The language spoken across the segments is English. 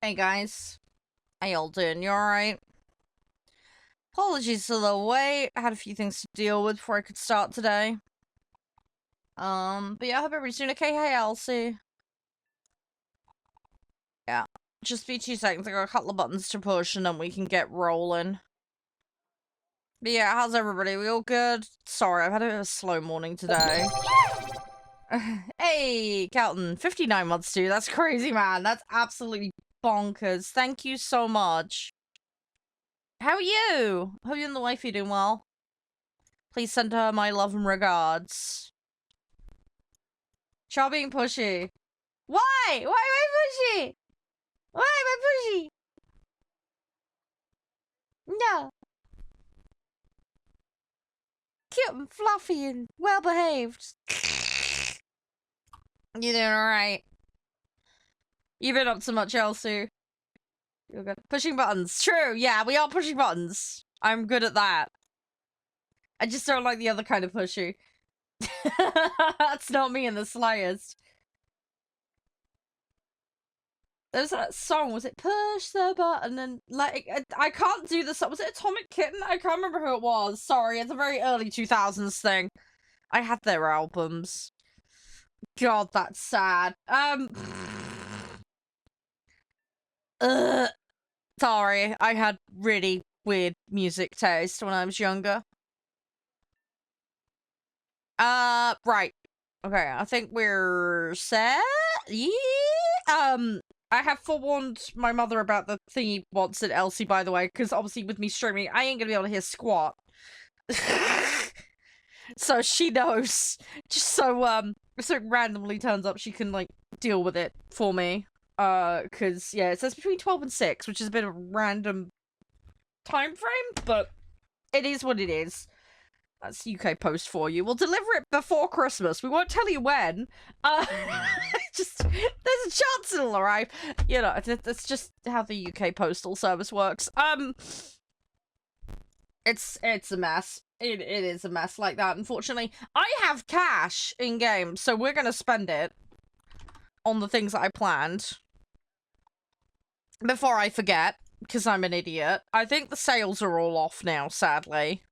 Hey guys, how y'all doing? You alright? Apologies for the wait. I had a few things to deal with before I could start today. But yeah, I hope everybody's doing okay. Hey, Elsie. Yeah, just be 2 seconds. I got a couple of buttons to push and then we can get rolling. But yeah, how's everybody? We all good? Sorry, I've had a bit of a slow morning today. Hey, Calton, 59 months too. That's crazy, man. That's absolutely bonkers. Thank you so much. How are you? Hope you and the wifey doing well. Please send her my love and regards. Shaw being pushy. Why? Why am I pushy? Why am I pushy? No. Cute and fluffy and well behaved. You doing alright? You've been up to much, Elsie. You're good. Pushing buttons. True, yeah, we are pushing buttons. I'm good at that. I just don't like the other kind of pushy. That's not me in the slightest. There's that song, was it Push the Button? And like, I can't do the song. Was it Atomic Kitten? I can't remember who it was. Sorry, it's a very early 2000s thing. I had their albums. God, that's sad. Sorry, I had really weird music taste when I was younger. Right. Okay, I think we're set. Yeah. I have forewarned my mother about the thingy once at Elsie, by the way, because obviously with me streaming, I ain't gonna be able to hear squat. So she knows. Just so, if something randomly turns up, she can, like, deal with it for me. Because, yeah, it says between 12 and 6, which is a bit of a random time frame, but it is what it is. That's UK Post for you. We'll deliver it before Christmas. We won't tell you when. Just, there's a chance it'll arrive. You know, that's just how the UK Postal Service works. It's a mess. It is a mess like that, unfortunately. I have cash in-game, so we're gonna spend it on the things that I planned. Before I forget, because I'm an idiot. I think the sales are all off now, sadly.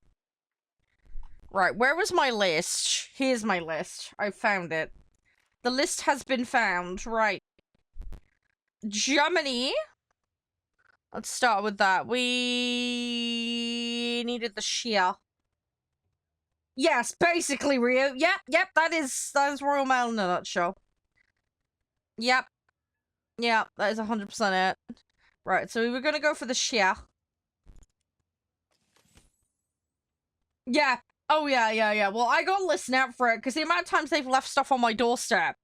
Right, where was my list? Here's my list. I found it. The list has been found. Right. Germany. Let's start with that. We needed the Shia. Yes, basically, Rio. Yep, that is Royal Mail in a nutshell. Yep. Yeah, that is 100% it. Right, so we were gonna go for the Shia. Yeah. Oh, yeah. Well, I gotta listen out for it, because the amount of times they've left stuff on my doorstep,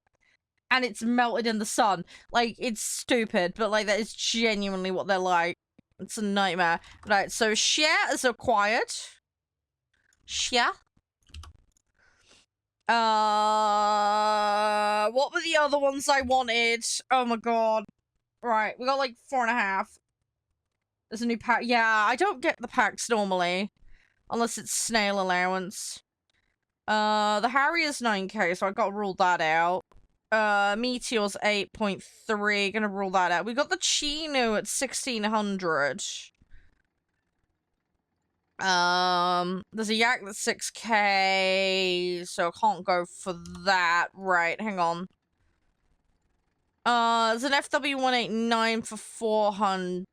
and it's melted in the sun. Like, it's stupid, but, like, that is genuinely what they're like. It's a nightmare. Right, so Shia is acquired. Shia. What were the other ones I wanted? Oh my god. Right, we got, like, 4.5. There's a new pack. Yeah, I don't get the packs normally. Unless it's snail allowance. The Harrier's 9k, so I gotta rule that out. Meteor's 8.3, gonna rule that out. We got the Chino at 1600. There's a Yak that's 6k, so I can't go for that. Right, hang on. There's an FW189 for 400.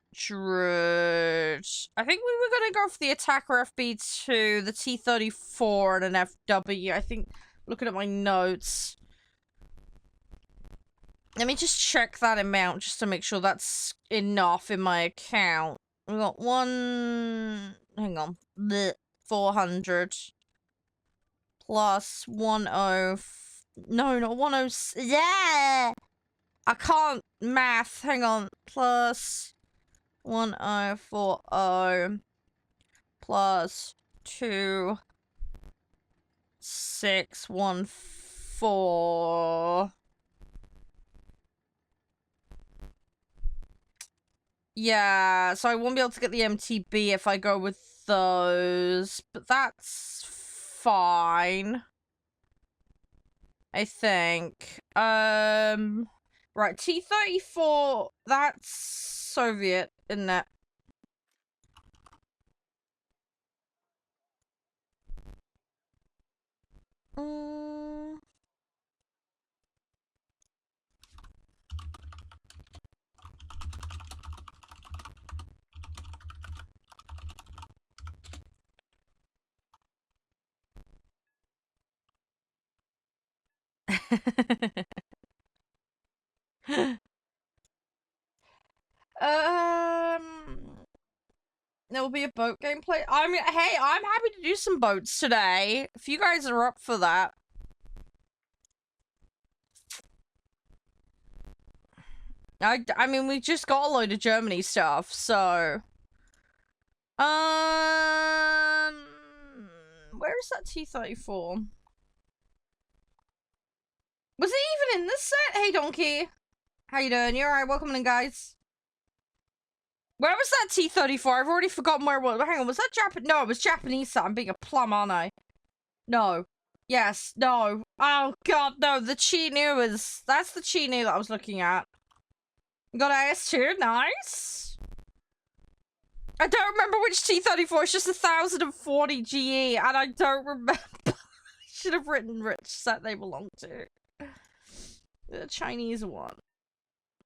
I think we were gonna go for the Attacker FB2, the T34, and an FW. I think, looking at my notes. Let me just check that amount just to make sure that's enough in my account. We got one... Hang on. Blech, 400. Plus 10... No, not 10... Yeah! I can't math. Hang on. Plus 1040 plus 2614. Yeah, so I won't be able to get the MTB if I go with those, but that's fine. I think. Right, T-34, that's Soviet, isn't it? Mm. There'll be a boat gameplay. I mean, hey, I'm happy to do some boats today. If you guys are up for that. I mean, we just got a load of Germany stuff, so... Where is that T-34? Was it even in this set? Hey, Donkey. How you doing? You alright? Welcome in, guys. Where was that T-34? I've already forgotten where it was. Hang on, was that Japanese? No, it was Japanese. I'm being a plum, aren't I? No. Yes. No. Oh, God, no. The Chi-Nu is... That's the Chi-Nu that I was looking at. Got AS2. Nice. I don't remember which T-34. It's just 1040 GE, and I don't remember. I should have written which set they belong to. The Chinese one.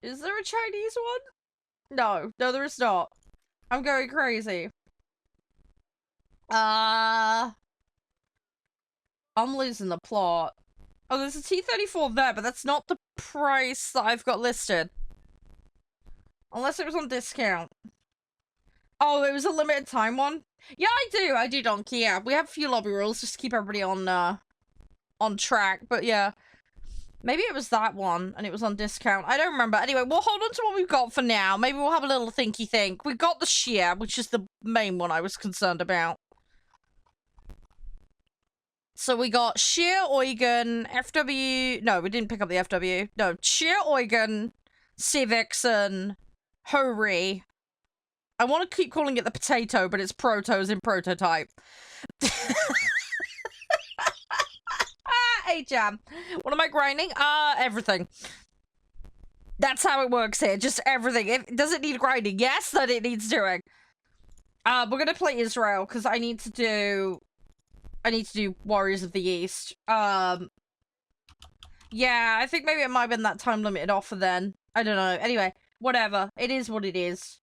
Is there a Chinese one? No. No, there is not. I'm going crazy. I'm losing the plot. Oh, there's a T-34 there, but that's not the price that I've got listed. Unless it was on discount. Oh, it was a limited time one? Yeah, I do, Donkey, yeah. We have a few lobby rules just to keep everybody on track, but yeah. Maybe it was that one, and it was on discount. I don't remember. Anyway, we'll hold on to what we've got for now. Maybe we'll have a little thinky think. We've got the shear, which is the main one I was concerned about. So we got Sheer, Eugen, FW... No, we didn't pick up the FW. No, Sheer, Eugen, Civics, and Hori. I want to keep calling it the potato, but it's protos in prototype. Hey, Jam. What am I grinding? Everything. That's how it works here. Just everything. Does it need grinding? Yes, then it needs doing. We're gonna play Israel, because I need to do Warriors of the East. Yeah, I think maybe it might have been that time limited offer then. I don't know. Anyway, whatever. It is what it is.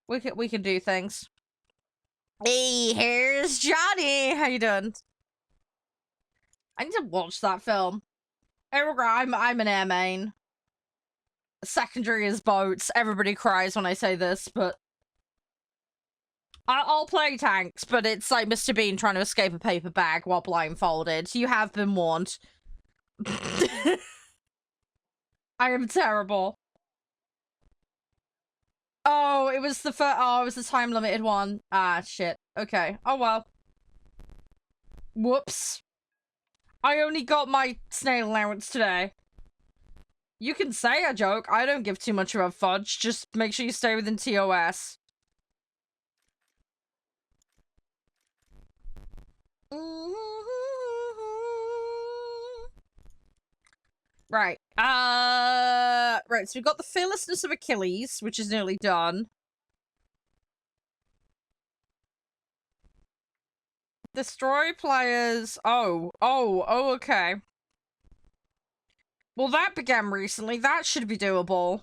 We can do things. Hey, here's Johnny. How you doing? I need to watch that film. I'm an air main. Secondary is boats. Everybody cries when I say this, but I'll play tanks, but it's like Mr. Bean trying to escape a paper bag while blindfolded. You have been warned. I am terrible. Oh, it was the first. Oh, it was the time limited one. Ah, shit. Okay. Oh well. Whoops. I only got my snail allowance today. You can say a joke. I don't give too much of a fudge. Just make sure you stay within TOS. Right. Right, so we've got the Fearlessness of Achilles, which is nearly done. Destroy players. Oh, okay. Well, that began recently. That should be doable.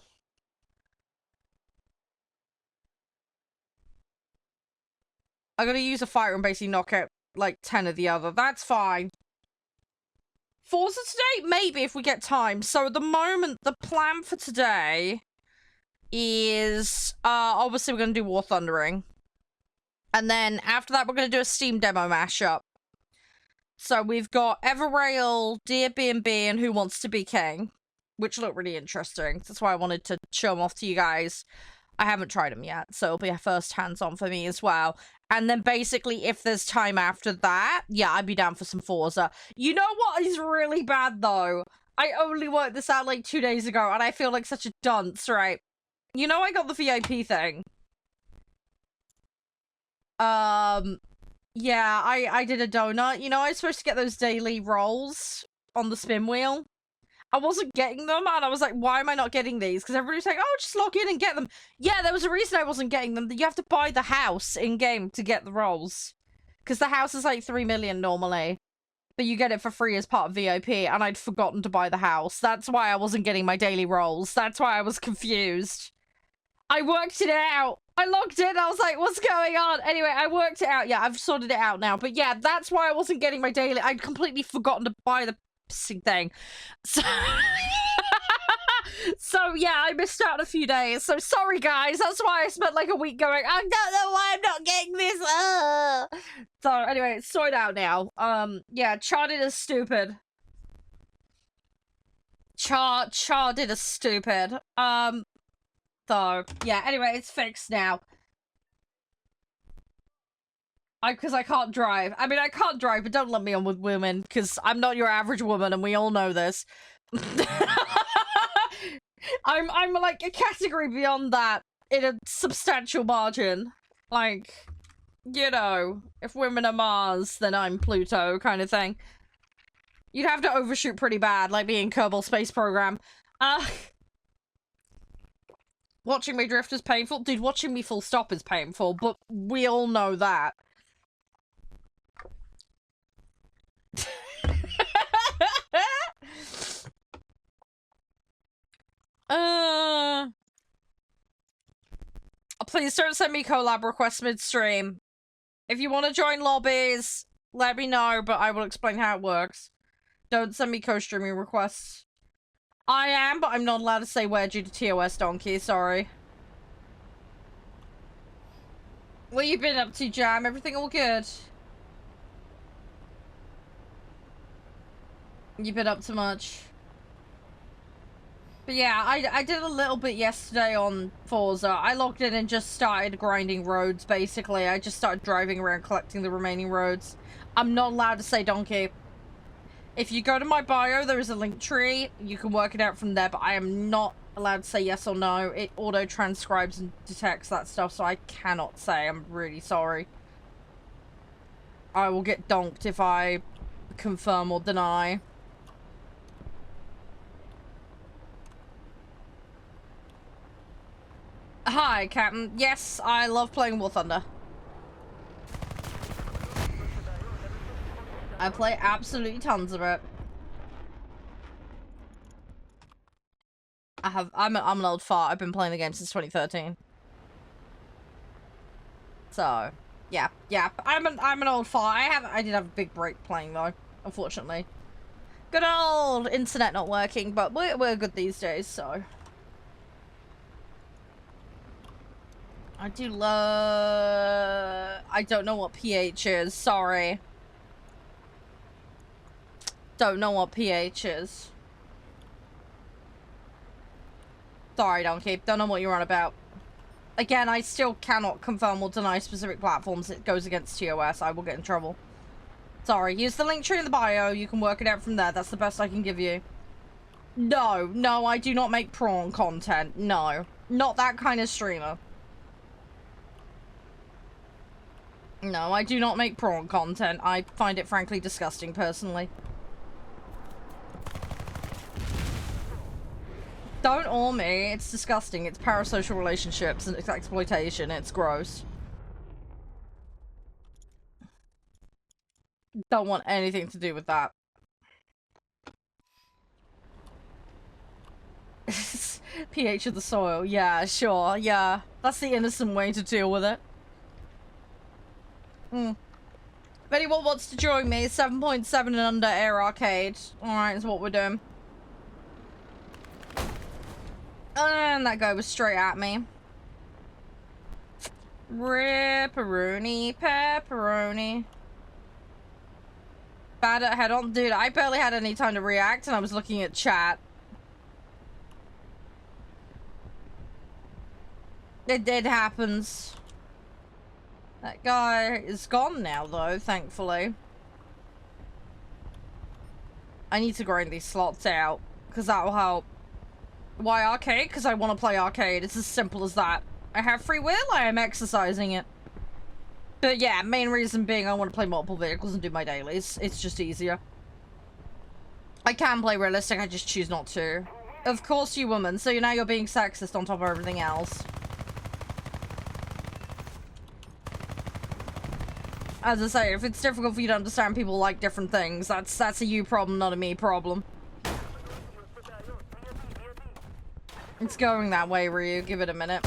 I'm gonna use a fighter and basically knock out, like, 10 of the other. That's fine. Forza today? Maybe, if we get time. So, at the moment, the plan for today is, obviously we're gonna do War Thundering. And then, after that, we're gonna do a Steam demo mashup. So, we've got Everrail, Dear B&B, and Who Wants to Be King, which look really interesting. That's why I wanted to show them off to you guys. I haven't tried them yet, so it'll be a first hands-on for me as well. And then basically, if there's time after that, yeah, I'd be down for some Forza. You know what is really bad, though? I only worked this out, like, 2 days ago, and I feel like such a dunce, right? You know I got the VIP thing. Yeah, I did a donut. You know, I was supposed to get those daily rolls on the spin wheel. I wasn't getting them, and I was like, why am I not getting these? Because everybody's like, oh, just log in and get them. Yeah, there was a reason I wasn't getting them. You have to buy the house in-game to get the rolls. Because the house is like 3 million normally. But you get it for free as part of VIP, and I'd forgotten to buy the house. That's why I wasn't getting my daily rolls. That's why I was confused. I worked it out. I logged in, I was like, what's going on? Anyway, I worked it out. Yeah, I've sorted it out now. But yeah, that's why I wasn't getting my daily. I'd completely forgotten to buy the thing. So... so yeah, I missed out a few days. So sorry, guys. That's why I spent like a week going, I don't know why I'm not getting this. So anyway, it's sorted out now. Yeah, Charede is stupid. Charede is stupid. So yeah, anyway, it's fixed now. Because I can't drive. I mean, I can't drive, but don't let me on with women, because I'm not your average woman, and we all know this. I'm like a category beyond that in a substantial margin. Like, you know, if women are Mars, then I'm Pluto kind of thing. You'd have to overshoot pretty bad, like being Kerbal Space Program. Watching me drift is painful. Dude, watching me full stop is painful, but we all know that. Please don't send me collab requests mid-stream. If you want to join lobbies, let me know, but I will explain how it works. Don't send me co-streaming requests. I am, but I'm not allowed to say where due to TOS, donkey. Sorry. What you been up to, Jam? Everything all good? You been up to much? But yeah, I did a little bit yesterday on Forza. I logged in and just started grinding roads, basically. I just started driving around collecting the remaining roads. I'm not allowed to say donkey. If you go to my bio, there is a link tree. You can work it out from there, but I am not allowed to say yes or no. It auto-transcribes and detects that stuff, so I cannot say. I'm really sorry. I will get donked if I confirm or deny. Hi, Captain. Yes, I love playing War Thunder. I play absolutely tons of it. I'm an old fart. I've been playing the game since 2013. So, yeah. I'm an old fart. I did have a big break playing though, unfortunately. Good old internet not working, but we're good these days, so. I do love... I don't know what pH is, sorry. Don't know what pH is. Sorry, Donkey. Don't know what you're on about. Again, I still cannot confirm or deny specific platforms. It goes against TOS. I will get in trouble. Sorry. Use the link tree in the bio. You can work it out from there. That's the best I can give you. No, I do not make prawn content. No. Not that kind of streamer. No, I do not make prawn content. I find it frankly disgusting, personally. Don't awe me. It's disgusting. It's parasocial relationships and it's exploitation. It's gross. Don't want anything to do with that. pH of the soil. Yeah, sure. Yeah. That's the innocent way to deal with it. If anyone wants to join me, 7.7 and under Air Arcade. Alright, is what we're doing. And that guy was straight at me. Ripperoni, pepperoni. Bad at head on. Dude, I barely had any time to react and I was looking at chat. It happens. That guy is gone now, though, thankfully. I need to grind these slots out, because that will help. Why arcade? Because I want to play arcade. It's as simple as that. I have free will, I am exercising it. But yeah, main reason being I want to play multiple vehicles and do my dailies. It's just easier. I can play realistic, I just choose not to. Of course you woman, so now you're being sexist on top of everything else. As I say, if it's difficult for you to understand people like different things, that's a you problem, not a me problem. It's going that way, Ryu. Give it a minute.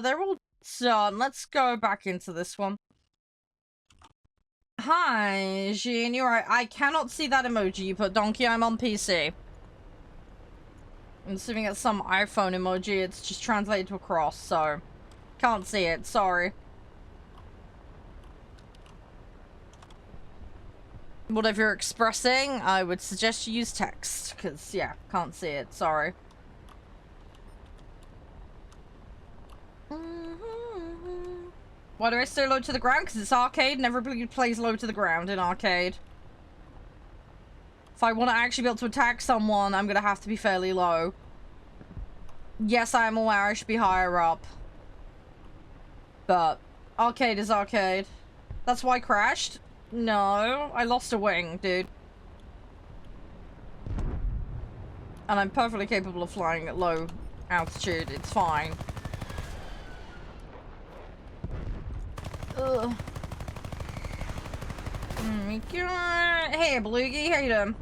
They're all done. Let's go back into this one. Hi, Jean, you're right. I cannot see that emoji you put, Donkey. I'm on PC. I'm assuming it's some iPhone emoji. It's just translated to a cross, so... Can't see it. Sorry. Whatever you're expressing, I would suggest you use text. Because, yeah, can't see it. Sorry. Why do I stay low to the ground? Because it's arcade and everybody plays low to the ground in arcade. If I want to actually be able to attack someone, I'm going to have to be fairly low. Yes, I am aware I should be higher up. But arcade is arcade. That's why I crashed? No, I lost a wing, dude. And I'm perfectly capable of flying at low altitude. It's fine. Ugh. Oh my god. Hey, Belugi, how you doing?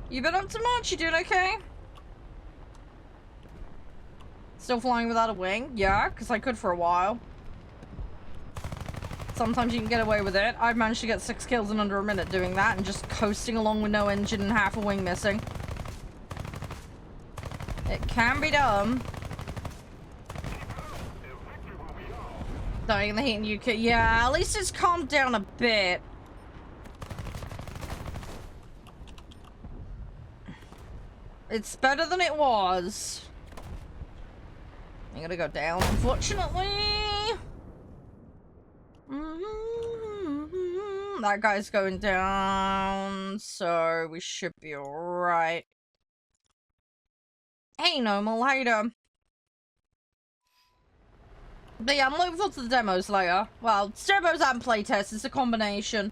You been up to much? You doing okay? Still flying without a wing? Yeah, because I could for a while. Sometimes you can get away with it. I've managed to get 6 kills in under a minute doing that and just coasting along with no engine and half a wing missing. It can be done. Dying in the heat in UK. Yeah, at least it's calmed down a bit. It's better than it was. I'm gonna go down, unfortunately. That guy's going down, so we should be alright. Hey, Normal, how you doing? But yeah, I'm looking forward to the demos later. Well, it's demos and playtests, it's a combination.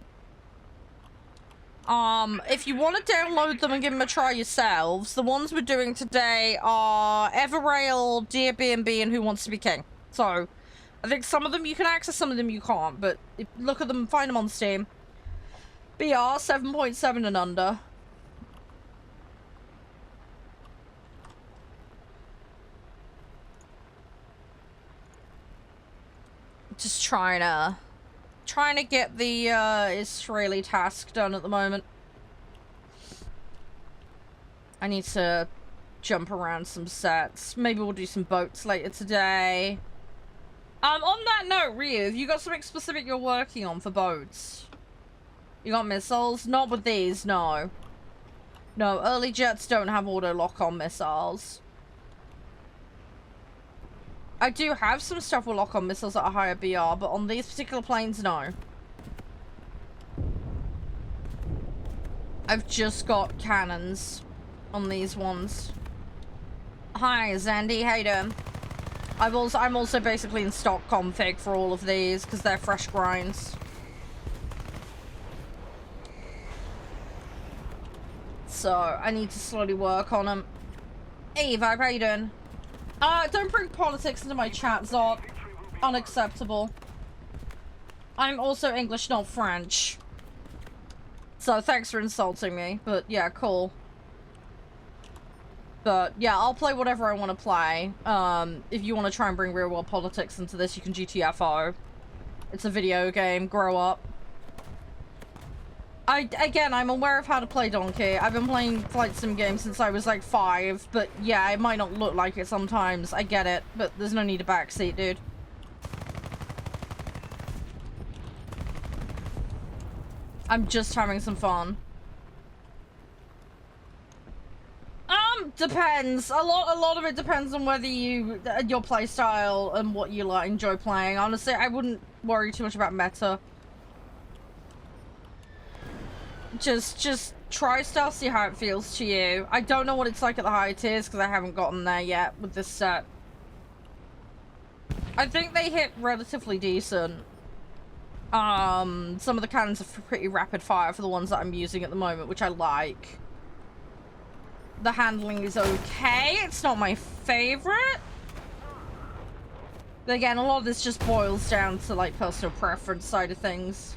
If you want to download them and give them a try yourselves, the ones we're doing today are Everrail, Airbnb, and Who Wants to Be King. So, I think some of them you can access, some of them you can't, but look at them, find them on Steam. BR 7.7 and under. Just trying to get the Israeli task done at the moment. I need to jump around some sets. Maybe we'll do some boats later today. On that note, Ryu, have you got something specific you're working on for boats? You got missiles? Not with these, no. No, early jets don't have auto lock-on missiles. I do have some stuff with lock-on missiles at a higher BR, but on these particular planes, no. I've just got cannons on these ones. Hi, Zandy, how you doing? I'm also basically in stock config for all of these, because they're fresh grinds. So, I need to slowly work on them. Hey, Vibe, how you doing? Don't bring politics into my chat, Zot. Unacceptable. I'm also English, not French. So, thanks for insulting me. But, yeah, cool. But, yeah, I'll play whatever I want to play. If you want to try and bring real-world politics into this, you can GTFO. It's a video game. Grow up. Again, I'm aware of how to play Donkey. I've been playing flight sim games since I was like 5, but yeah, it might not look like it sometimes. I get it, but there's no need to backseat, dude. I'm just having some fun. Depends. A lot of it depends on whether your playstyle and what you like enjoy playing. Honestly, I wouldn't worry too much about meta. Just Try stealth, see how it feels to you. I don't know what it's like at the higher tiers because I haven't gotten there yet with this set. I think they hit relatively decent. Some of the cannons are pretty rapid fire for the ones that I'm using at the moment, which I like. The handling is okay. It's not my favorite. But again, a lot of this just boils down to like personal preference side of things.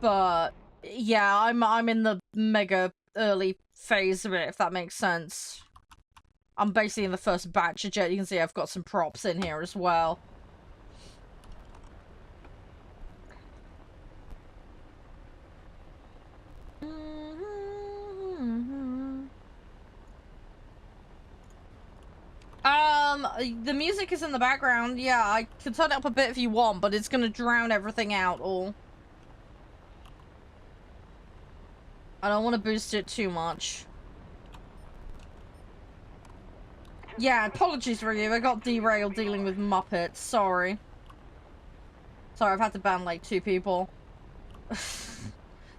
But yeah, I'm in the mega early phase of it, if that makes sense. I'm basically in the first batch of jet. You can see I've got some props in here as well. The music is in the background. Yeah, I can turn it up a bit if you want, but it's gonna drown everything out all. I don't want to boost it too much. Yeah, apologies, Ryu. I got derailed dealing with Muppets. Sorry. Sorry, I've had to ban like 2 people.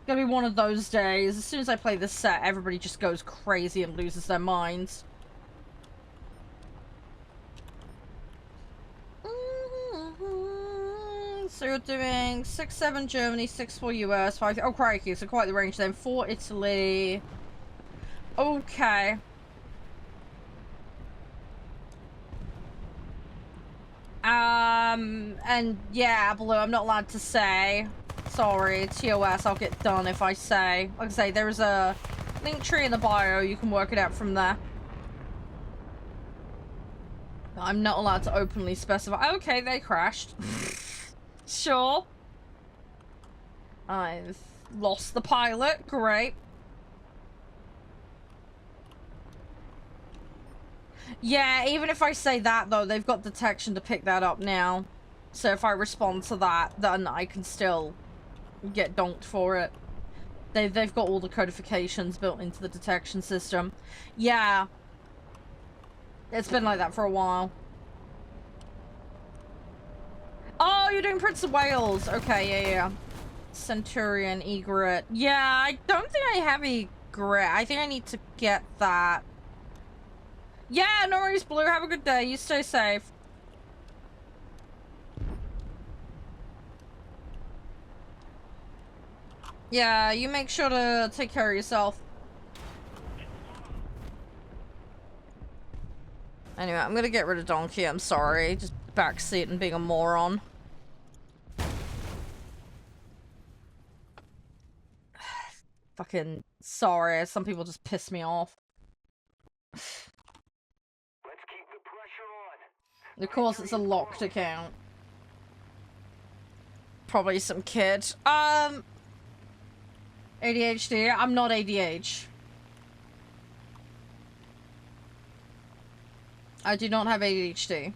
Gonna be one of those days. As soon as I play this set, everybody just goes crazy and loses their minds. So you're doing 6-7 Germany, 6-4 US, 5... Oh, crikey, so quite the range then. 4 Italy. Okay. And yeah, Blue, I'm not allowed to say. Sorry, TOS, I'll get done if I say. Like I say, there is a link tree in the bio, you can work it out from there. I'm not allowed to openly specify. Okay, they crashed. Sure. I've lost the pilot, great. Yeah, even if I say that, though, they've got detection to pick that up now. So if I respond to that, then I can still get donked for it. They've got all the codifications built into the detection system. Yeah. It's been like that for a while. Oh, you're doing Prince of Wales. Okay, yeah. Centurion, Egret. Yeah, I don't think I have Egret. I think I need to get that. Yeah, no worries, Blue. Have a good day. You stay safe. Yeah, you make sure to take care of yourself. Anyway, I'm gonna get rid of Donkey. I'm sorry. Just backseat and being a moron. Fucking sorry. Some people just piss me off. Let's keep the pressure on. Of course, it's a locked account. Probably some kid. ADHD? I'm not ADH. I do not have ADHD.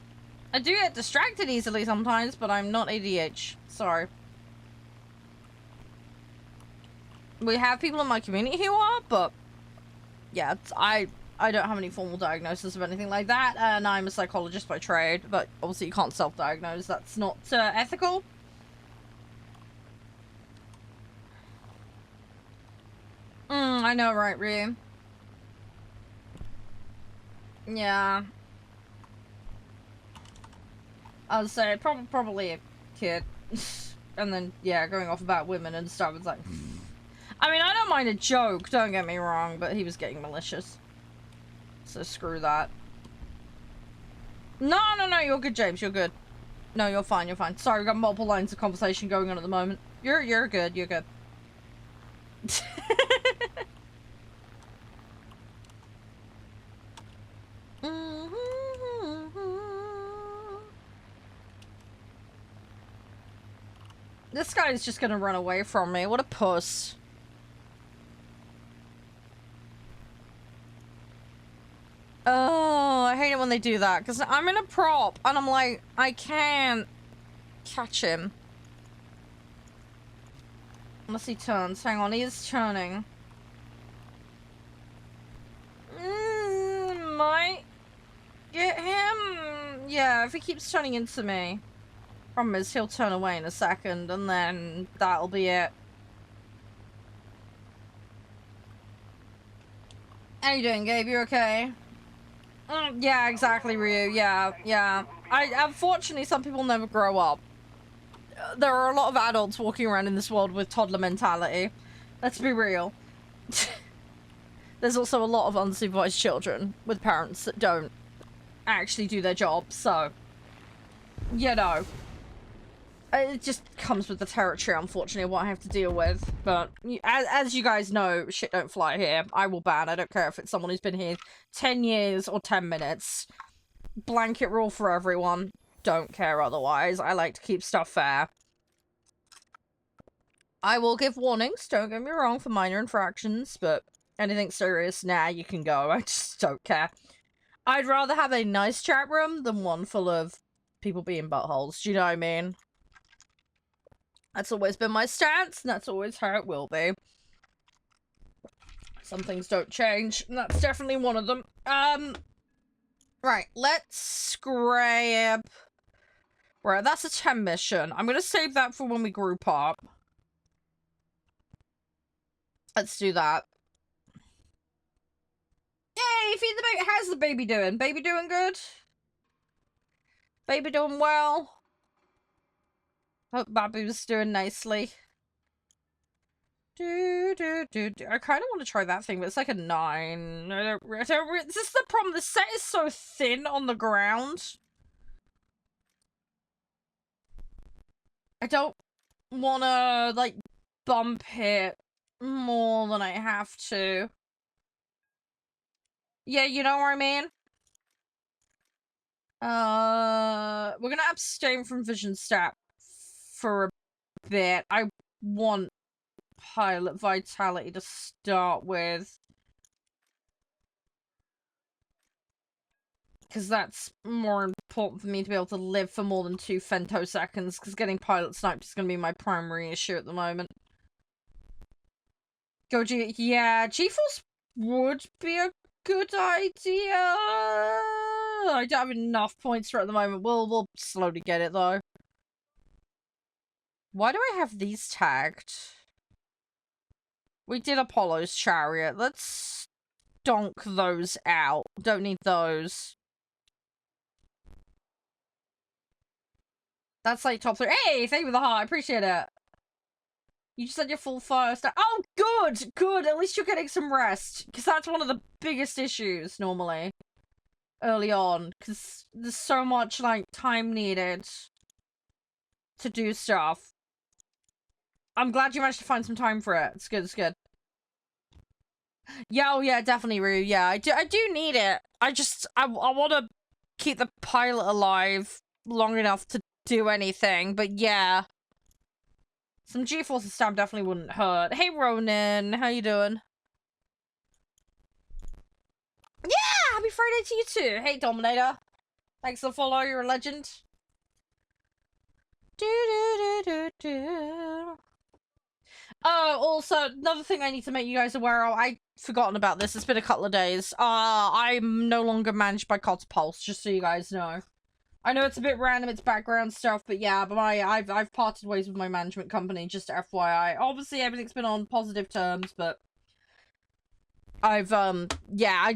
I do get distracted easily sometimes, but I'm not ADH. Sorry. We have people in my community who are, but yeah, I don't have any formal diagnosis of anything like that, and I'm a psychologist by trade, but obviously you can't self-diagnose. That's not ethical. I know, right, Ryu? Yeah. I would say probably a kid. And then, yeah, going off about women and stuff, it's like... I mean, I don't mind a joke, don't get me wrong, but he was getting malicious. So screw that. No, you're good, James, you're good. No, you're fine, you're fine. Sorry, we've got multiple lines of conversation going on at the moment. You're good, you're good. This guy's just gonna run away from me. What a puss. Oh, I hate it when they do that, because I'm in a prop, and I'm like, I can't catch him. Unless he turns. Hang on, he is turning. Might get him. Yeah, if he keeps turning into me. Problem is, he'll turn away in a second, and then that'll be it. How you doing, Gabe? You okay? Yeah, exactly, Ryu. Yeah. Unfortunately, some people never grow up. There are a lot of adults walking around in this world with toddler mentality. Let's be real. There's also a lot of unsupervised children with parents that don't actually do their job, so... You know. It just comes with the territory, unfortunately, what I have to deal with. But, as you guys know, shit don't fly here. I will ban. I don't care if it's someone who's been here 10 years or 10 minutes. Blanket rule for everyone. Don't care otherwise. I like to keep stuff fair. I will give warnings, don't get me wrong, for minor infractions, but anything serious, nah, you can go. I just don't care. I'd rather have a nice chat room than one full of people being buttholes. Do you know what I mean? That's always been my stance, and that's always how it will be. Some things don't change, and that's definitely one of them. Right, let's grab... Right, that's a 10 mission. I'm gonna save that for when we group up. Let's do that. Yay, feed the baby. How's the baby doing? Baby doing good? Baby doing well? Hope Babu's doing nicely. I kind of want to try that thing, but it's like a 9. This is the problem. The set is so thin on the ground. I don't want to, like, bump it more than I have to. Yeah, you know what I mean? We're gonna abstain from vision stat for a bit. I want pilot vitality to start with. Because that's more important for me to be able to live for more than 2 femtoseconds, because getting pilot sniped is going to be my primary issue at the moment. Go G- yeah, G-Force would be a good idea. I don't have enough points for it at the moment. We'll slowly get it, though. Why do I have these tagged? We did Apollo's chariot. Let's donk those out. Don't need those. That's like top 3. Hey, thank you for the heart. I appreciate it. You just had your full first. Oh, good! Good! At least you're getting some rest. Because that's one of the biggest issues, normally. Early on. Because there's so much, like, time needed to do stuff. I'm glad you managed to find some time for it. It's good, it's good. Yeah, oh yeah, definitely, Rue. Yeah, I do need it. I want to keep the pilot alive long enough to do anything, but yeah. Some G-Force stamp definitely wouldn't hurt. Hey, Ronan, how you doing? Yeah, happy Friday to you too. Hey, Dominator. Thanks for the follow, you're a legend. Oh, also, another thing I need to make you guys aware of, I'd forgotten about this, it's been a couple of days. I'm no longer managed by Cod's Pulse, just so you guys know. I know it's a bit random, it's background stuff, but yeah, but I've parted ways with my management company, just FYI. Obviously, everything's been on positive terms, but I've, yeah,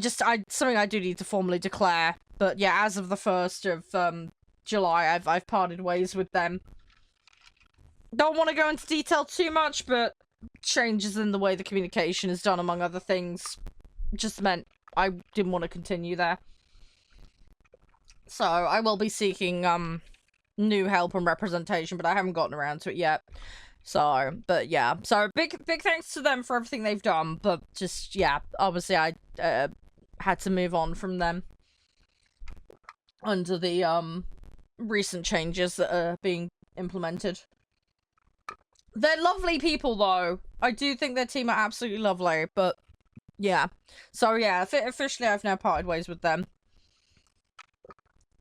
something I do need to formally declare. But yeah, as of the 1st of, July, I've parted ways with them. Don't want to go into detail too much, but changes in the way the communication is done, among other things, just meant I didn't want to continue there. So, I will be seeking, new help and representation, but I haven't gotten around to it yet. So, but yeah. So, big thanks to them for everything they've done, but just, yeah, obviously I, had to move on from them under the, recent changes that are being implemented. They're lovely people, though. I do think their team are absolutely lovely, but yeah. So, yeah, officially I've now parted ways with them.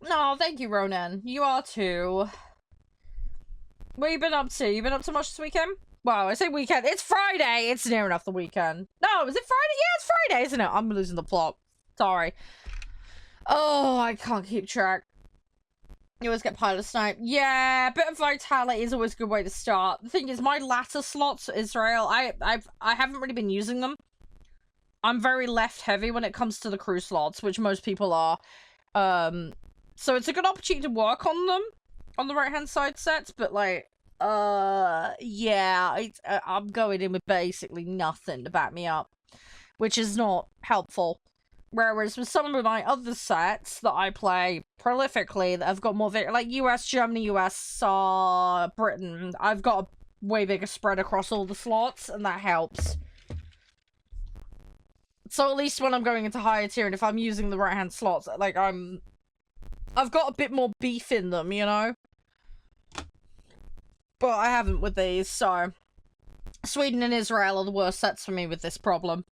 No, thank you, Ronan. You are too. What you been up to? You been up to much this weekend? Wow, I say weekend. It's Friday! It's near enough the weekend. No, is it Friday? Yeah, it's Friday, isn't it? I'm losing the plot. Sorry. Oh, I can't keep track. You always get pilot snipe. Yeah, a bit of vitality is always a good way to start. The thing is, my latter slots, Israel, I haven't really been using them. I'm very left heavy when it comes to the crew slots, which most people are. So it's a good opportunity to work on them on the right hand side sets, but like, yeah, I'm going in with basically nothing to back me up, which is not helpful. Whereas with some of my other sets that I play prolifically, that have got more like US, Germany, US, Britain, I've got a way bigger spread across all the slots, and that helps. So at least when I'm going into higher tier, and if I'm using the right hand slots, like I've got a bit more beef in them, you know? But I haven't with these, so Sweden and Israel are the worst sets for me with this problem.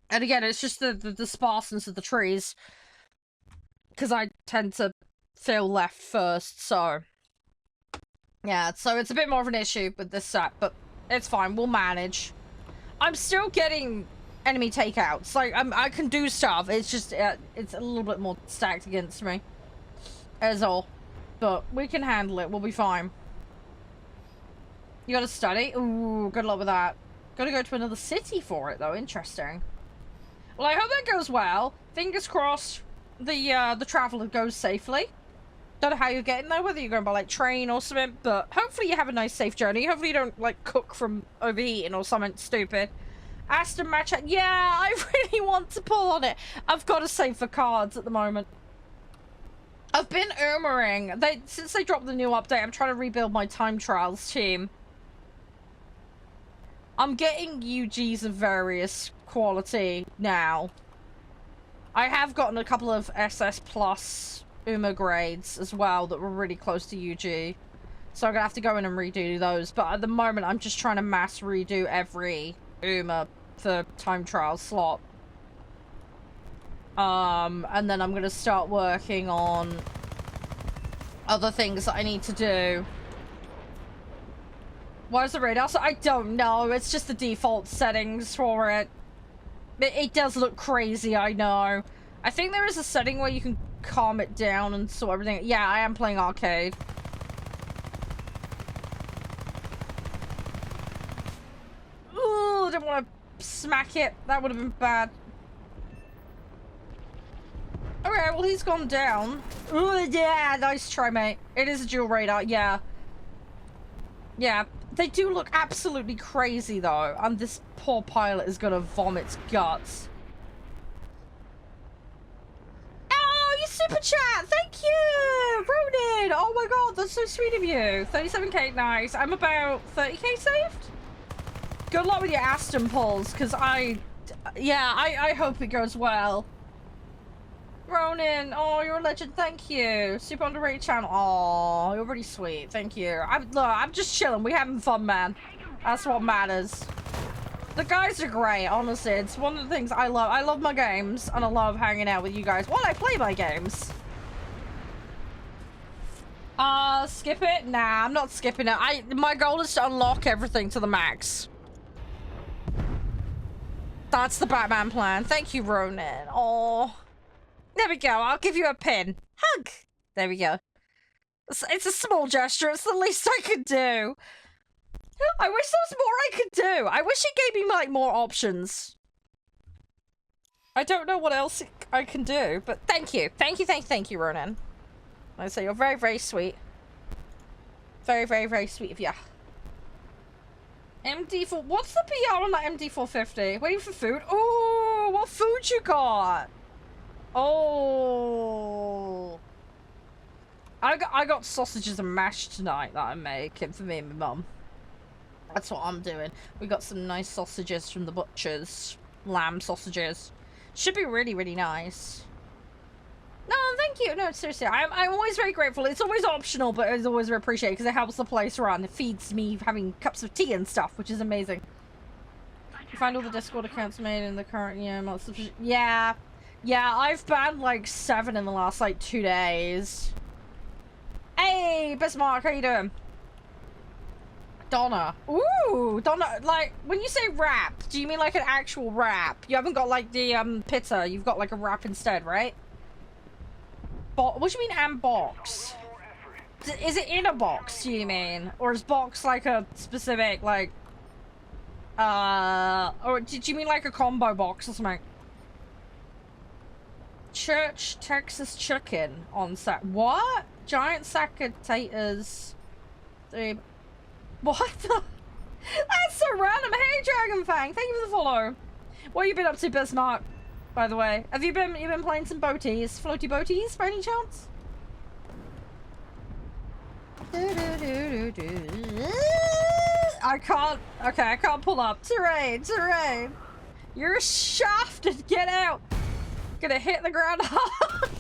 And again, it's just the sparseness of the trees. Because I tend to feel left first, so... Yeah, so it's a bit more of an issue with this set, but it's fine, we'll manage. I'm still getting enemy takeouts. Like, I can do stuff, it's just, it's a little bit more stacked against me. As all. But we can handle it, we'll be fine. You gotta study? Ooh, good luck with that. Gotta go to another city for it, though. Interesting. Well, I hope that goes well. Fingers crossed the traveler goes safely. Don't know how you're getting there, whether you're going by, like, train or something, but hopefully you have a nice, safe journey. Hopefully you don't, like, cook from overheating or something stupid. Aston match... Yeah, I really want to pull on it. I've got to save for cards at the moment. I've been Urmaring. Since they dropped the new update, I'm trying to rebuild my time trials team. I'm getting UGs of various quality now. I have gotten a couple of SS plus UMA grades as well that were really close to UG. So I'm gonna have to go in and redo those. But at the moment, I'm just trying to mass redo every UMA for time trial slot. And then I'm gonna start working on other things that I need to do. Why is the radar so? I don't know. It's just the default settings for it. It does look crazy, I know. I think there is a setting where you can calm it down and sort everything. Yeah, I am playing arcade. Ooh, didn't want to smack it. That would have been bad. Okay, well, he's gone down. Ooh, yeah, nice try, mate. It is a dual radar, yeah. Yeah, they do look absolutely crazy, though. And this poor pilot is gonna vomit guts. Oh, you super chat! Thank you! Ronan! Oh my god, that's so sweet of you. 37k, nice. I'm about 30k saved? Good luck with your Aston pulls, because I hope it goes well. Ronan, oh, you're a legend, thank you. Super underrated channel. Oh, you're really sweet, thank you. I'm just chilling, we're having fun, man. That's what matters. The guys are great, honestly. It's one of the things I love. I love my games, and I love hanging out with you guys while I play my games. Skip it? Nah, I'm not skipping it. My goal is to unlock everything to the max. That's the Batman plan. Thank you, Ronan. Oh. There we go. I'll give you a pin. Hug. There we go. It's a small gesture. It's the least I could do. I wish there was more I could do. I wish it gave me, like, more options. I don't know what else I can do, but thank you. Thank you, Ronan. I say you're very, very sweet. Very, very, very sweet of you. MD4... What's the PR on that MD450? Waiting for food? Oh, what food you got? Oh, I got sausages and mash tonight that I'm making for me and my mum. That's what I'm doing. We got some nice sausages from the butchers. Lamb sausages. Should be really, really nice. No, thank you. No, seriously, I'm always very grateful. It's always optional, but it's always very appreciated because it helps the place run. It feeds me having cups of tea and stuff, which is amazing. You find all the Discord accounts made in the current year. Yeah. Yeah, I've banned like 7 in the last like 2 days. Hey, Bismarck, how you doing? Donna. Ooh, Donna, like, when you say wrap, do you mean like an actual wrap? You haven't got like the pizza, you've got like a wrap instead, right? What do you mean and box? Is it in a box, do you mean? Or is box like a specific, like... Or did you mean like a combo box or something? Church Texas chicken on sack. What? Giant sack of taters. What the? That's so random. Hey, Dragonfang, thank you for the follow. What have you been up to, Bismarck? By the way, have you been playing some boaties, floaty boaties, by any chance? I can't. Okay, I can't pull up. Terrain. You're shafted. Get out. Gonna hit the ground hard.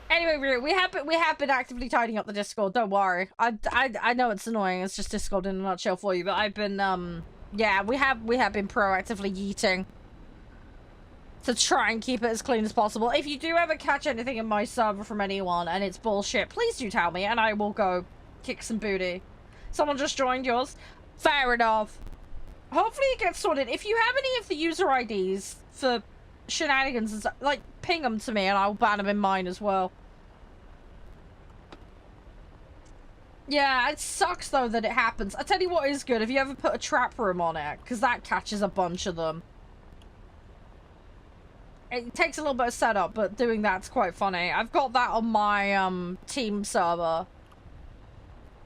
Anyway, we have been actively tidying up the Discord. Don't worry. I know it's annoying. It's just Discord in a nutshell for you. But I've been yeah, we have been proactively yeeting to try and keep it as clean as possible. If you do ever catch anything in my server from anyone and it's bullshit, please do tell me and I will go kick some booty. Someone just joined yours. Fair enough. Hopefully it gets sorted. If you have any of the user IDs for shenanigans and stuff, like, ping them to me and I'll ban them in mine as well. Yeah, it sucks though that it happens. I tell you what is good, if you ever put a trap room on it, because that catches a bunch of them. It takes a little bit of setup, but doing that's quite funny. I've got that on my team server.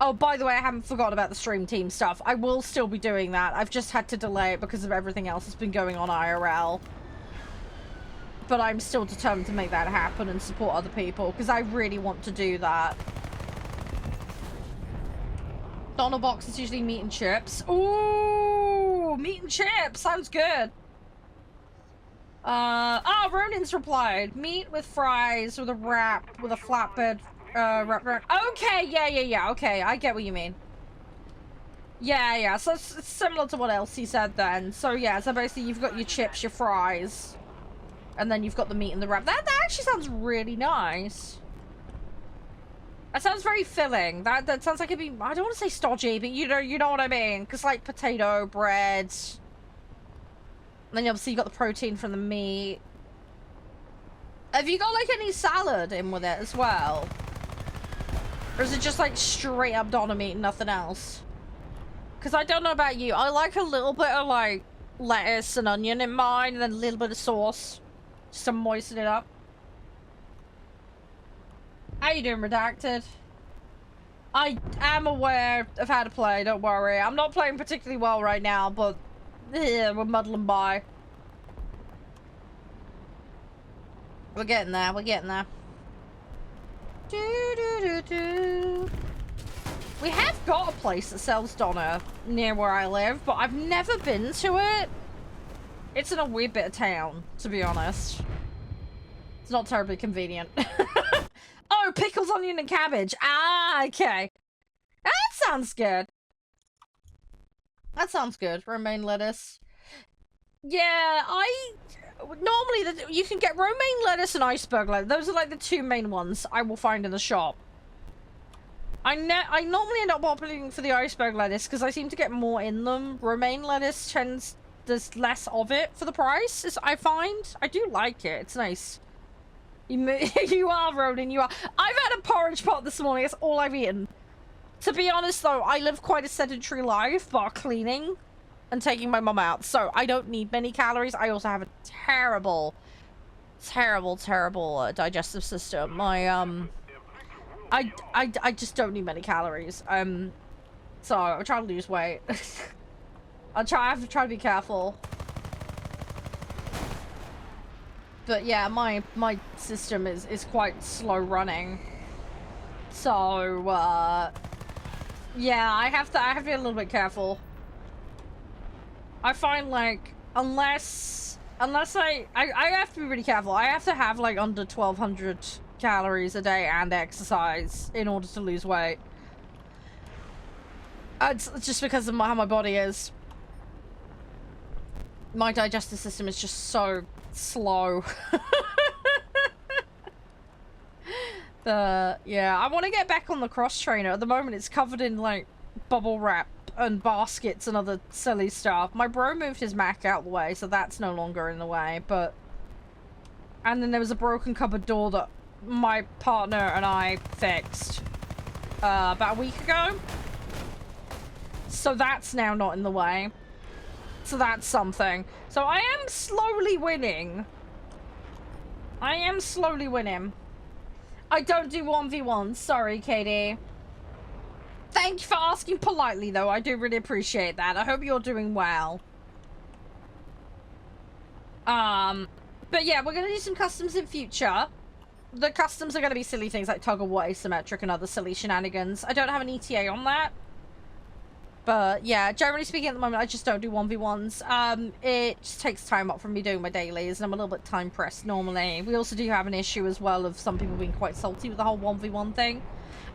Oh, by the way, I haven't forgotten about the stream team stuff. I will still be doing that. I've just had to delay it because of everything else that's been going on IRL. But I'm still determined to make that happen and support other people because I really want to do that. Donald box is usually meat and chips. Ooh, meat and chips. Sounds good. Ronin's replied. Meat with fries, with a wrap, with a flatbed, wrap. Okay, yeah. Okay, I get what you mean. Yeah. So it's similar to what else he said then. So yeah, so basically you've got your chips, your fries, and then you've got the meat and the wrap. That actually sounds really nice. That sounds very filling. That sounds like it'd be, I don't want to say stodgy, but you know what I mean. Because like potato, bread. And then obviously you got the protein from the meat. Have you got like any salad in with it as well? Or is it just like straight up doner meat and nothing else? Because I don't know about you. I like a little bit of like lettuce and onion in mine. And then a little bit of sauce. Just to moisten it up. How you doing, Redacted? I am aware of how to play, don't worry. I'm not playing particularly well right now, but we're muddling by. We're getting there, We have got a place that sells doner near where I live, but I've never been to it. It's in a weird bit of town, to be honest. It's not terribly convenient. Oh, pickles, onion, and cabbage. Ah, okay. That sounds good. That sounds good. Romaine lettuce. Yeah, normally you can get romaine lettuce and iceberg lettuce. Those are like the two main ones I will find in the shop. I normally end up opting for the iceberg lettuce because I seem to get more in them. Romaine lettuce there's less of it for the price, I find. I do like it. It's nice. You are, Ronan, you are. I've had a porridge pot this morning. That's all I've eaten. To be honest, though, I live quite a sedentary life, bar cleaning and taking my mum out. So I don't need many calories. I also have a terrible digestive system. I just don't need many calories. So I'm trying to lose weight. I have to try to be careful. But yeah, my system is quite slow running. So yeah, I have to be a little bit careful. I find like unless I have to be really careful. I have to have like under 1,200 calories a day and exercise in order to lose weight. It's just because of how my body is. My digestive system is just so slow. Yeah, I want to get back on the cross trainer. At the moment it's covered in like bubble wrap and baskets and other silly stuff. My bro moved his Mac out the way, so that's no longer in the way, but and then there was a broken cupboard door that my partner and I fixed about a week ago. So that's now not in the way. So that's something. So I am slowly winning. I am slowly winning. I don't do 1v1s. Sorry, Katie. Thank you for asking politely, though. I do really appreciate that. I hope you're doing well. But yeah, we're going to do some customs in future. The customs are going to be silly things like tug-of-war asymmetric and other silly shenanigans. I don't have an ETA on that. But yeah, generally speaking at the moment, I just don't do 1v1s. It just takes time up from me doing my dailies, and I'm a little bit time pressed normally. We also do have an issue as well of some people being quite salty with the whole 1v1 thing.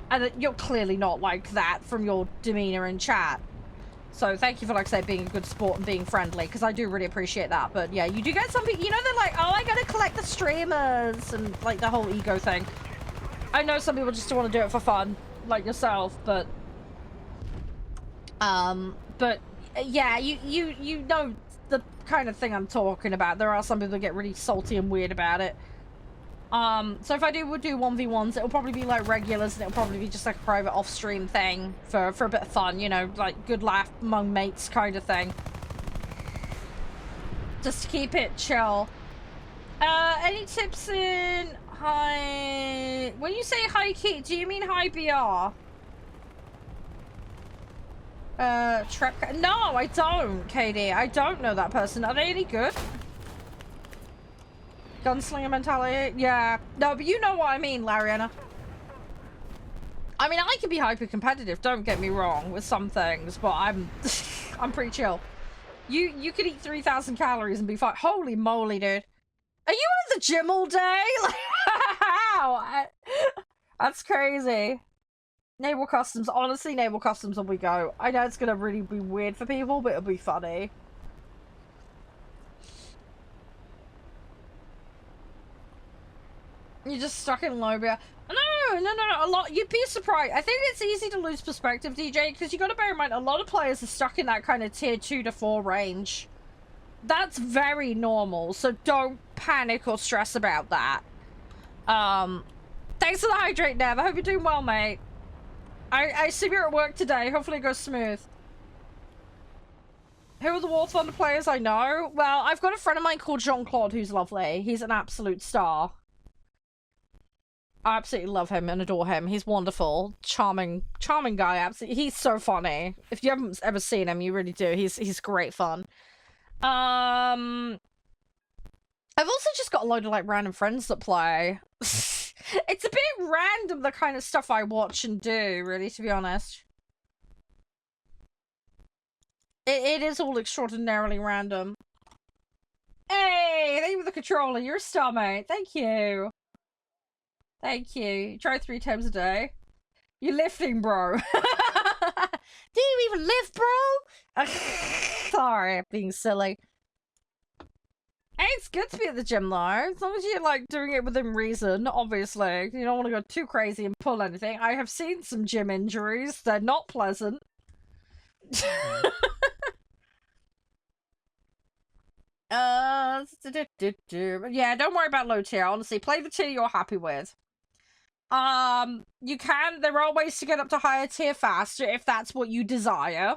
And you're clearly not like that from your demeanor in chat. So thank you for, like I say, being a good sport and being friendly, because I do really appreciate that. But yeah, you do get some people, you know, they're like, oh, I gotta collect the streamers, and like the whole ego thing. I know some people just want to do it for fun, like yourself, but yeah, you know the kind of thing I'm talking about. There are some people that get really salty and weird about it. So if I would do 1v1s, it'll probably be like regulars, and it'll probably be just like a private off-stream thing for a bit of fun, you know, like good laugh among mates kind of thing. Just to keep it chill. Any tips in high... When you say high key, do you mean high BR? No, I don't, Katie. I don't know that person. Are they any good? Gunslinger mentality? Yeah. No, but you know what I mean, Lariana. I mean, I can be hyper competitive, don't get me wrong, with some things, but I'm I'm pretty chill. You could eat 3,000 calories and be fine. Holy moly, dude. Are you at the gym all day? Like, how? That's crazy. Naval Customs. Honestly, Naval Customs when we go. I know it's gonna really be weird for people, but it'll be funny. You're just stuck in Lobia. No, a lot. You'd be surprised. I think it's easy to lose perspective, DJ, because you got to bear in mind a lot of players are stuck in that kind of tier 2 to 4 range. That's very normal, so don't panic or stress about that. Thanks for the hydrate, Nev. I hope you're doing well, mate. I assume you're at work today. Hopefully it goes smooth. Who are the War Thunder players I know? Well, I've got a friend of mine called Jean-Claude who's lovely. He's an absolute star. I absolutely love him and adore him. He's wonderful. Charming guy. Absolutely. He's so funny. If you haven't ever seen him, you really do. He's great fun. I've also just got a load of, like, random friends that play. It's a bit random, the kind of stuff I watch and do, really, to be honest. It is all extraordinarily random. Hey, thank you for the controller. You're a star, mate. Thank you. Thank you. You try 3 times a day. You're lifting, bro. Do you even lift, bro? Sorry, I'm being silly. Hey, it's good to be at the gym, though. As long as you're, like, doing it within reason, obviously. You don't want to go too crazy and pull anything. I have seen some gym injuries. They're not pleasant. Yeah, don't worry about low tier. Honestly, play the tier you're happy with. There are ways to get up to higher tier faster if that's what you desire.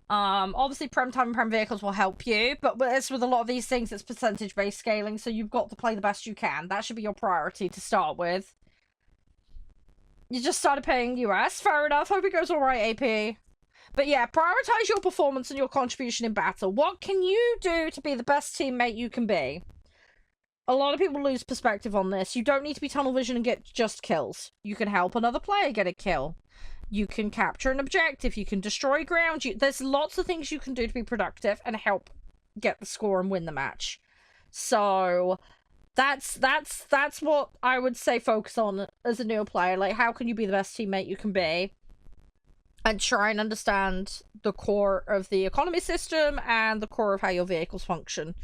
Obviously prem time and prem vehicles will help you, but it's with a lot of these things, it's percentage-based scaling, so you've got to play the best you can. That should be your priority to start with. You just started paying US, fair enough. Hope it goes alright, AP. But yeah, prioritize your performance and your contribution in battle. What can you do to be the best teammate you can be? A lot of people lose perspective on this. You don't need to be tunnel vision and get just kills. You can help another player get a kill. You can capture an objective. You can destroy ground. There's lots of things you can do to be productive and help get the score and win the match. So that's what I would say focus on as a new player. Like, how can you be the best teammate you can be? And try and understand the core of the economy system and the core of how your vehicles function.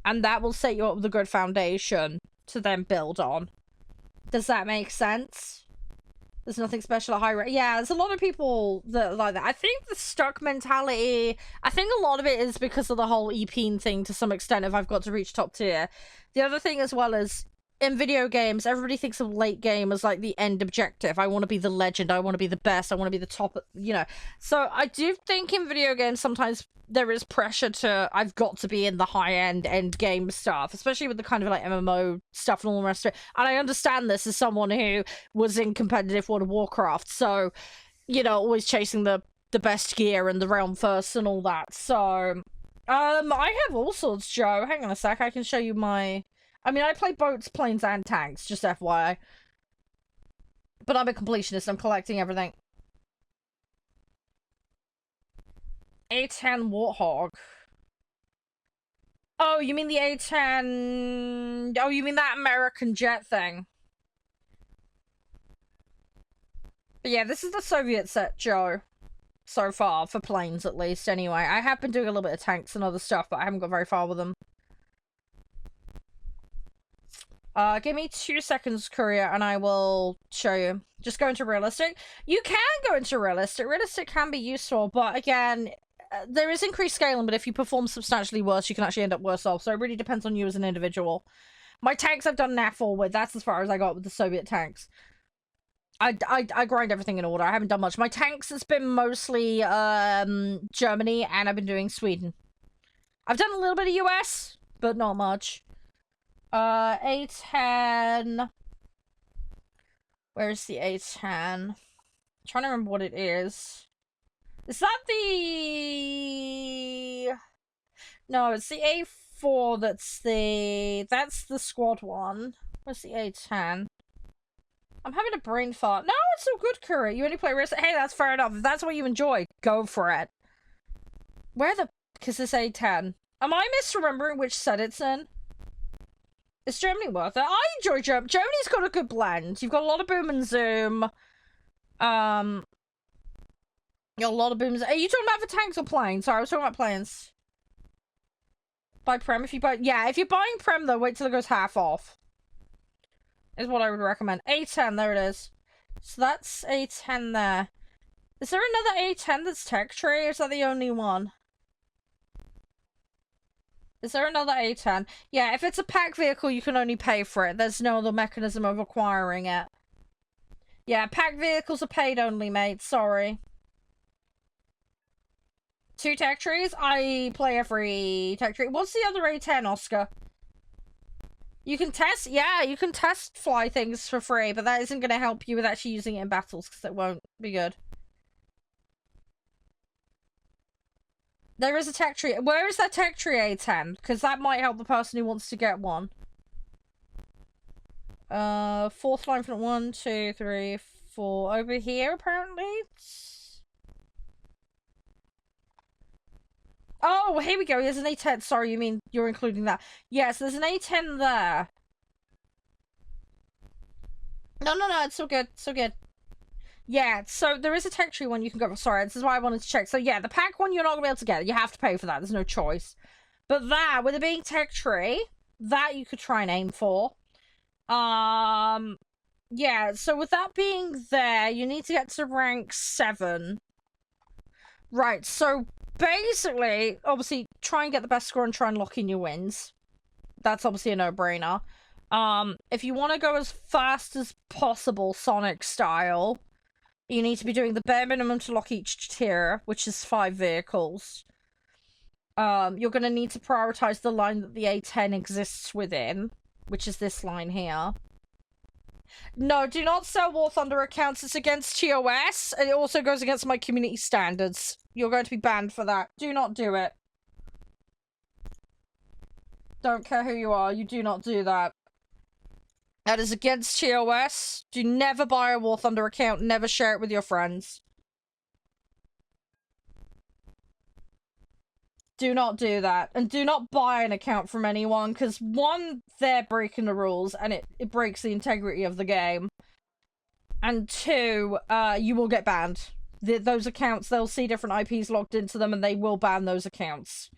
And that will set you up with a good foundation to then build on. Does that make sense? There's nothing special at high rate. Yeah, there's a lot of people that like that. I think the stuck mentality, I think a lot of it is because of the whole EPing thing to some extent if I've got to reach top tier. The other thing as well is in video games, everybody thinks of late game as like the end objective. I want to be the legend. I want to be the best. I want to be the top, you know. So I do think in video games sometimes there is pressure to, I've got to be in the end game stuff, especially with the kind of like MMO stuff and all the rest of it. And I understand this as someone who was in competitive World of Warcraft. So, you know, always chasing the best gear and the realm first and all that. So, I have all sorts, Joe. Hang on a sec. I can show you my... I mean, I play boats, planes, and tanks, just FYI. But I'm a completionist. I'm collecting everything. A10 Warthog. Oh, you mean the A10... Oh, you mean that American jet thing? But yeah, this is the Soviet set, Joe. So far, for planes at least, anyway. I have been doing a little bit of tanks and other stuff, but I haven't got very far with them. Give me 2 seconds, Courier, and I will show you. Just go into realistic. You can go into realistic. Realistic can be useful, but again, there is increased scaling, but if you perform substantially worse, you can actually end up worse off. So it really depends on you as an individual. My tanks I've done NAFL with. That's as far as I got with the Soviet tanks. I grind everything in order. I haven't done much. My tanks has been mostly Germany, and I've been doing Sweden. I've done a little bit of US, but not much. A10. Where's the A10? I'm trying to remember what it is. Is that the... No, it's the A4 that's the squad one. Where's the A10? I'm having a brain fart. No, it's so good, Curry. You only play risk. Hey, that's fair enough. If that's what you enjoy, go for it. Where the... Because it's A10. Am I misremembering which set it's in? Is Germany worth it? I enjoy Germany. Germany's got a good blend. You've got a lot of boom and zoom. You got a lot of booms. Are you talking about the tanks or planes? Sorry, I was talking about planes. Buy Prem if you buy... Yeah, if you're buying Prem, though, wait till it goes half off. Is what I would recommend. A10, there it is. So that's A10 there. Is there another A10 that's tech tree, or is that the only one? Is there another A10? Yeah, if it's a pack vehicle, you can only pay for it. There's no other mechanism of acquiring it. Yeah, pack vehicles are paid only, mate. Sorry. 2 tech trees? I play every tech tree. What's the other A10, Oscar? You can test... Yeah, you can test fly things for free, but that isn't going to help you with actually using it in battles, because it won't be good. There is a tech tree. Where is that tech tree A10? Because that might help the person who wants to get one. 4th line from 1, 2, 3, 4. Over here, apparently. Oh, here we go. There's an A10. Sorry, you mean you're including that. Yes, there's an A10 there. No, it's so good. So good. Yeah, so there is a tech tree one you can go for. Sorry, this is why I wanted to check. So yeah, the pack one you're not going to be able to get. You have to pay for that. There's no choice. But that, with it being tech tree, that you could try and aim for. Yeah, so with that being there, you need to get to rank 7. Right, so basically, obviously, try and get the best score and try and lock in your wins. That's obviously a no-brainer. If you want to go as fast as possible, Sonic style, you need to be doing the bare minimum to lock each tier, which is 5 vehicles. You're going to need to prioritize the line that the A10 exists within, which is this line here. No, do not sell Warthunder accounts. It's against TOS, and it also goes against my community standards. You're going to be banned for that. Do not do it. Don't care who you are, you do not do that. That is against TOS. Do never buy a Warthunder account, never share it with your friends. Do not do that. And do not buy an account from anyone, because 1, they're breaking the rules, and it breaks the integrity of the game. And 2, you will get banned. Those accounts, they'll see different IPs logged into them, and they will ban those accounts.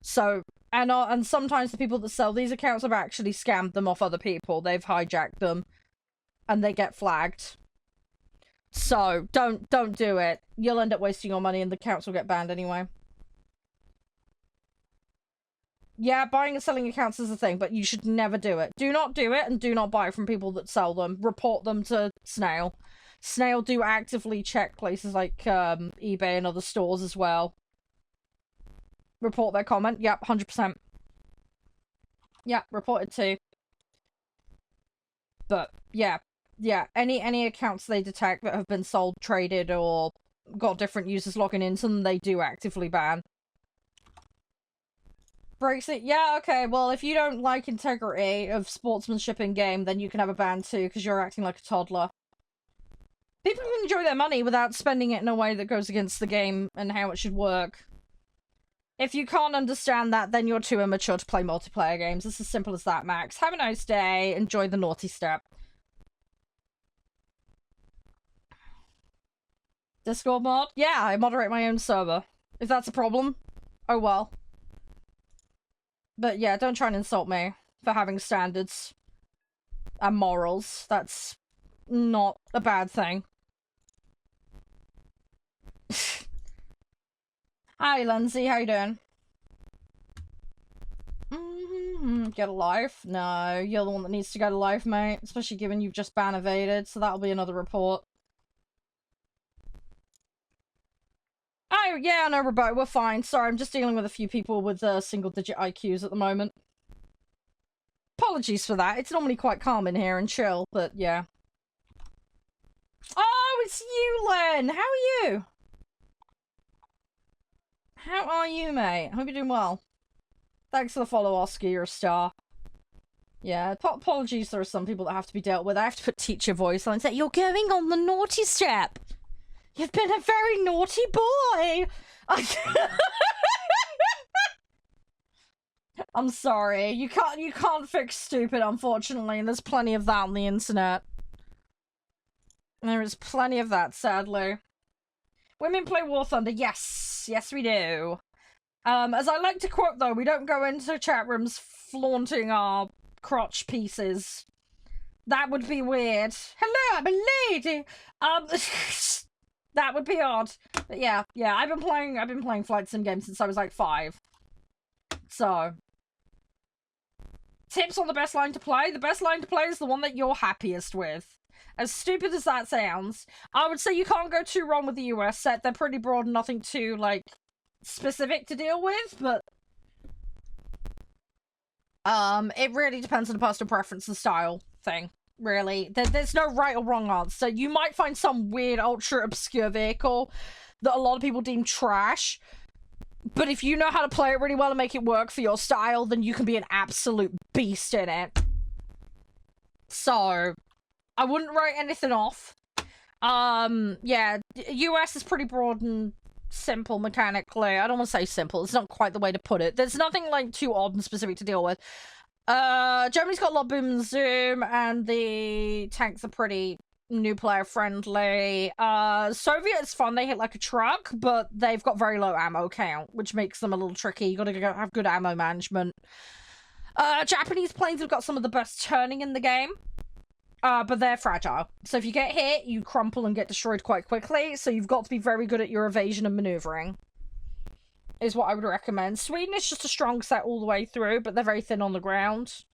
So, and sometimes the people that sell these accounts have actually scammed them off other people. They've hijacked them, and they get flagged. So, don't do it. You'll end up wasting your money, and the accounts will get banned anyway. Yeah, buying and selling accounts is a thing, but you should never do it. Do not do it, and do not buy from people that sell them. Report them to Snail. Snail do actively check places like eBay and other stores as well. Report their comment. Yep, 100%. Yeah, report it too. But yeah, any accounts they detect that have been sold, traded, or got different users logging into them, they do actively ban. Breaks it? Yeah, okay, well, if you don't like integrity of sportsmanship in game, then you can have a ban too, because you're acting like a toddler. People can enjoy their money without spending it in a way that goes against the game and how it should work. If you can't understand that, then you're too immature to play multiplayer games. It's as simple as that, Max. Have a nice day. Enjoy the naughty step. Discord mod? Yeah, I moderate my own server. If that's a problem, oh well. But yeah, don't try and insult me for having standards and morals. That's not a bad thing. Hi, Lindsay. How you doing? Get a life? No, you're the one that needs to get a life, mate. Especially given you've just ban evaded, so that'll be another report. Oh, yeah, no, Robo, we're fine. Sorry, I'm just dealing with a few people with single-digit IQs at the moment. Apologies for that. It's normally quite calm in here and chill, but yeah. Oh, it's you, Len! How are you? How are you, mate? Hope you're doing well. Thanks for the follow, Oscar. You're a star. Yeah, apologies. There are some people that have to be dealt with. I have to put teacher voice on and say, you're going on the naughty step. You've been a very naughty boy. I'm sorry. You can't fix stupid, unfortunately, and there's plenty of that on the internet. There is plenty of that, sadly. Women play War Thunder. Yes, we do. As I like to quote, though, we don't go into chat rooms flaunting our crotch pieces. That would be weird. Hello, I'm a lady. That would be odd. But yeah, I've been playing flight sim games since I was like 5. So, tips on the best line to play. The best line to play is the one that you're happiest with. As stupid as that sounds, I would say you can't go too wrong with the US set. They're pretty broad and nothing too, like, specific to deal with, but it really depends on the personal preference and style thing, really. There's no right or wrong answer. You might find some weird, ultra obscure vehicle that a lot of people deem trash, but if you know how to play it really well and make it work for your style, then you can be an absolute beast in it. So, I wouldn't write anything off. Yeah, US is pretty broad and simple mechanically. I don't want to say simple. It's not quite the way to put it. There's nothing, like, too odd and specific to deal with. Germany's got a lot of boom and zoom, and the tanks are pretty new player friendly. Soviet is fun. They hit like a truck, but they've got very low ammo count, which makes them a little tricky. You gotta have good ammo management. Japanese planes have got some of the best turning in the game. But they're fragile. So if you get hit, you crumple and get destroyed quite quickly. So you've got to be very good at your evasion and maneuvering. Is what I would recommend. Sweden is just a strong set all the way through, but they're very thin on the ground.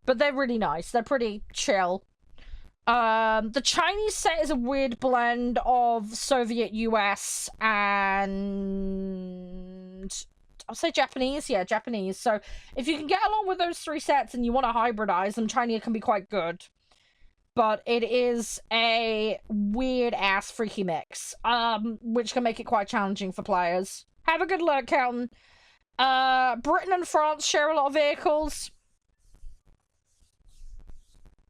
But they're really nice. They're pretty chill. The Chinese set is a weird blend of Soviet, US, and I'll say Japanese. Yeah, Japanese. So if you can get along with those 3 sets and you want to hybridize them, China can be quite good. But it is a weird-ass freaky mix, which can make it quite challenging for players. Have a good look, Kelton. Britain and France share a lot of vehicles.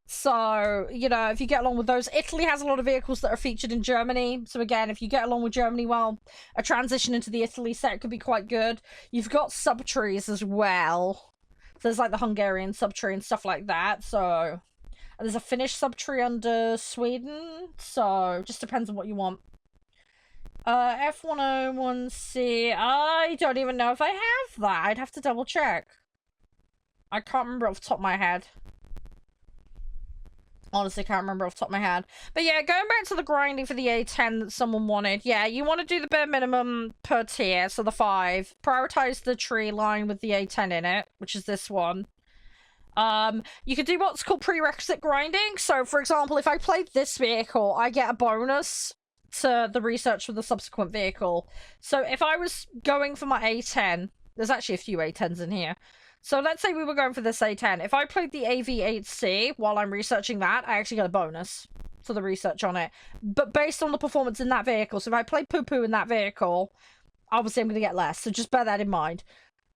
So, you know, if you get along with those, Italy has a lot of vehicles that are featured in Germany. So again, if you get along with Germany well, a transition into the Italy set could be quite good. You've got subtrees as well. So there's like the Hungarian subtree and stuff like that. So there's a Finnish subtree under Sweden. So just depends on what you want. F101C. I don't even know if I have that. I'd have to double check. I can't remember off the top of my head. Honestly, can't remember off the top of my head. But yeah, going back to the grinding for the A10 that someone wanted. Yeah, you want to do the bare minimum per tier, so the 5. Prioritize the tree line with the A10 in it, which is this one. You could do what's called prerequisite grinding. So, for example, if I played this vehicle, I get a bonus to the research for the subsequent vehicle. So if I was going for my A10, there's actually a few A10s in here. So let's say we were going for this A10. If I played the AV8C while I'm researching that, I actually get a bonus for the research on it. But based on the performance in that vehicle, so if I play poo-poo in that vehicle, obviously I'm going to get less. So just bear that in mind.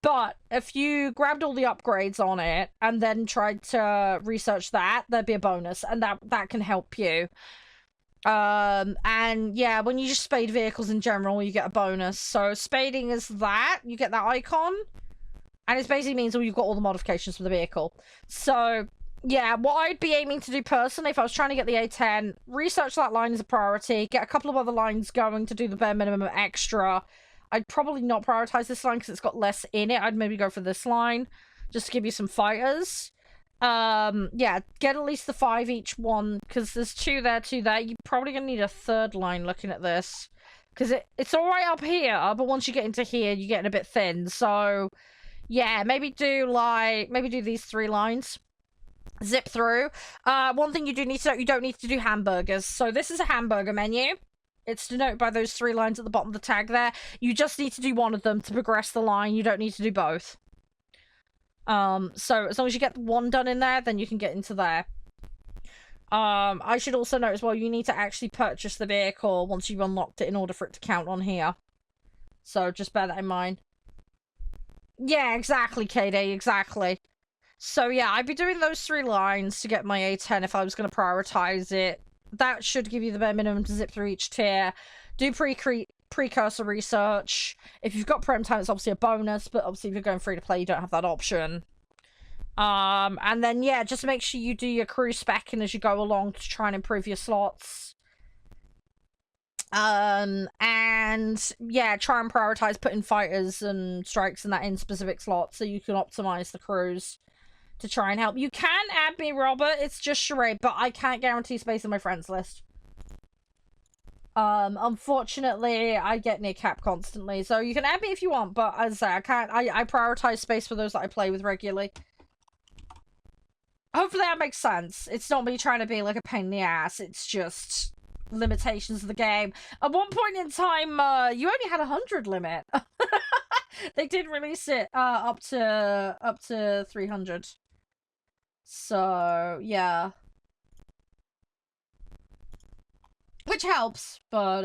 But if you grabbed all the upgrades on it and then tried to research that, there'd be a bonus. And that can help you. And yeah, when you just spade vehicles in general, you get a bonus. So spading is that. You get that icon. And it basically means you've got all the modifications for the vehicle. So, yeah, what I'd be aiming to do personally, if I was trying to get the A10, research that line as a priority, get a couple of other lines going to do the bare minimum extra. I'd probably not prioritize this line because it's got less in it. I'd maybe go for this line, just to give you some fighters. Yeah, get at least the 5 each one, because there's 2 there, 2 there. You're probably going to need a 3rd line looking at this. Because it's alright up here, but once you get into here, you're getting a bit thin, so... Yeah, maybe do these 3 lines. Zip through. One thing you do need to know, you don't need to do hamburgers. So this is a hamburger menu. It's denoted by those 3 lines at the bottom of the tag there. You just need to do one of them to progress the line. You don't need to do both. So as long as you get one done in there, then you can get into there. I should also note as well, you need to actually purchase the vehicle once you've unlocked it in order for it to count on here. So just bear that in mind. Yeah, exactly, KD, exactly. So yeah, I'd be doing those 3 lines to get my A10 if I was going to prioritize it. That should give you the bare minimum to zip through each tier. Do precursor research. If you've got prem time, it's obviously a bonus, but obviously if you're going free to play, you don't have that option. And then yeah, just make sure you do your crew specking as you go along to try and improve your slots. And yeah, try and prioritize putting fighters and strikes and that in specific slots so you can optimize the crews to try and help. You can add me, Robert. It's just Charade, but I can't guarantee space on my friends list. Unfortunately, I get near cap constantly, so you can add me if you want, but as I say, I can't. I prioritize space for those that I play with regularly. Hopefully that makes sense. It's not me trying to be like a pain in the ass. It's just limitations of the game. At one point in time, you only had 100 limit. They did release it up to 300. So yeah, which helps. But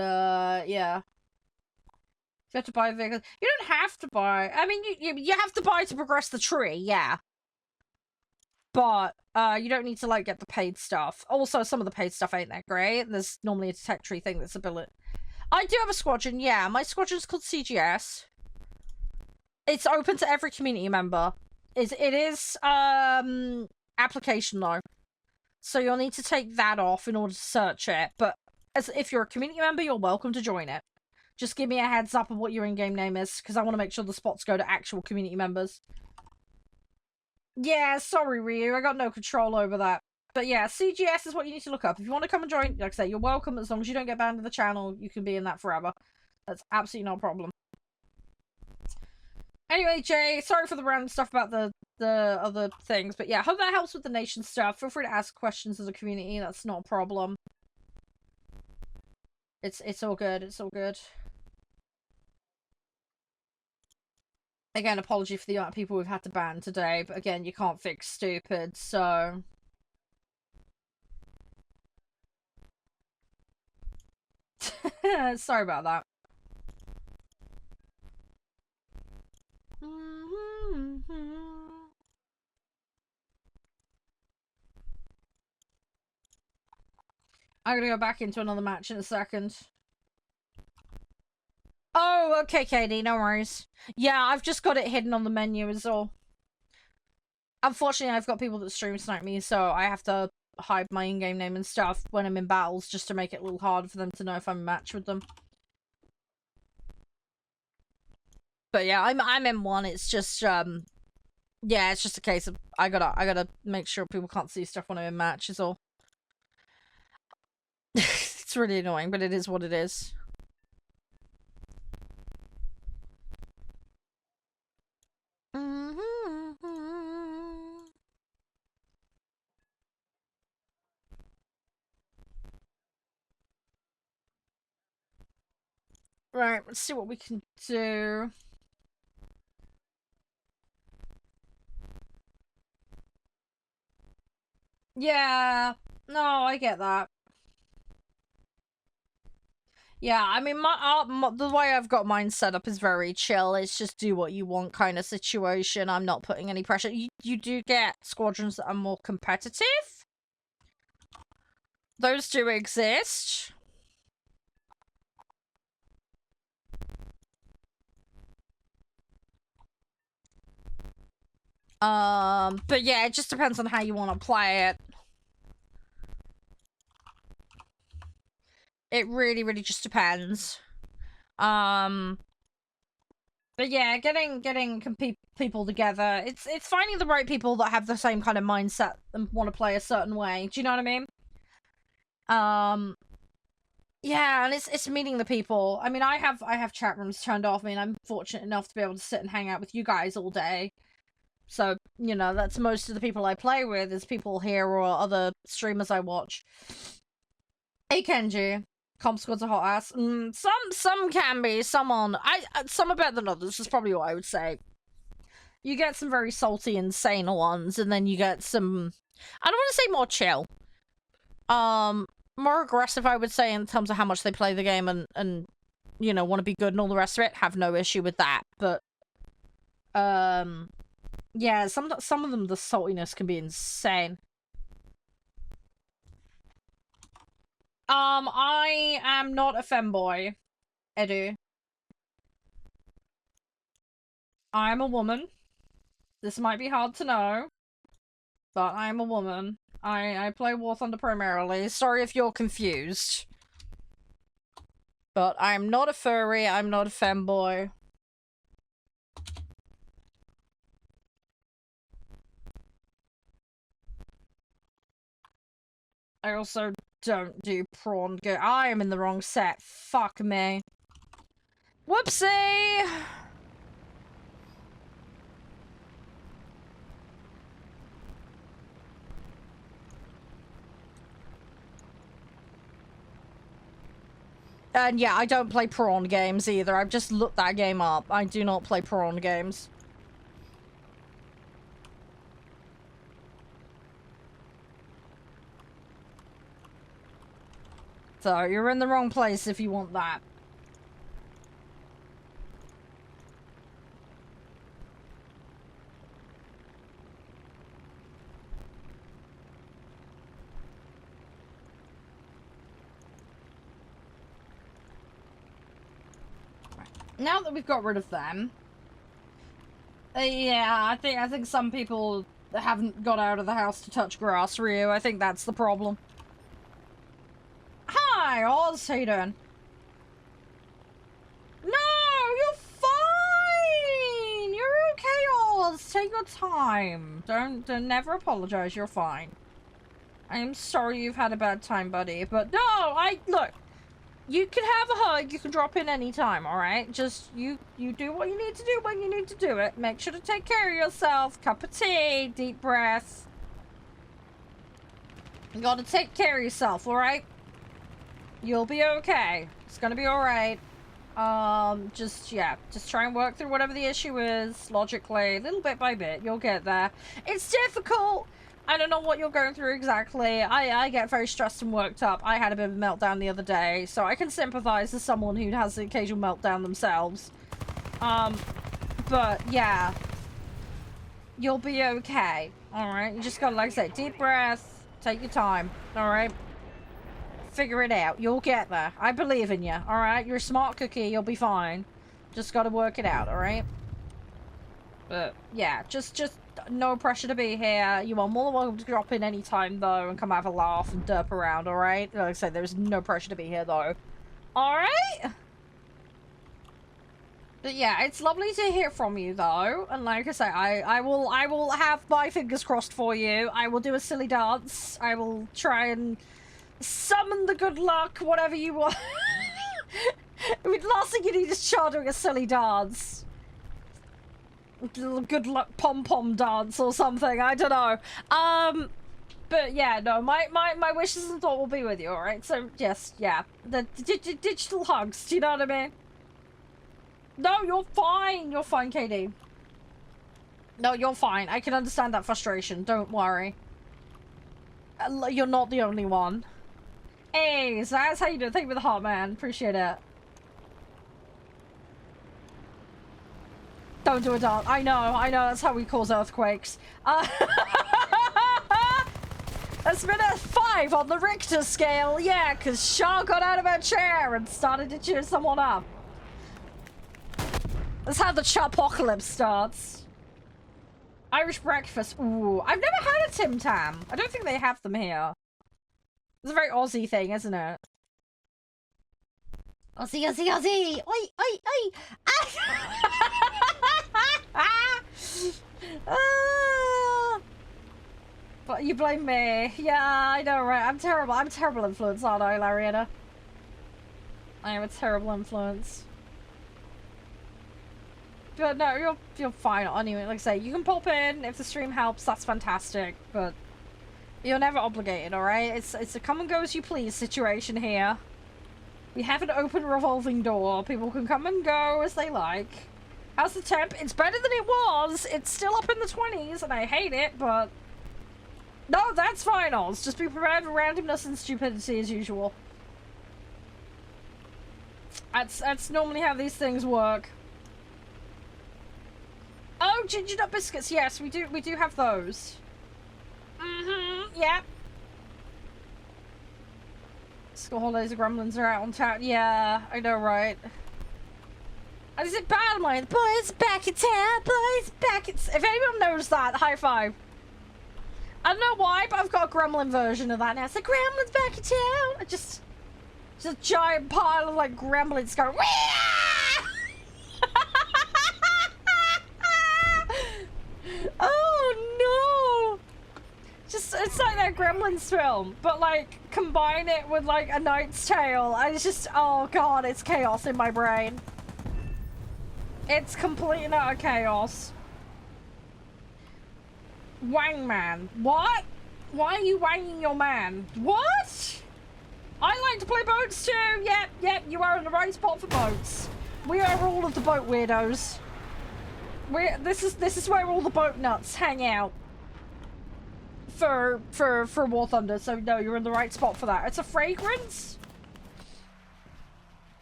yeah, you have to buy vehicles. You don't have to buy. I mean, you have to buy to progress the tree. Yeah. But you don't need to like get the paid stuff. Also, some of the paid stuff ain't that great. There's normally a detect tree thing that's a billet. I do have a squadron, yeah. My squadron's called CGS. It's open to every community member. It is application though. So you'll need to take that off in order to search it. But if you're a community member, you're welcome to join it. Just give me a heads up of what your in-game name is, because I want to make sure the spots go to actual community members. Yeah, sorry, Ryu. I got no control over that. But yeah, CGS is what you need to look up. If you want to come and join, like I say, you're welcome. As long as you don't get banned to the channel, you can be in that forever. That's absolutely no problem. Anyway, Jay, sorry for the random stuff about the other things. But yeah, hope that helps with the nation stuff. Feel free to ask questions as a community. That's not a problem. It's all good. It's all good. Again, apology for the amount of people we've had to ban today, but again, you can't fix stupid, so... Sorry about that. I'm gonna go back into another match in a second. Oh, okay, KD, no worries. Yeah, I've just got it hidden on the menu is all. Unfortunately, I've got people that stream snipe me, so I have to hide my in-game name and stuff when I'm in battles, just to make it a little harder for them to know if I'm a match with them. But yeah, I'm in one. It's just yeah, it's just a case of I gotta make sure people can't see stuff when I'm in match is all. It's really annoying, but it is what it is. Right, let's see what we can do. Yeah, no, I get that. Yeah, I mean, the way I've got mine set up is very chill. It's just do what you want kind of situation. I'm not putting any pressure. You do get squadrons that are more competitive. Those do exist. But yeah, it just depends on how you want to play it. It really, really just depends. But yeah, getting people together. It's finding the right people that have the same kind of mindset and want to play a certain way. Do you know what I mean? Yeah, and it's meeting the people. I mean, I have chat rooms turned off. I mean, I'm fortunate enough to be able to sit and hang out with you guys all day. So, you know, that's most of the people I play with is people here or other streamers I watch. Hey, Kenji. Comp squads are hot ass. Some can be. Some are better than others. Is probably what I would say. You get some very salty, insane ones, and then you get some. I don't want to say more chill. More aggressive, I would say, in terms of how much they play the game and you know, want to be good and all the rest of it. Have no issue with that, but yeah, some of them, the saltiness can be insane. I am not a femboy, Edu. I'm a woman. This might be hard to know, but I'm a woman. I play War Thunder primarily. Sorry if you're confused. But I'm not a furry, I'm not a femboy. I also don't do prawn go. I am in the wrong set. Fuck me. Whoopsie! And yeah, I don't play prawn games either. I've just looked that game up. I do not play prawn games. So, you're in the wrong place if you want that. Now that we've got rid of them, yeah, I think some people haven't got out of the house to touch grass, Ryu. I think that's the problem. Hi, Oz. How you doing? No, you're fine. You're okay, Oz. Take your time. Don't never apologize. You're fine. I am sorry you've had a bad time, buddy. But no, look. You can have a hug. You can drop in anytime, alright? Just, you do what you need to do when you need to do it. Make sure to take care of yourself. Cup of tea. Deep breath. You gotta take care of yourself, alright? You'll be okay. It's gonna be alright. Just try and work through whatever the issue is, logically, little bit by bit. You'll get there. It's difficult! I don't know what you're going through exactly. I get very stressed and worked up. I had a bit of a meltdown the other day, so I can sympathize with someone who has the occasional meltdown themselves. But, yeah. You'll be okay, alright? You just gotta, like I say, deep breath, take your time, alright? Figure it out. You'll get there. I believe in you, alright? You're a smart cookie, you'll be fine. Just gotta work it out, alright? But, yeah, just no pressure to be here. You are more than welcome to drop in any time, though, and come have a laugh and derp around, alright? Like I said, there's no pressure to be here, though. Alright? But yeah, it's lovely to hear from you, though. And like I say, I will have my fingers crossed for you. I will do a silly dance. I will try and summon the good luck, whatever you want. I mean, last thing you need is Char doing a silly dance. Good luck pom-pom dance or something, I don't know. But yeah, no, my wishes and thought will be with you, alright? So, yes, yeah. The digital hugs, do you know what I mean? No, you're fine, KD. No, you're fine. I can understand that frustration, don't worry. You're not the only one. Hey, Zaz, how you doing? Thank you for the heart, man. Appreciate it. Don't do a dance. I know, that's how we cause earthquakes. That's been a 5 on the Richter scale, yeah, because Shaw got out of her chair and started to cheer someone up. That's how the Chapocalypse starts. Irish breakfast. Ooh, I've never had a Tim Tam. I don't think they have them here. It's a very Aussie thing, isn't it? Aussie, Aussie, Aussie! Oi, oi, oi! But you blame me. Yeah, I know, right? I'm terrible. I'm a terrible influence, aren't I, Lariana? I am a terrible influence. But no, you're fine. Anyway, like I say, you can pop in if the stream helps. That's fantastic. But you're never obligated, all right? It's a come and go as you please situation here. We have an open revolving door. People can come and go as they like. How's the temp? It's better than it was. It's still up in the 20s, and I hate it. But no, that's fine, Oz. Just be prepared for randomness and stupidity as usual. That's normally how these things work. Oh, ginger nut biscuits. Yes, we do have those. Yep. School holidays, the gremlins are out on town. Yeah, I know, right? And is it bad, mine? Boys back in town. Boys back in. If anyone knows that, high five. I don't know why, but I've got a gremlin version of that now. It's like gremlins back in town. Just a giant pile of like gremlins going. Oh no! It's like that Gremlins film, but like combine it with like A Knight's Tale. It's just, oh god, it's chaos in my brain. It's complete and utter chaos. Wang man. What? Why are you wanging your man? What? I like to play boats too. Yep, you are in the right spot for boats. We are all of the boat weirdos. This is where all the boat nuts hang out. For War Thunder, so no, you're in the right spot for that. It's a fragrance.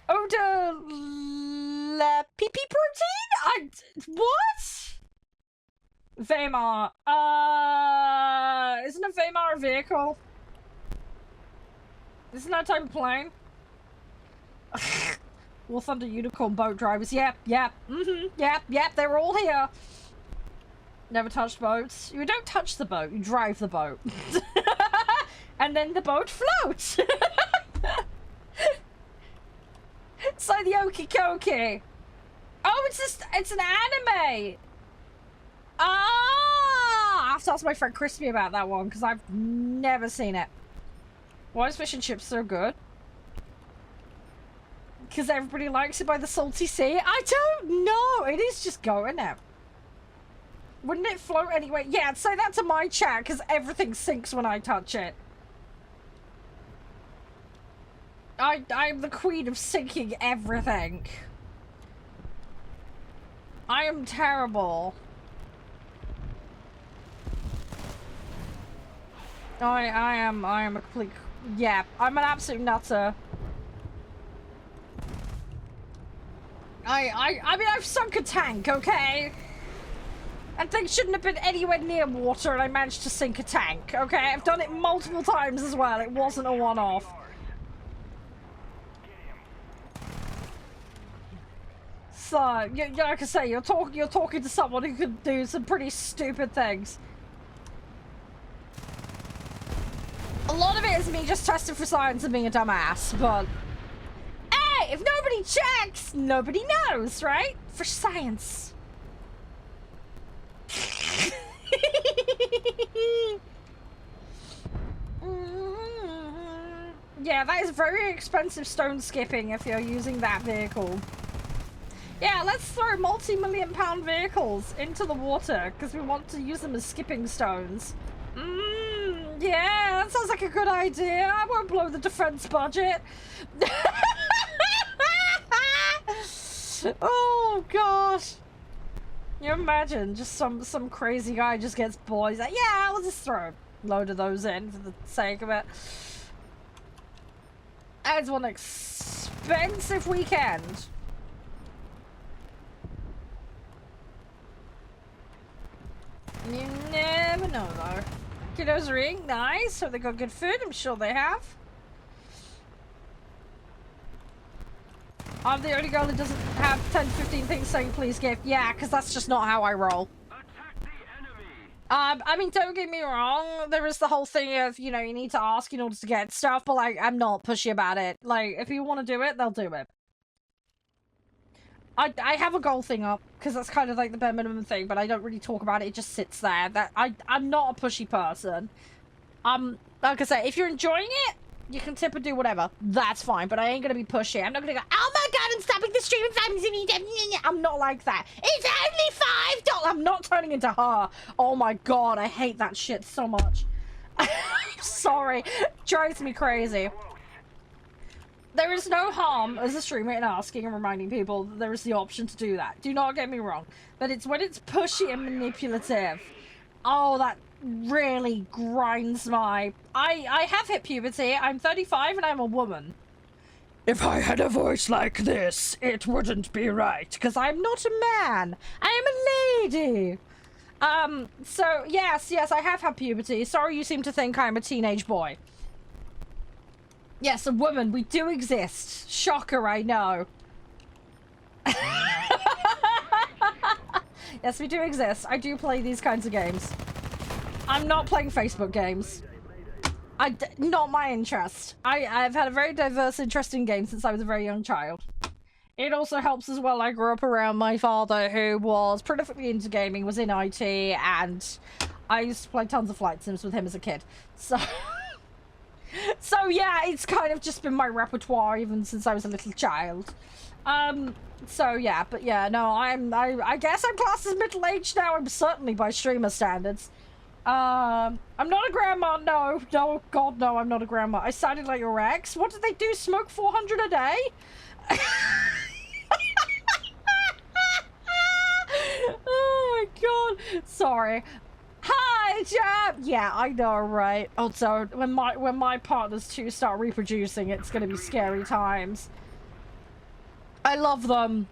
Eau de la pee protein? What? Weimar. Isn't a Weimar a vehicle? Isn't that type of plane? War Thunder unicorn boat drivers. Yep. Yep, they were all here. Never touched boats. You don't touch the boat, you drive the boat. And then the boat floats. It's like the Okie Kokie. Oh, it's an anime. Ah! I have to ask my friend Crispy about that one because I've never seen it. Why is fish and chips so good? Because everybody likes it by the salty sea? I don't know. It is just going out. Wouldn't it float anyway? Yeah, say that to my chat because everything sinks when I touch it. I'm the queen of sinking everything. I am terrible. I am a complete... Yeah, I'm an absolute nutter. I mean, I've sunk a tank, okay? And things shouldn't have been anywhere near water, and I managed to sink a tank, okay? I've done it multiple times as well. It wasn't a one-off. So, like I say, you're talking to someone who can do some pretty stupid things. A lot of it is me just testing for science and being a dumbass, but... Hey, if nobody checks, nobody knows, right? For science. Yeah, that is very expensive stone skipping if you're using that vehicle. Yeah, let's throw multi-million-pound vehicles into the water because we want to use them as skipping stones. Yeah, that sounds like a good idea. I won't blow the defense budget. Oh gosh. You imagine just some crazy guy just gets bored. He's like, yeah, I'll just throw a load of those in for the sake of it. It's one expensive weekend. You never know though. Kiddos are eating nice, so they got good food, I'm sure they have. I'm the only girl who doesn't have 10 to 15 things saying please gift. Yeah, because that's just not how I roll. Attack the enemy. I mean, don't get me wrong, there is the whole thing of, you know, you need to ask in order to get stuff, but like, I'm not pushy about it. Like, if you want to do it, they'll do it. I have a goal thing up, because that's kind of like the bare minimum thing, but I don't really talk about it, it just sits there. I'm not a pushy person. Like I say, if you're enjoying it, you can tip and do whatever. That's fine, but I ain't gonna be pushy. I'm not gonna go, oh my god, I'm stopping the stream of I'm not like that. It's only $5! I'm not turning into her. Oh my god, I hate that shit so much. Sorry. Drives me crazy. There is no harm as a streamer in asking and reminding people that there is the option to do that. Do not get me wrong. But it's when it's pushy and manipulative. Oh, that really grinds my... I have hit puberty. I'm 35 and I'm a woman. If I had a voice like this, it wouldn't be right. Because I'm not a man. I am a lady. So, yes, I have had puberty. Sorry you seem to think I'm a teenage boy. Yes, a woman. We do exist. Shocker, I know. Yes, we do exist. I do play these kinds of games. I'm not playing Facebook games. Not my interest. I've had a very diverse interest in games since I was a very young child. It also helps as well. I grew up around my father, who was prolifically into gaming, was in IT, and I used to play tons of flight sims with him as a kid. So... So yeah, it's kind of just been my repertoire even since I was a little child. So yeah, but yeah, no, I guess I'm classed as middle-aged now. I'm certainly by streamer standards. I'm not a grandma, no, god no, I'm not a grandma. I sounded like your ex. What did they do, smoke 400 a day? Oh my god, sorry. Hi, Jab! Yeah, I know, right? Also, when my partners too start reproducing, it's gonna be scary times. I love them.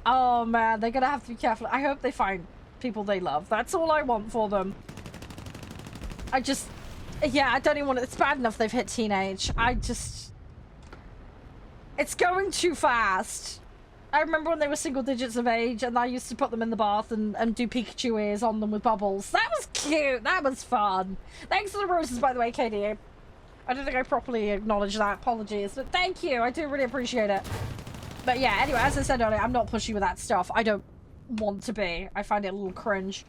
Oh man, they're gonna have to be careful. I hope they find people they love. That's all I want for them. Yeah, I don't even want it. It's bad enough they've hit teenage. It's going too fast. I remember when they were single digits of age and I used to put them in the bath and do Pikachu ears on them with bubbles. That was cute. That was fun. Thanks for the roses, by the way, KD. I don't think I properly acknowledged that. Apologies. But thank you. I do really appreciate it. But yeah, anyway, as I said earlier, I'm not pushy with that stuff. I don't want to be. I find it a little cringe.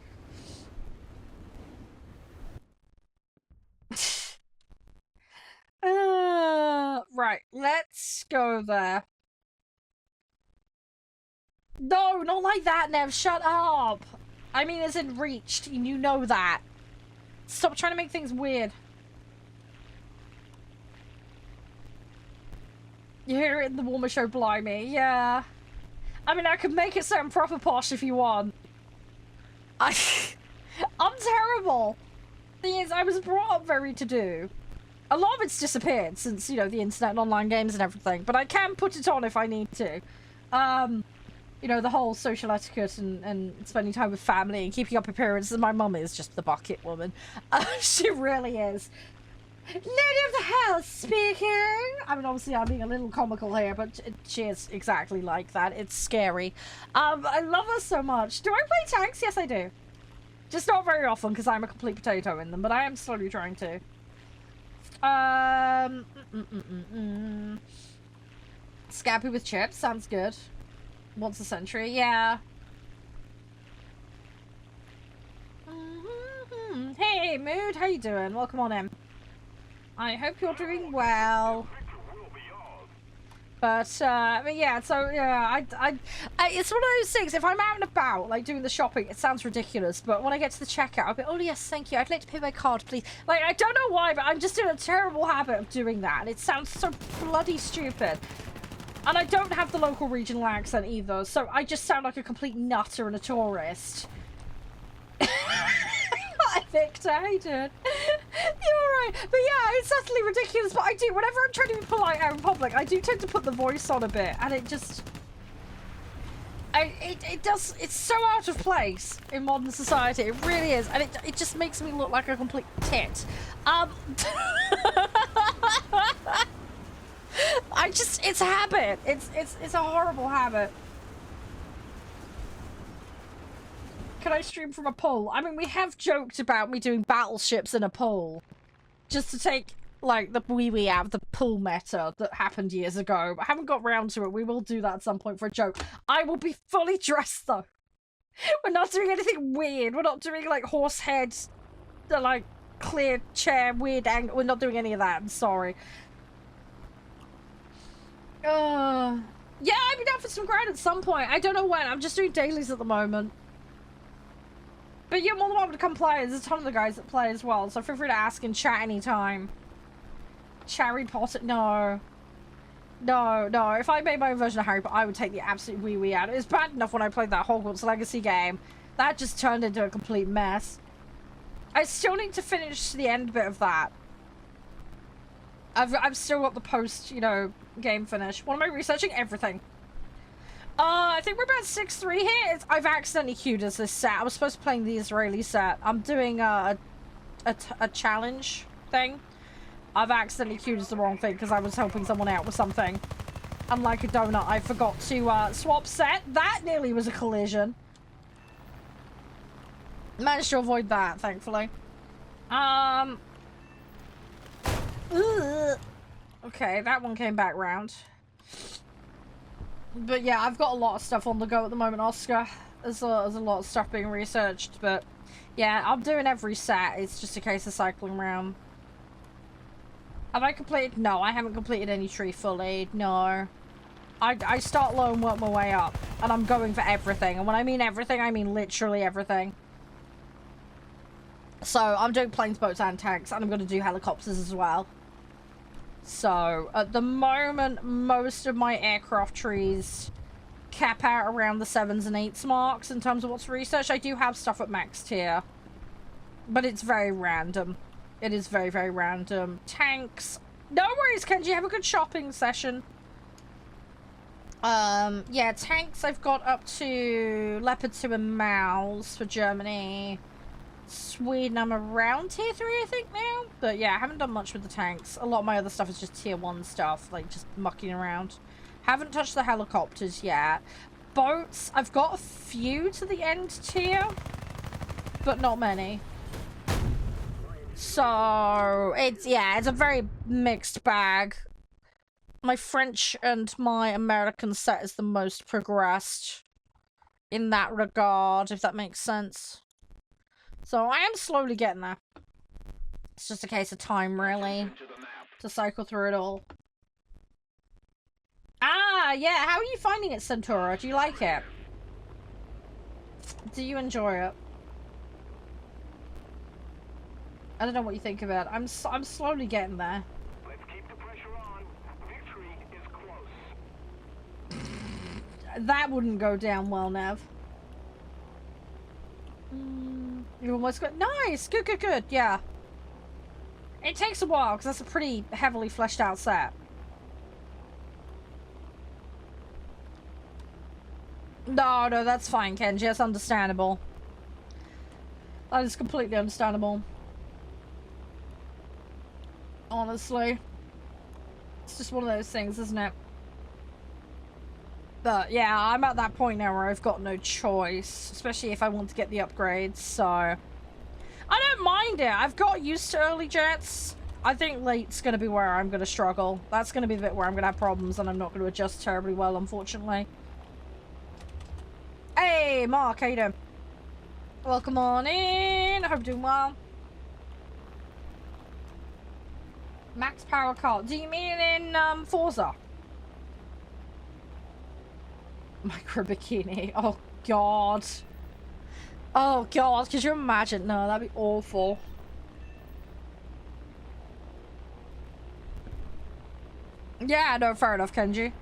Right. Let's go there. No, not like that, Nev. Shut up. I mean, as in reached. You know that. Stop trying to make things weird. You hear it in the Warmer Show, blimey. Yeah. I mean, I could make it sound proper posh if you want. I'm terrible. Thing is, I was brought up very to-do. A lot of it's disappeared since, you know, the internet and online games and everything. But I can put it on if I need to. You know, the whole social etiquette and spending time with family and keeping up appearances. My mum is just the bucket woman. She really is. Lady of the house speaking. I mean, obviously I'm being a little comical here, but she is exactly like that. It's scary. I love her so much. Do I play tanks? Yes, I do. Just not very often because I'm a complete potato in them, but I am slowly trying to. Scabby with chips. Sounds good. Once a century. Yeah. Hey, Mood. How you doing? Welcome on in. I hope you're doing well. Victory will be ours. But yeah, so yeah, it's one of those things. If I'm out and about, like doing the shopping, it sounds ridiculous. But when I get to the checkout, I'll be, oh yes, thank you. I'd like to pay by card, please. Like I don't know why, but I'm just in a terrible habit of doing that, and it sounds so bloody stupid. And I don't have the local regional accent either, so I just sound like a complete nutter and a tourist. Hi, Victor, how you doing? You're right. But yeah, it's utterly ridiculous, but I do, whenever I'm trying to be polite out in public, I do tend to put the voice on a bit, and it just... it's so out of place in modern society, it really is, and it just makes me look like a complete tit. It's a habit. It's a horrible habit. Can I stream from a pool? I mean, we have joked about me doing battleships in a pool. Just to take, like, the wee out of the pool meta that happened years ago. But I haven't got round to it. We will do that at some point for a joke. I will be fully dressed, though. We're not doing anything weird. We're not doing, like, horse heads, the, like, clear chair, weird angle. We're not doing any of that. I'm sorry. Yeah, I'll be down for some grind at some point. I don't know when. I'm just doing dailies at the moment. But you're more than welcome to come play. There's a ton of the guys that play as well, so feel free to ask and chat anytime. Harry Potter? No. No, no. If I made my own version of Harry Potter, I would take the absolute wee out. It was bad enough when I played that Hogwarts Legacy game. That just turned into a complete mess. I still need to finish the end bit of that. I've still got the post, you know, game finish. What am I researching? Everything. I think we're about 6-3 here. I've accidentally queued as this set. I was supposed to be playing the Israeli set. I'm doing a challenge thing. I've accidentally queued as the wrong thing because I was helping someone out with something. And like a donut, I forgot to swap set. That nearly was a collision. Managed to avoid that, thankfully. Okay, that one came back round. But yeah, I've got a lot of stuff on the go at the moment, Oscar. There's a lot of stuff being researched, but yeah, I'm doing every set. It's just a case of cycling around. Have I completed? No, I haven't completed any tree fully. No. I start low and work my way up, and I'm going for everything. And when I mean everything, I mean literally everything. So I'm doing planes, boats, and tanks, and I'm going to do helicopters as well. So, at the moment, most of my aircraft trees cap out around the 7s and 8s marks in terms of what's researched. I do have stuff at max tier, but it's very random. It is very, very random. Tanks. No worries, Kenji. Have a good shopping session. Yeah, tanks I've got up to Leopard 2 and Maus for Germany. Sweden, I'm around tier 3, I think, now. But yeah, I haven't done much with the tanks. A lot of my other stuff is just tier 1 stuff, like just mucking around. Haven't touched the helicopters yet. Boats, I've got a few to the end tier, but not many. So, it's a very mixed bag. My French and my American set is the most progressed in that regard, if that makes sense. So I am slowly getting there. It's just a case of time, really, to cycle through it all. Ah, yeah. How are you finding it, Centaura? Do you like it? Do you enjoy it? I don't know what you think of it. I'm slowly getting there. Let's keep the pressure on. Victory is close. That wouldn't go down well, Nev. You almost got nice. Good, good, good. Yeah. It takes a while because that's a pretty heavily fleshed out set. No, that's fine, Kenji. That's understandable. That is completely understandable. Honestly. It's just one of those things, isn't it? But yeah, I'm at that point now where I've got no choice, especially if I want to get the upgrades, so I don't mind it. I've got used to early jets. I think late's going to be where I'm going to struggle. That's going to be the bit where I'm going to have problems and I'm not going to adjust terribly well, unfortunately. Hey, Mark, how you doing? Welcome on in. I hope you're doing well. Max power car. Do you mean in Forza? Micro bikini. Oh god. Oh god, could you imagine? No, that'd be awful. Yeah, no, fair enough, Kenji.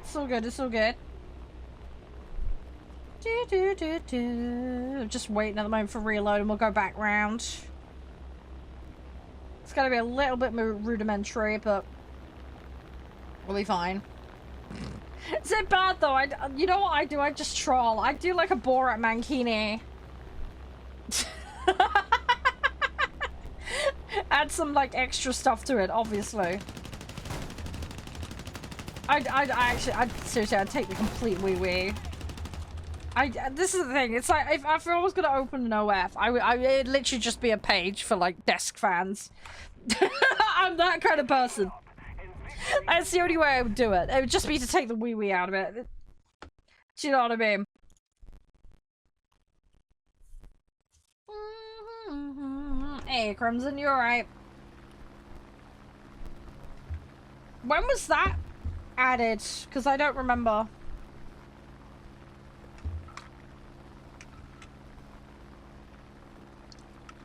It's all good, it's all good. Just waiting at the moment for reload and we'll go back round. It's gonna be a little bit more rudimentary, but we'll be fine. Is it bad though? You know what I do? I just troll. I do like a Borat Mankini. Add some like extra stuff to it, obviously. Seriously, I'd take the complete wee-wee. This is the thing, it's like, if I was gonna open an OF, it'd literally just be a page for, like, desk fans. I'm that kind of person. That's the only way I would do it. It would just be to take the wee-wee out of it. Do you know what I mean? Hey, Crimson, you alright? When was that added? Because I don't remember.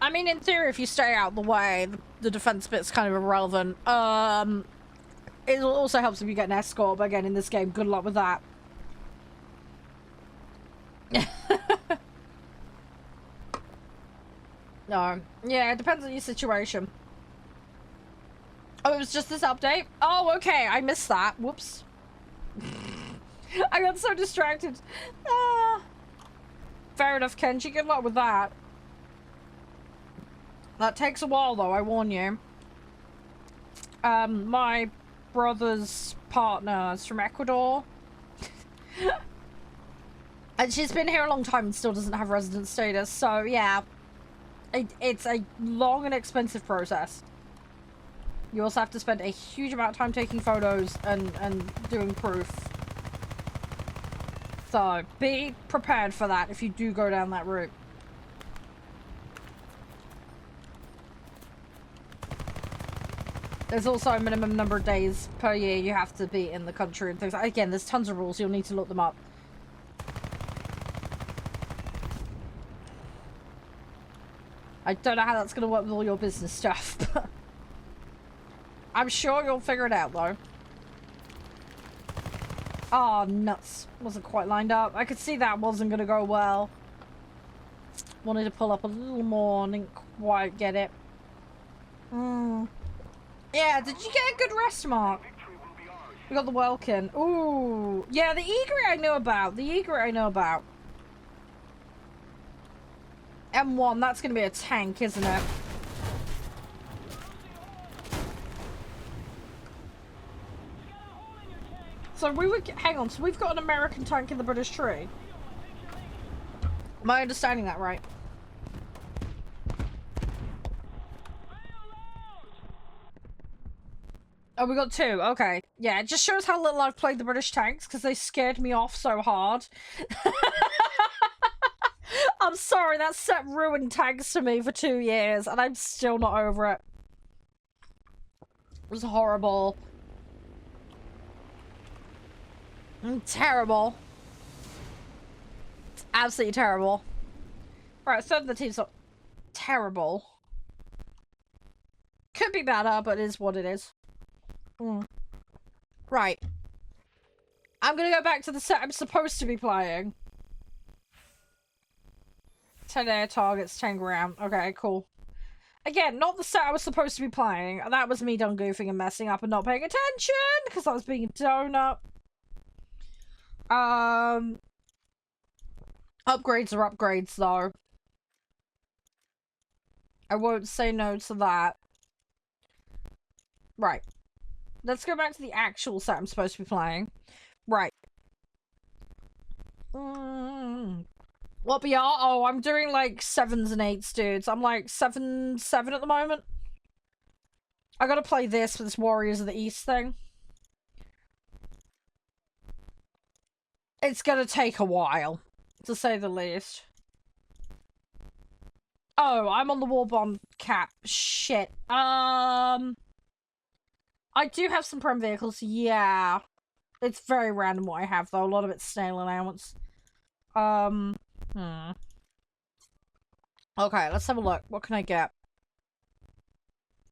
I mean, in theory, if you stay out the way, the defense bit's kind of irrelevant. It also helps if you get an escort, but again, in this game, good luck with that. No. Yeah, it depends on your situation. Oh, it was just this update? Oh, okay, I missed that. Whoops. I got so distracted. Fair enough, Kenji. Good luck with that. That takes a while, though, I warn you. My brother's partner is from Ecuador. And she's been here a long time and still doesn't have resident status, so yeah. It's a long and expensive process. You also have to spend a huge amount of time taking photos and doing proof. So, be prepared for that if you do go down that route. There's also a minimum number of days per year you have to be in the country and things. Again, there's tons of rules. You'll need to look them up. I don't know how that's going to work with all your business stuff, but I'm sure you'll figure it out, though. Oh, nuts. Wasn't quite lined up. I could see that wasn't going to go well. Wanted to pull up a little more and didn't quite get it. Yeah, did you get a good rest, Mark? We got the Welkin. Ooh. Yeah, the Egret I know about. The Egret I know about. M1, that's going to be a tank, isn't it? So we would... Hang on, so we've got an American tank in the British tree? Am I understanding that right? Oh, we got two. Okay. Yeah, it just shows how little I've played the British tanks, because they scared me off so hard. I'm sorry, that set ruined tanks to me for 2 years, and I'm still not over it. It was horrible. Terrible. It's absolutely terrible. Right, third of the team's not terrible. Could be better, but it is what it is. Right. I'm gonna go back to the set I'm supposed to be playing. 10 air targets, 10 ground. Okay, cool. Again, not the set I was supposed to be playing. That was me done goofing and messing up and not paying attention because I was being a donut. Upgrades are upgrades, though. I won't say no to that. Right. Let's go back to the actual set I'm supposed to be playing. Right. What we are? Oh, I'm doing like 7s and 8s, dudes. I'm like 7 at the moment. I gotta play this for this Warriors of the East thing. It's gonna take a while, to say the least. Oh, I'm on the war bond cap. Shit. I do have some prem vehicles, yeah. It's very random what I have, though. A lot of it's snail allowance. Okay, let's have a look. What can I get?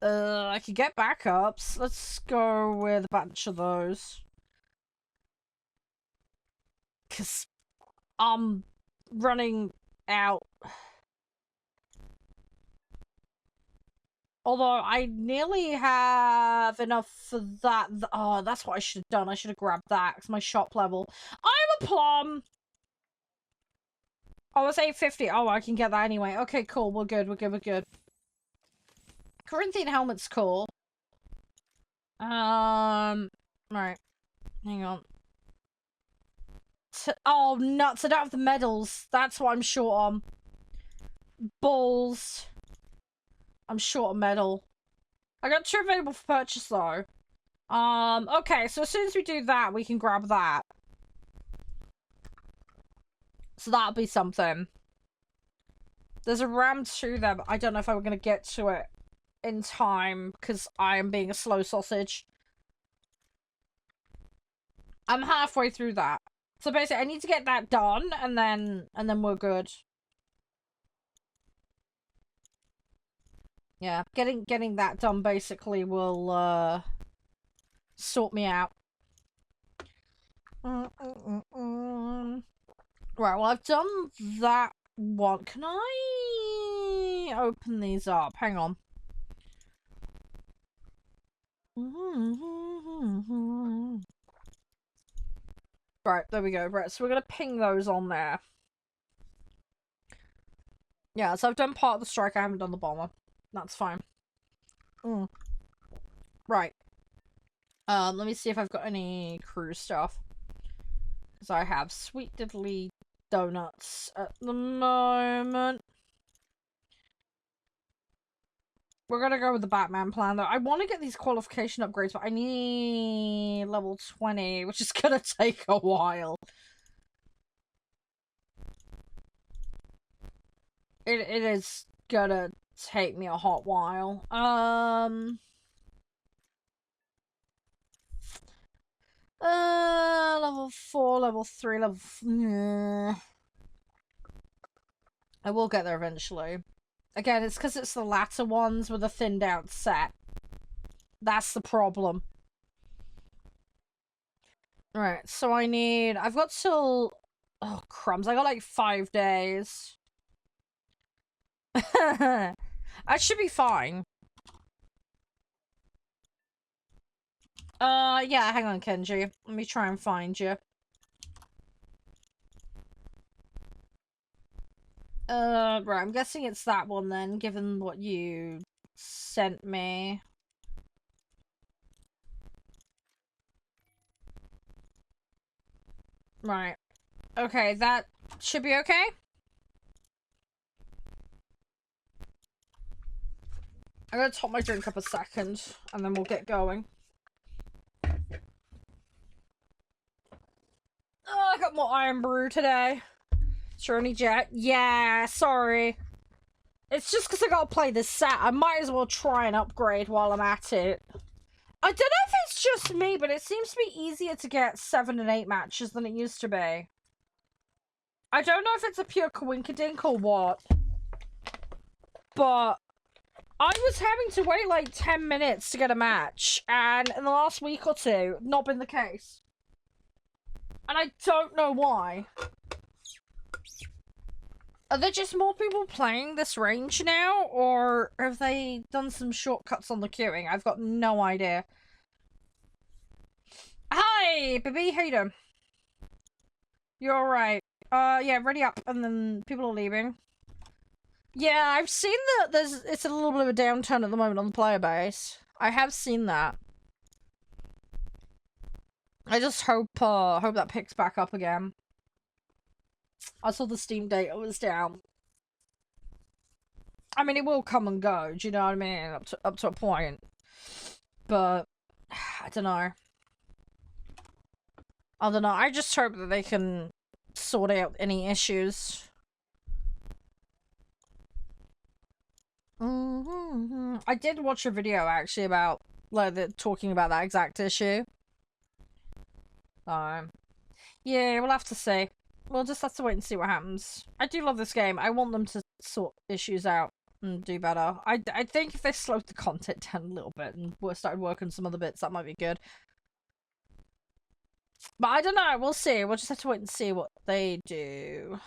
I could get backups. Let's go with a bunch of those. Because I'm running out. Although I nearly have enough for that. Oh, that's what I should have done. I should have grabbed that. It's my shop level. I'm a plum! Oh, it's 850. Oh, I can get that anyway. Okay, cool. We're good. We're good. We're good. Corinthian helmet's cool. Right. Hang on. Oh, nuts. I don't have the medals. That's what I'm short on. Balls. I'm short a medal. I got 2 available for purchase, though. Okay, so as soon as we do that, we can grab that. So that'll be something. There's a ram to there, but I don't know if I'm going to get to it in time, because I am being a slow sausage. I'm halfway through that. So basically, I need to get that done, and then we're good. Yeah, getting that done basically will sort me out. Right, well, I've done that one. Can I open these up? Hang on. Right, there we go. Right, so we're gonna ping those on there. Yeah, so I've done part of the strike, I haven't done the bomber. That's fine. Right. Let me see if I've got any crew stuff. Because I have sweet diddly donuts at the moment. We're gonna go with the Batman plan, though. I want to get these qualification upgrades, but I need level 20, which is gonna take a while. It is gonna take me a hot while. Level 4, level 3, I will get there eventually. Again, it's because it's the latter ones with a thinned out set. That's the problem. Right, so I've got till... Oh, crumbs. I got like 5 days. I should be fine. Yeah, hang on, Kenji. Let me try and find you. Right, I'm guessing it's that one then, given what you sent me. Right. Okay, that should be okay? I'm gonna top my drink up a second, and then we'll get going. Oh, I got more Iron Brew today. Shirley Jet. Yeah, sorry. It's just because I gotta play this set. I might as well try and upgrade while I'm at it. I don't know if it's just me, but it seems to be easier to get 7 and 8 matches than it used to be. I don't know if it's a pure coinkydink or what. But I was having to wait like 10 minutes to get a match, and in the last week or two, not been the case. And I don't know why. Are there just more people playing this range now, or have they done some shortcuts on the queuing? I've got no idea. Hi, baby, how you doing? You're alright. Yeah, ready up, and then people are leaving. Yeah, I've seen that it's a little bit of a downturn at the moment on the player base. I have seen that. I just hope that picks back up again. I saw the Steam data was down. I mean, it will come and go, do you know what I mean? Up to a point. But, I don't know. I just hope that they can sort out any issues. I did watch a video, actually, about like they're talking about that exact issue. Yeah, we'll have to see. We'll just have to wait and see what happens. I do love this game. I want them to sort issues out and do better. I think if they slowed the content down a little bit and started working on some other bits, that might be good. But I don't know. We'll see. We'll just have to wait and see what they do.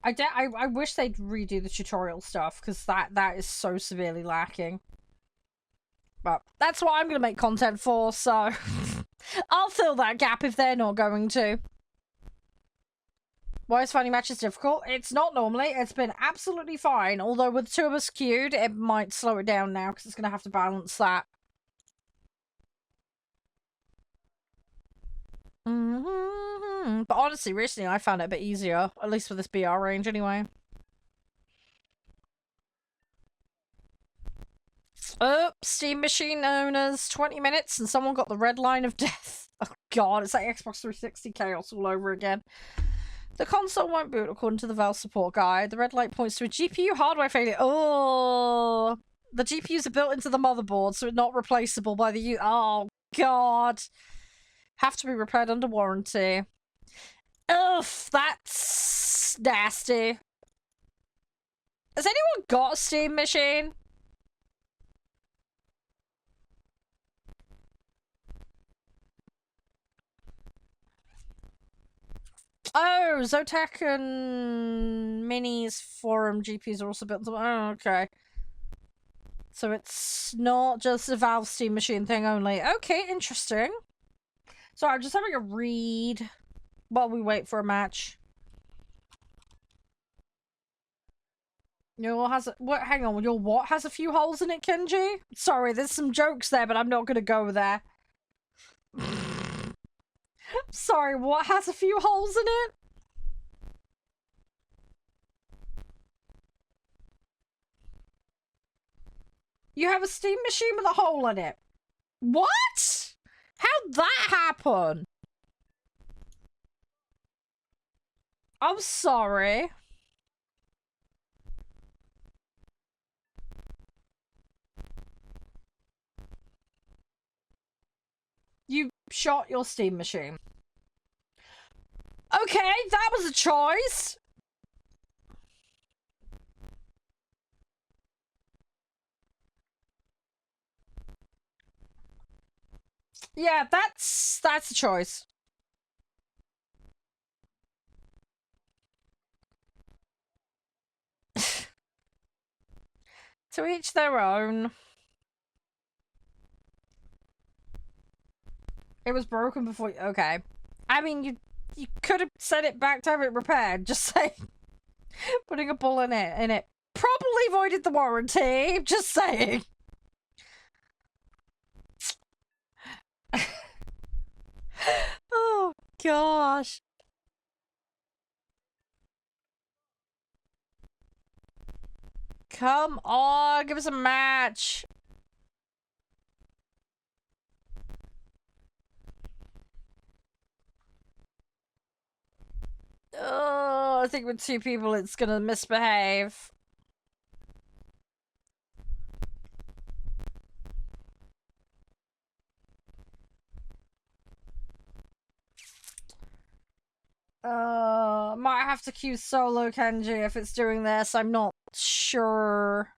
I wish they'd redo the tutorial stuff, because that is so severely lacking. But that's what I'm going to make content for, so I'll fill that gap if they're not going to. Why is finding matches difficult? It's not normally. It's been absolutely fine. Although with two of us queued, it might slow it down now, because it's going to have to balance that. But honestly, recently I found it a bit easier. At least for this BR range, anyway. Oh, Steam Machine owners, 20 minutes and someone got the red line of death. Oh god, it's like Xbox 360 chaos all over again. The console won't boot according to the Valve support guide. The red light points to a GPU hardware failure. Oh, the GPUs are built into the motherboard, so it's not replaceable by the oh god. Have to be repaired under warranty. Ugh, that's nasty. Has anyone got a Steam Machine? Oh, Zotac and Mini's forum GPUs are also built. Oh, okay. So it's not just a Valve Steam Machine thing only. Okay, interesting. Sorry, I'm just having a read while we wait for a match. Your what has what? Hang on, your what has a few holes in it, Kenji? Sorry, there's some jokes there, but I'm not gonna go there. Sorry, what has a few holes in it? You have a Steam Machine with a hole in it. What? How'd that happen? I'm sorry. You shot your Steam Machine. Okay, that was a choice. Yeah, that's a choice. To each their own. It was broken before. Okay. I mean, you could have sent it back to have it repaired. Just saying. Putting a bullet in it probably voided the warranty. Just saying. Oh gosh. Come on, give us a match. Oh, I think with two people it's gonna misbehave. Might have to queue solo Kenji if it's doing this. I'm not sure.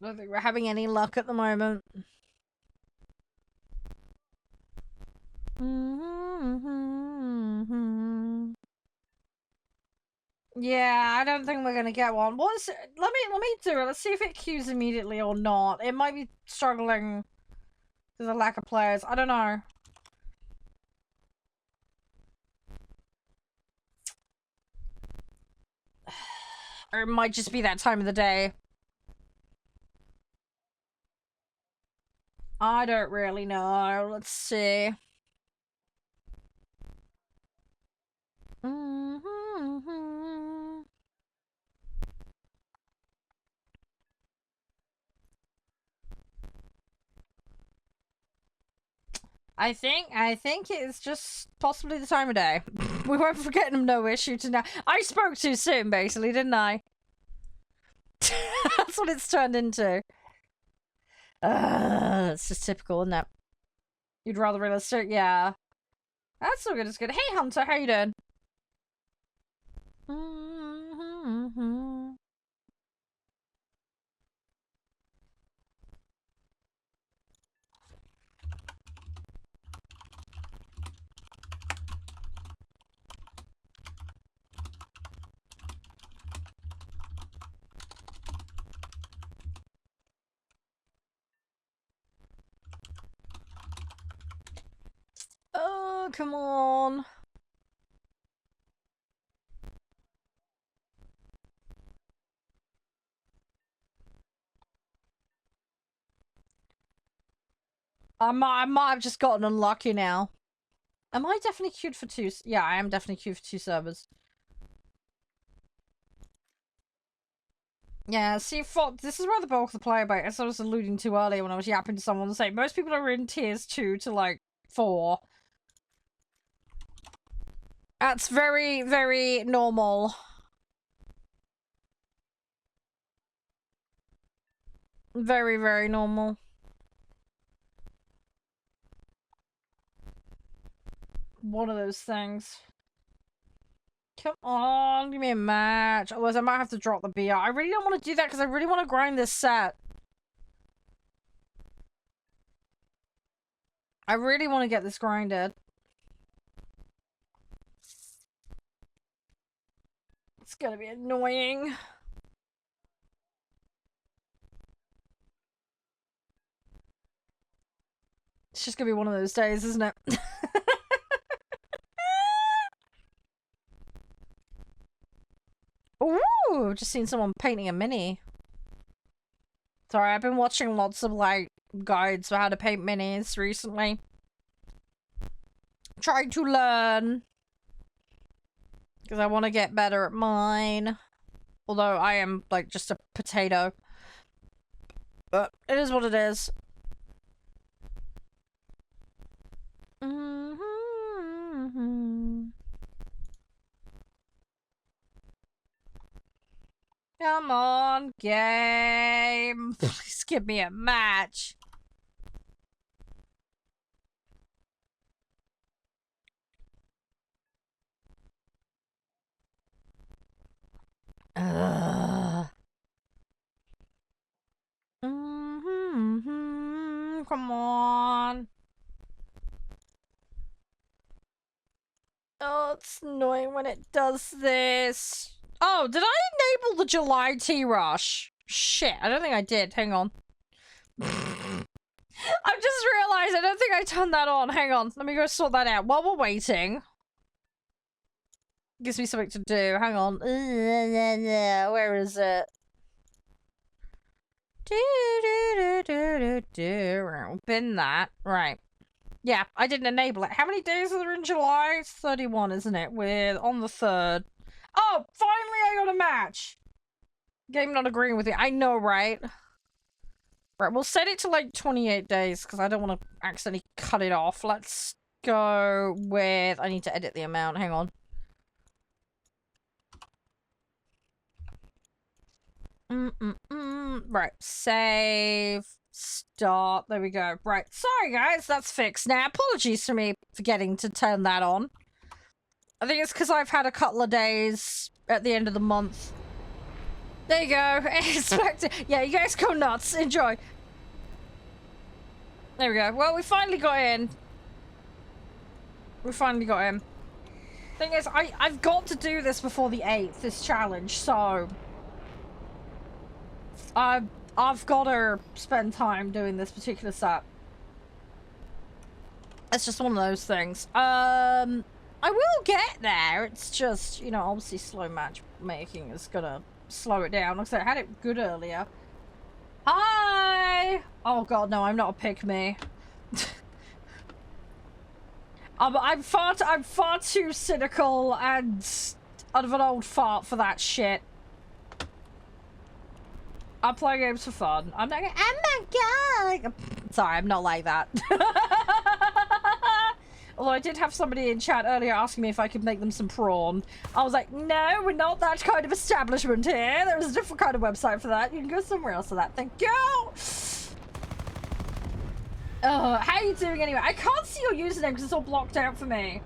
I don't think we're having any luck at the moment. Yeah, I don't think we're gonna get one. Let me do it. Let's see if it queues immediately or not. It might be struggling. There's a lack of players. I don't know. Or it might just be that time of the day. I don't really know. Let's see. I think it's just possibly the time of day. We won't forget him, no issue tonight. I spoke too soon, basically, didn't I? That's what it's turned into. It's just typical, isn't it? You'd rather realistic? Yeah. That's all good, it's good. Hey, Hunter, how you doing? Oh, come on. I might have just gotten unlucky now. Am I definitely queued for two? Yeah, I am definitely queued for 2 servers. Yeah, see, this is where the bulk of the player base, as I was alluding to earlier when I was yapping to someone, saying most people are in tiers 2 to like 4. That's very, very normal. Very, very normal. One of those things. Come on, give me a match. Otherwise, I might have to drop the BR. I really don't want to do that because I really want to grind this set. I really want to get this grinded. It's gonna be annoying. It's just gonna be one of those days, isn't it? Ooh, just seen someone painting a mini. Sorry, I've been watching lots of, like, guides for how to paint minis recently. Trying to learn. Because I want to get better at mine. Although I am, like, just a potato. But it is what it is. Come on, game. Please give me a match. Come on. Oh, it's annoying when it does this. Oh, did I enable the July tea rush? Shit, I don't think I did. Hang on. I've just realized I don't think I turned that on. Hang on. Let me go sort that out while we're waiting. Gives me something to do. Hang on. Where is it? Bin that. Right. Yeah, I didn't enable it. How many days are there in July? It's 31, isn't it? We're on the 3rd. Oh, finally I got a match! Game not agreeing with it. I know, right? Right, we'll set it to like 28 days because I don't want to accidentally cut it off. Let's go with... I need to edit the amount. Hang on. Right, save, start, there we go. Right, sorry guys, that's fixed now. Apologies for me forgetting to turn that on. I think it's because I've had a couple of days at the end of the month. There you go. Expect it. Yeah, you guys go nuts. Enjoy. There we go. Well, we finally got in. We finally got in. Thing is, I've got to do this before the 8th, this challenge, so... I've got to spend time doing this particular set. It's just one of those things. I will get there. It's just, you know, obviously slow matchmaking is gonna slow it down. Like I said, I had it good earlier. Hi! me? Oh god, no, I'm not a pick me. I'm far too cynical and of an old fart for that shit. I play games for fun. I'm not gonna, oh my god! Sorry, I'm not like that. Although I did have somebody in chat earlier asking me if I could make them some prawn. I was like, no, we're not that kind of establishment here. There's a different kind of website for that. You can go somewhere else for that. Thank you! How are you doing anyway? I can't see your username because it's all blocked out for me.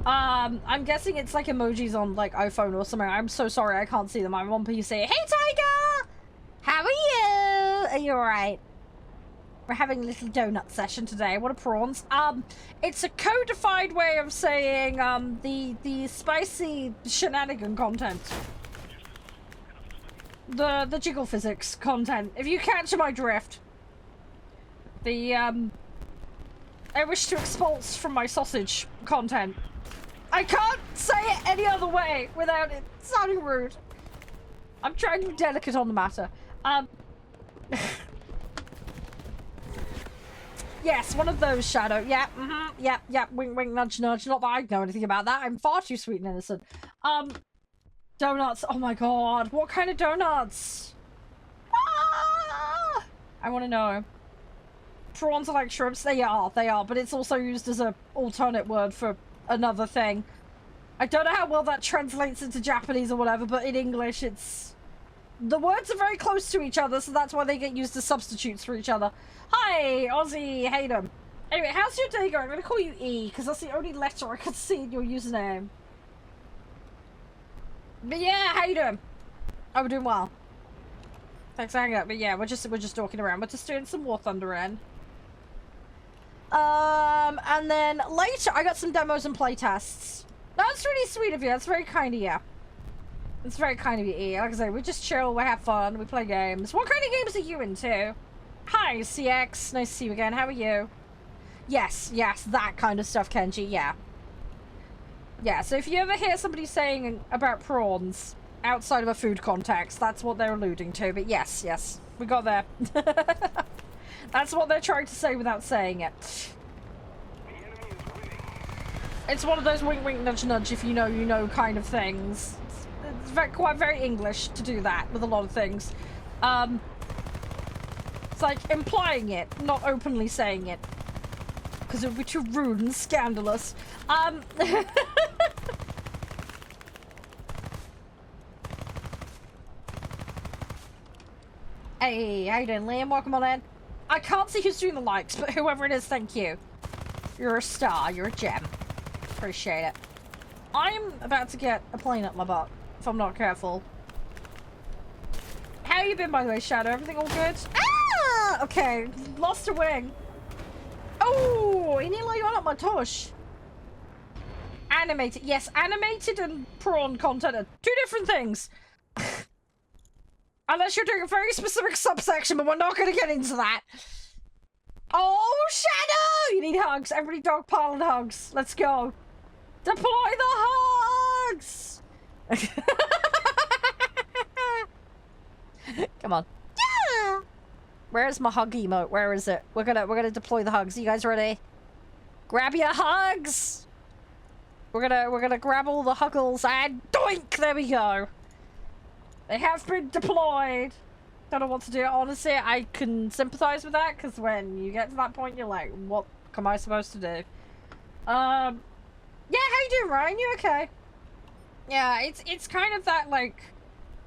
I'm guessing it's like emojis on like iPhone or something. I'm so sorry I can't see them. I'm on PC. Hey Tiger! How are you? Are you alright? We're having a little donut session today. What are prawns? It's a codified way of saying the spicy shenanigan content. The jiggle physics content. If you catch my drift. I wish to expulse from my sausage content. I can't say it any other way without it sounding rude. I'm trying to be delicate on the matter. Yes, one of those, Shadow. Yeah, yep. Wink, wink, nudge, nudge. Not that I know anything about that. I'm far too sweet and innocent. Donuts. Oh my god. What kind of donuts? Ah! I want to know. Prawns are like shrimps. They are. But it's also used as an alternate word for another thing. I don't know how well that translates into Japanese or whatever, but in English it's... The words are very close to each other, so that's why they get used as substitutes for each other. Hi, Aussie Hayden. Anyway, how's your day going? I'm going to call you E, because that's the only letter I could see in your username. But yeah, how you doing? Oh, we're doing well. Thanks for hanging out. But yeah, we're just talking around. We're just doing some warthunder in. And then later I got some demos and playtests. That's really sweet of you. That's very kind of you. It's very kind of you, E. Like I say, we just chill, we have fun, we play games. What kind of games are you into? Hi, CX. Nice to see you again. How are you? Yes, that kind of stuff, Kenji. Yeah. Yeah, so if you ever hear somebody saying about prawns outside of a food context, that's what they're alluding to. But yes, we got there. That's what they're trying to say without saying it. It's one of those wink wink nudge nudge if you know kind of things. It's quite very English to do that with a lot of things. It's like implying it, not openly saying it. Because it would be too rude and scandalous. Hey, how you doing, Liam? Welcome on in. I can't see who's doing the likes, but whoever it is, thank you. You're a star. You're a gem. Appreciate it. I'm about to get a plane up my butt, if I'm not careful. How you been, by the way, Shadow? Everything all good? Ah! Okay, lost a wing. Oh, he nearly got up my tush. Animated. Yes, animated and prawn content are two different things. Unless you're doing a very specific subsection, but we're not going to get into that. Oh, Shadow! You need hugs. Everybody dogpile and hugs. Let's go. Deploy the hugs! Come on. Yeah! Where's my hug emote? Where is it? We're gonna deploy the hugs. You guys ready? Grab your hugs! We're gonna grab all the huggles and doink! There we go. They have been deployed. Don't know what to do. Honestly, I can sympathize with that, because when you get to that point, you're like, what am I supposed to do? Yeah, how you doing, Ryan? You okay? Yeah, it's kind of that, like,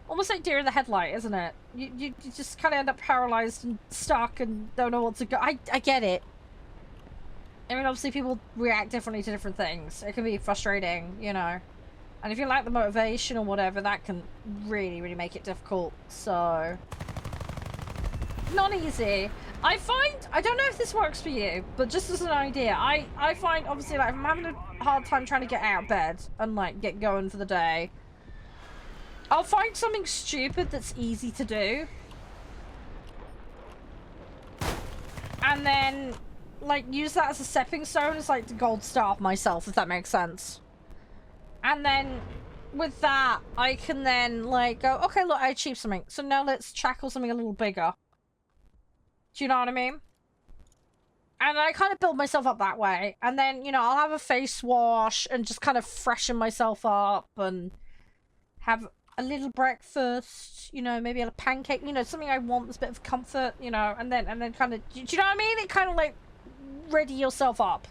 almost like deer in the headlight, isn't it? You just kind of end up paralyzed and stuck and don't know what to go. I get it. I mean, obviously people react differently to different things. It can be frustrating, you know. And if you lack the motivation or whatever, that can really, really make it difficult. So, not easy. I find, I don't know if this works for you, but just as an idea, I find, obviously, like, if I'm having a hard time trying to get out of bed and, like, get going for the day, I'll find something stupid that's easy to do. And then, like, use that as a stepping stone as, like, the gold star for myself, if that makes sense. And then, with that, I can then, like, go, okay, look, I achieved something. So now let's tackle something a little bigger. Do you know what I mean? And I kind of build myself up that way. And then, you know, I'll have a face wash and just kind of freshen myself up and have a little breakfast, you know, maybe a pancake, you know, something I want that's a bit of comfort, you know, and then kind of, do you know what I mean? It kind of like ready yourself up.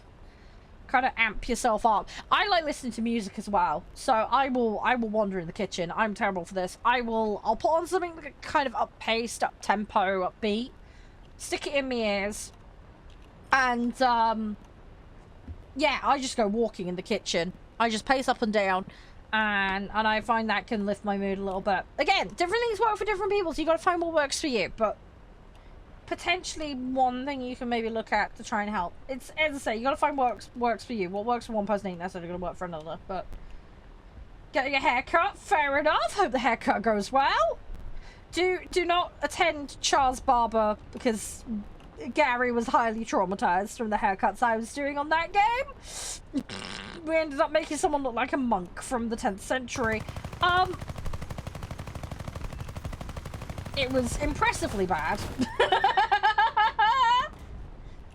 Kind of amp yourself up. I like listening to music as well, so I will wander in the kitchen. I'm terrible for this. I'll put on something kind of up-paced, up-tempo, upbeat, stick it in my ears, and yeah, I just go walking in the kitchen. I just pace up and down, and I find that can lift my mood a little bit. Again, different things work for different people, so you got to find what works for you, but potentially one thing you can maybe look at to try and help. It's, as I say, you gotta find what works for you. What works for one person ain't necessarily gonna work for another, but get your haircut, fair enough. Hope the haircut goes well. Do not attend Char's barber because Gary was highly traumatized from the haircuts I was doing on that game. We ended up making someone look like a monk from the 10th century. It was impressively bad.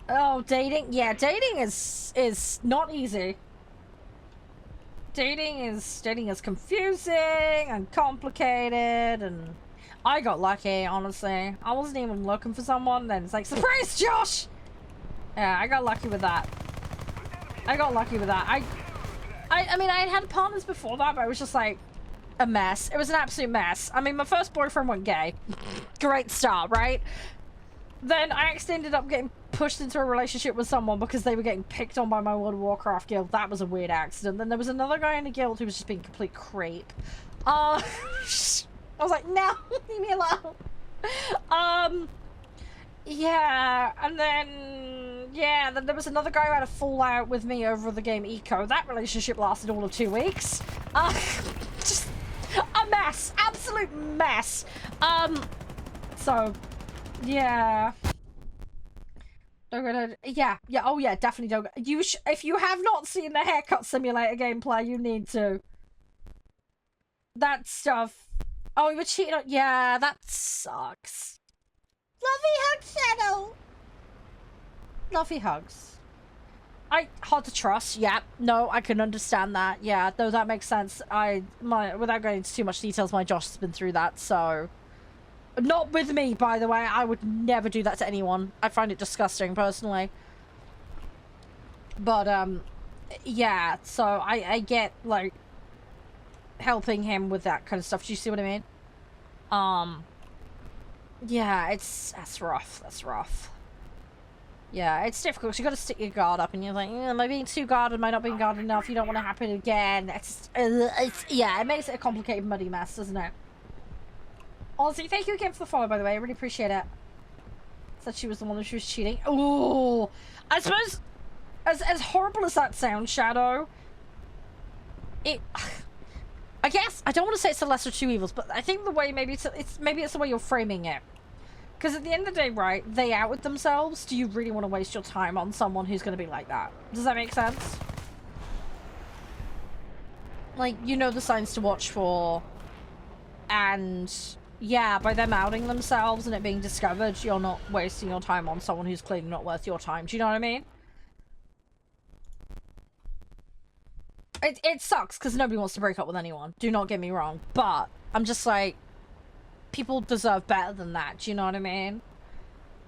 Oh, dating? Yeah, dating is not easy. Dating is confusing and complicated, and I got lucky, honestly. I wasn't even looking for someone, then it's like, surprise, Josh! Yeah, I got lucky with that. I mean, I had partners before that, but it was just like a mess. It was an absolute mess. I mean, my first boyfriend went gay. Great start, right? Then I actually ended up getting pushed into a relationship with someone because they were getting picked on by my World of Warcraft guild. That was a weird accident. Then there was another guy in the guild who was just being a complete creep. I was like, no, leave me alone. Yeah, and then, yeah, then there was another guy who had a fallout with me over the game Eco. That relationship lasted all of 2 weeks. Just a mess, absolute mess. So, yeah. Yeah, oh yeah, definitely don't. If you have not seen the haircut simulator gameplay, you need to. That stuff. Oh, you were cheating on. Yeah, that sucks. Lovey hugs, Shadow. Lovey hugs. Hard to trust. Yeah, no, I can understand that. Yeah, though that makes sense. Without going into too much details, my Josh has been through that, so. Not with me, by the way. I would never do that to anyone. I find it disgusting, personally. But, yeah, so I get, like, helping him with that kind of stuff. Do you see what I mean? Yeah, that's rough. That's rough. Yeah, it's difficult. You gotta stick your guard up, and you're like, am I being too guarded? Am I not being guarded enough? You don't want to happen again. Yeah, it makes it a complicated, muddy mess, doesn't it? Ozzy, thank you again for the follow, by the way. I really appreciate it. Said she was the one that she was cheating. Ooh, I suppose, as horrible as that sounds, Shadow, I guess, I don't want to say it's the lesser of two evils, but I think the way, maybe it's the way you're framing it. Because at the end of the day, right, they outed themselves. Do you really want to waste your time on someone who's going to be like that? Does that make sense? Like, you know the signs to watch for, and yeah, by them outing themselves and it being discovered, you're not wasting your time on someone who's clearly not worth your time. Do you know what I mean? It sucks because nobody wants to break up with anyone. Do not get me wrong. But I'm just like, people deserve better than that. Do you know what I mean?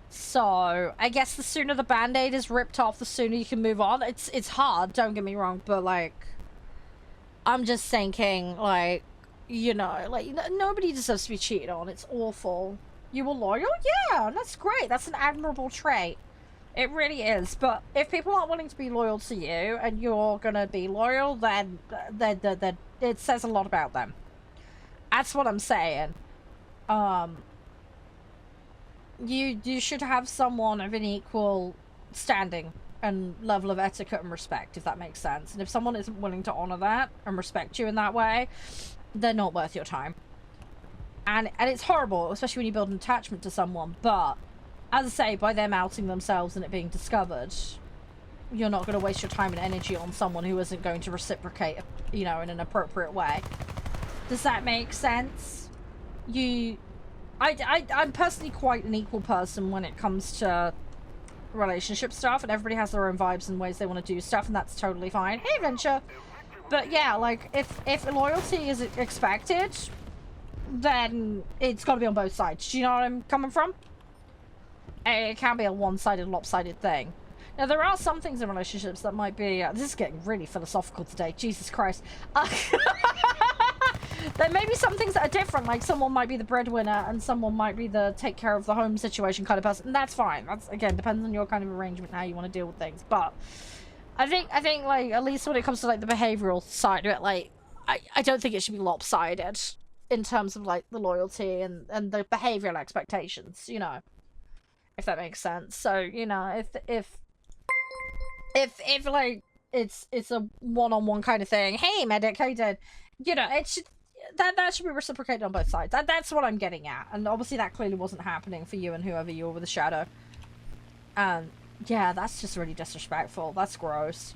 So I guess the sooner the band-aid is ripped off, the sooner you can move on. It's hard, don't get me wrong, but like, I'm just thinking, like, you know, like, nobody deserves to be cheated on. It's awful. You were loyal? Yeah, that's great. That's an admirable trait. It really is. But if people aren't willing to be loyal to you and you're gonna be loyal, then it says a lot about them. That's what I'm saying. You should have someone of an equal standing and level of etiquette and respect, if that makes sense. And if someone isn't willing to honor that and respect you in that way, they're not worth your time. And it's horrible, especially when you build an attachment to someone, but as I say, by them outing themselves and it being discovered, you're not going to waste your time and energy on someone who isn't going to reciprocate, you know, in an appropriate way. Does that make sense? I'm personally quite an equal person when it comes to relationship stuff, and everybody has their own vibes and ways they want to do stuff, and that's totally fine. Hey, Adventure! But yeah, like, if loyalty is expected, then it's got to be on both sides. Do you know where I'm coming from? It can't be a one-sided, lopsided thing. Now, there are some things in relationships that might be... this is getting really philosophical today. Jesus Christ. There may be some things that are different, like someone might be the breadwinner and someone might be the take care of the home situation kind of person, and that's fine. That's, again, depends on your kind of arrangement, how you want to deal with things. But I think, like, at least when it comes to, like, the behavioral side of it, like, I don't think it should be lopsided in terms of, like, the loyalty and the behavioral expectations, you know, if that makes sense. So, you know, if like, it's a one-on-one kind of thing, hey, medic, how you doing? You know, it should... That should be reciprocated on both sides. That's what I'm getting at. And obviously that clearly wasn't happening for you and whoever you were with the shadow. And yeah, that's just really disrespectful. That's gross.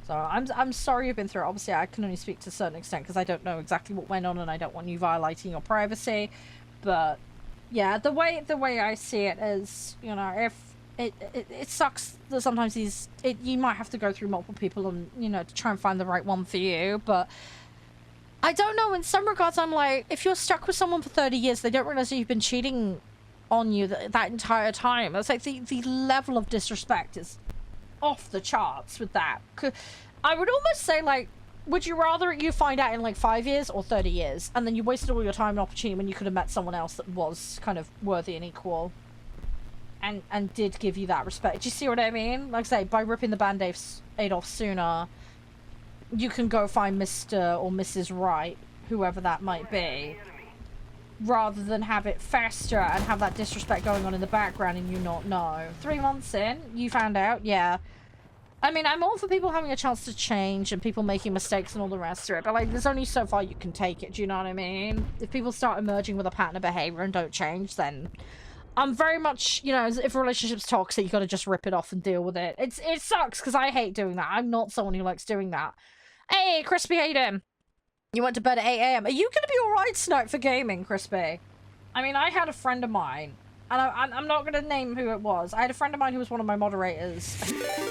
So I'm sorry you've been through it. Obviously I can only speak to a certain extent because I don't know exactly what went on and I don't want you violating your privacy. But yeah, the way I see it is, you know, if it sucks that sometimes you might have to go through multiple people and, you know, to try and find the right one for you, but I don't know, in some regards, I'm like, if you're stuck with someone for 30 years, they don't realize that you've been cheating on you that entire time. It's like the level of disrespect is off the charts with that. I would almost say, like, would you rather you find out in, like, 5 years or 30 years? And then you wasted all your time and opportunity when you could have met someone else that was kind of worthy and equal. And did give you that respect. Do you see what I mean? Like I say, by ripping the band-aid off sooner, you can go find Mr. or Mrs. Right, whoever that might be, rather than have it fester and have that disrespect going on in the background and you not know. 3 months in, you found out, yeah. I mean, I'm all for people having a chance to change and people making mistakes and all the rest of it, but, like, there's only so far you can take it, do you know what I mean? If people start emerging with a pattern of behavior and don't change, then I'm very much, you know, if a relationship's toxic, you gotta just rip it off and deal with it. It sucks, because I hate doing that. I'm not someone who likes doing that. Hey, Crispy, how you doing? You went to bed at 8 AM. Are you going to be alright tonight for gaming, Crispy? I mean, I had a friend of mine, and I'm not going to name who it was. I had a friend of mine who was one of my moderators.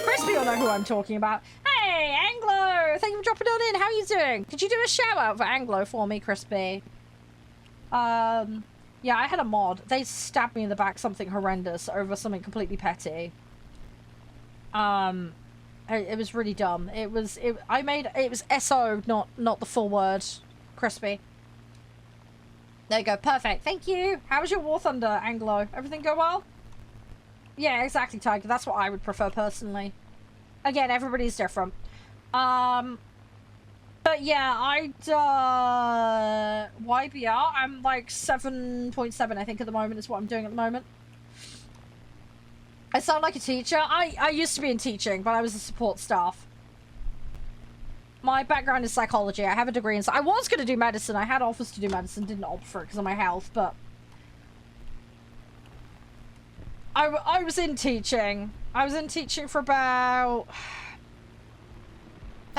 Crispy will know who I'm talking about. Hey, Anglo! Thank you for dropping on in. How are you doing? Could you do a shout-out for Anglo for me, Crispy? Yeah, I had a mod. They stabbed me in the back something horrendous over something completely petty. It was really dumb. It was SO, not the full word. Crispy. There you go. Perfect. Thank you. How was your War Thunder, Anglo? Everything go well? Yeah, exactly, Tiger. That's what I would prefer personally. Again, everybody's different. But yeah, YBR, I'm like 7.7, I think, at the moment is what I'm doing at the moment. I sound like a teacher. I used to be in teaching, but I was a support staff. My background is psychology. I have a degree in... I was going to do medicine. I had offers to do medicine. Didn't opt for it because of my health, but... I was in teaching. I was in teaching for about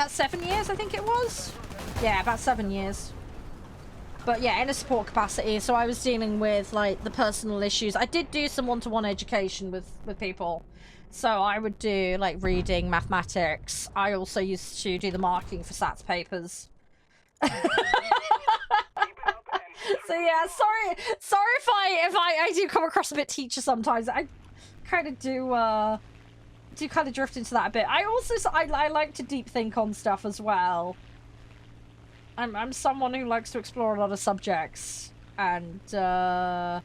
7 years, I think it was. Yeah, about 7 years. But yeah, in a support capacity, so I was dealing with, like, the personal issues. I did do some one-to-one education with people. So I would do, like, reading, mathematics. I also used to do the marking for SATs papers. So yeah, sorry if I do come across a bit teacher sometimes. I kind of do kind of drift into that a bit. I also, I like to deep think on stuff as well. I'm someone who likes to explore a lot of subjects, and yeah,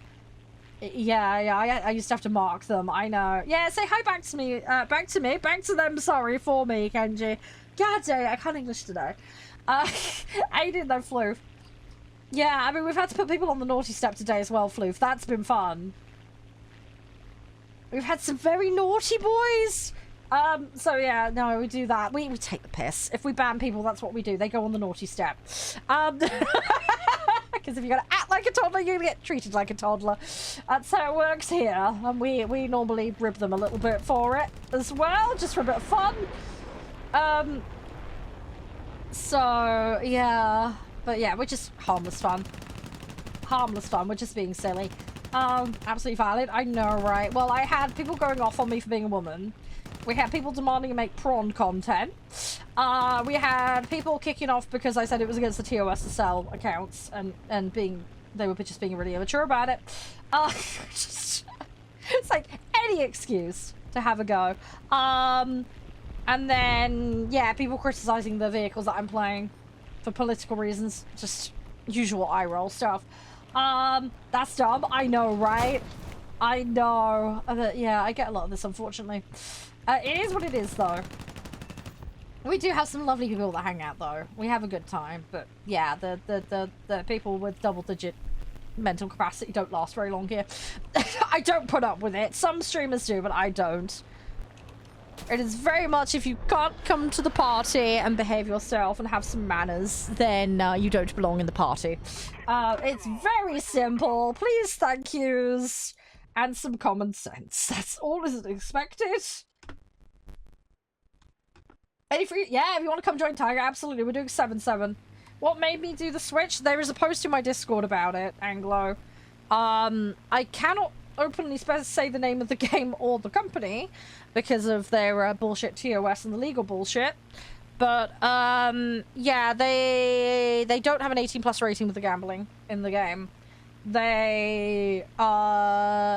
I used to have to mark them. I know. Yeah, say hi back to me, back to them. Sorry for me, Kenji. God dang, I can't English today. I didn't know, Floof. Yeah, I mean, we've had to put people on the naughty step today as well, Floof. That's been fun. We've had some very naughty boys. So yeah, no, we do that. We take the piss. If we ban people, that's what we do. They go on the naughty step. Because if you're gonna act like a toddler, you're gonna get treated like a toddler. That's how it works here. And we normally rib them a little bit for it as well, just for a bit of fun. So yeah, but yeah, we're just harmless fun. harmless fun. We're just being silly. Absolutely valid. I know, right? Well, I had people going off on me for being a woman. We had people demanding to make prawn content. We had people kicking off because I said it was against the TOS to sell accounts and they were just being really immature about it. It's like any excuse to have a go. And then, yeah, people criticizing the vehicles that I'm playing for political reasons. Just usual eye roll stuff. That's dumb. I know, right? I know. Yeah, I get a lot of this, unfortunately. It is what it is, though. We do have some lovely people that hang out, though. We have a good time, but yeah, the people with double-digit mental capacity don't last very long here. I don't put up with it. Some streamers do, but I don't. It is very much, if you can't come to the party and behave yourself and have some manners, then you don't belong in the party. It's very simple. Please, thank yous, and some common sense. That's all is expected. And if you want to come join Tiger, absolutely. We're doing 7-7. What made me do the switch? There is a post in my Discord about it, Anglo. I cannot openly say the name of the game or the company because of their bullshit TOS and the legal bullshit. But, yeah, they don't have an 18+ rating with the gambling in the game. They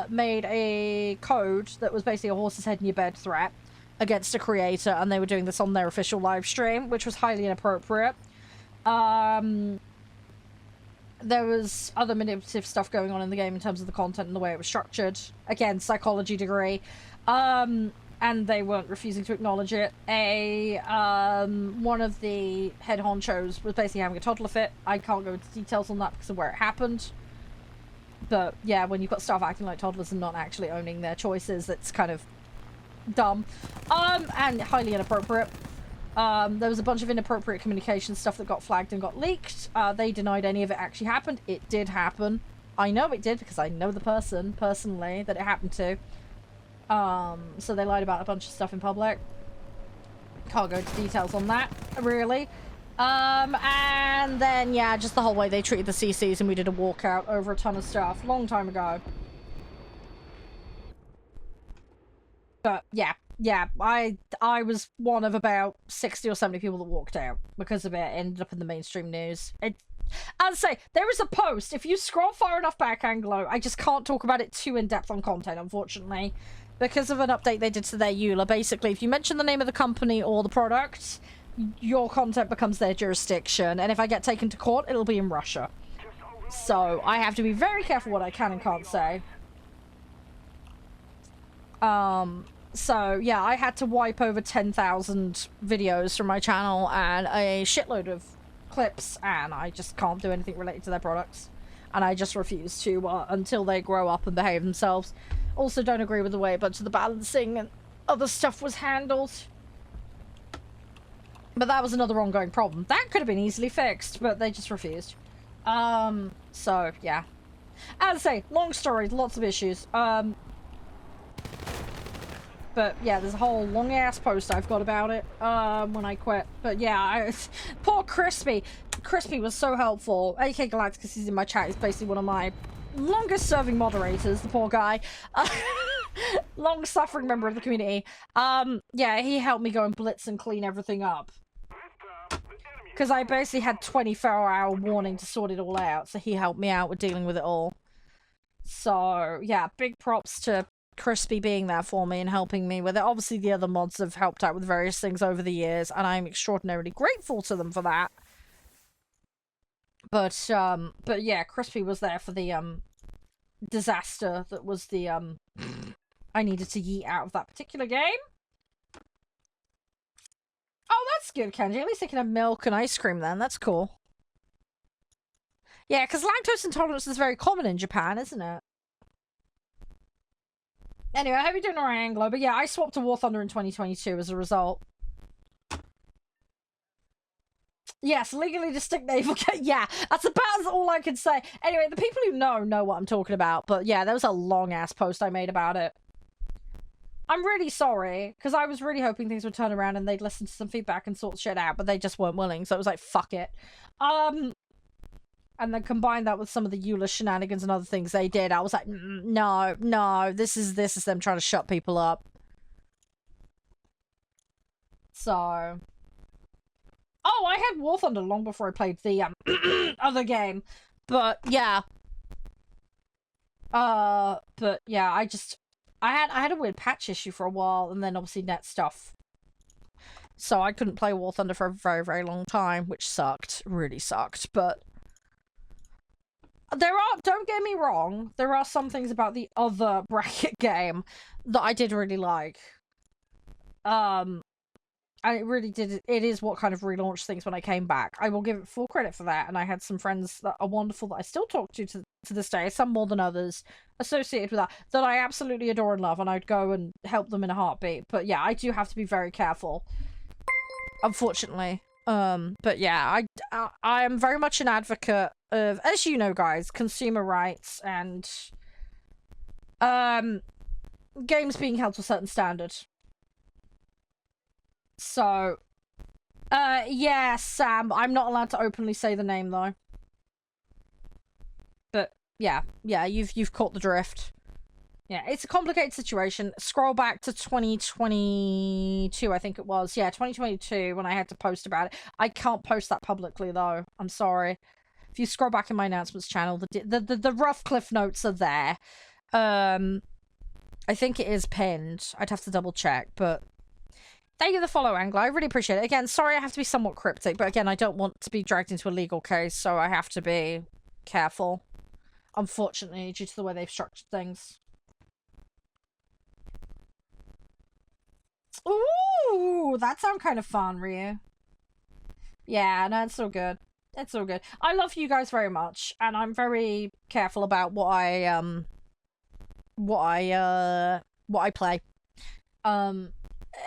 made a code that was basically a horse's head in your bed threat against a creator, and they were doing this on their official live stream, which was highly inappropriate. There was other manipulative stuff going on in the game in terms of the content and the way it was structured. Again, psychology degree. And they weren't refusing to acknowledge it. One of the head honchos was basically having a toddler fit. I can't go into details on that because of where it happened. But yeah, when you've got staff acting like toddlers and not actually owning their choices, it's kind of dumb. And highly inappropriate. There was a bunch of inappropriate communication stuff that got flagged and got leaked. They denied any of it actually happened. It did happen. I know it did because I know the person personally that it happened to. So they lied about a bunch of stuff in public. Can't go into details on that, really. And then, yeah, just the whole way they treated the CCs, and we did a walkout over a ton of stuff long time ago. But, yeah, I was one of about 60 or 70 people that walked out because of it. It ended up in the mainstream news. As I say, there is a post. If you scroll far enough back, Anglo, I just can't talk about it too in-depth on content, unfortunately. Because of an update they did to their EULA. Basically, if you mention the name of the company or the product, your content becomes their jurisdiction. And if I get taken to court, it'll be in Russia. So, I have to be very careful what I can and can't say. So, yeah, I had to wipe over 10,000 videos from my channel and a shitload of clips, and I just can't do anything related to their products. And I just refuse to until they grow up and behave themselves. Also don't agree with the way a bunch of the balancing and other stuff was handled. But that was another ongoing problem. That could have been easily fixed, but they just refused. So, yeah. As I say, long story, lots of issues. But, yeah, there's a whole long-ass post I've got about it, when I quit. But, yeah, poor Crispy. Crispy was so helpful. AK Galacticus is in my chat. He's basically one of my longest-serving moderators, the poor guy. Long-suffering member of the community. Yeah, he helped me go and blitz and clean everything up. Because I basically had 24-hour warning to sort it all out, so he helped me out with dealing with it all. So, yeah, big props to Crispy being there for me and helping me with it. Obviously, the other mods have helped out with various things over the years, and I'm extraordinarily grateful to them for that. But yeah, Crispy was there for the, disaster that was the, I needed to yeet out of that particular game. Oh, that's good, Kenji. At least they can have milk and ice cream then. That's cool. Yeah, because lactose intolerance is very common in Japan, isn't it? Anyway, I hope you're doing alright, Anglo. But yeah, I swapped to War Thunder in 2022 as a result. Yes, legally distinct naval game. Yeah, that's about all I can say. Anyway, the people who know what I'm talking about. But yeah, there was a long-ass post I made about it. I'm really sorry, because I was really hoping things would turn around and they'd listen to some feedback and sort shit out, but they just weren't willing, so it was like, fuck it. And then combine that with some of the Eula shenanigans and other things they did, I was like, no, no, this is them trying to shut people up. So... Oh, I had War Thunder long before I played the other game. But yeah. But yeah, I had a weird patch issue for a while, and then obviously net stuff. So I couldn't play War Thunder for a very, very long time, which sucked. Really sucked. But don't get me wrong, there are some things about the other bracket game that I did really like. And it really did. It is what kind of relaunched things when I came back. I will give it full credit for that. And I had some friends that are wonderful that I still talk to this day, some more than others, associated with that I absolutely adore and love. And I'd go and help them in a heartbeat. But yeah, I do have to be very careful, unfortunately. But yeah, I am very much an advocate of, as you know, guys, consumer rights and games being held to a certain standard. So, yeah, Sam, I'm not allowed to openly say the name, though. But, yeah, you've caught the drift. Yeah, it's a complicated situation. Scroll back to 2022, I think it was. Yeah, 2022, when I had to post about it. I can't post that publicly, though. I'm sorry. If you scroll back in my announcements channel, the rough cliff notes are there. I think it is pinned. I'd have to double check, but... Thank you for the follow, Anglo. I really appreciate it. Again, sorry I have to be somewhat cryptic, but again, I don't want to be dragged into a legal case, so I have to be careful. Unfortunately, due to the way they've structured things. Ooh, that sounds kind of fun, Ryu. Yeah, no, it's all good. It's all good. I love you guys very much, and I'm very careful about what I play.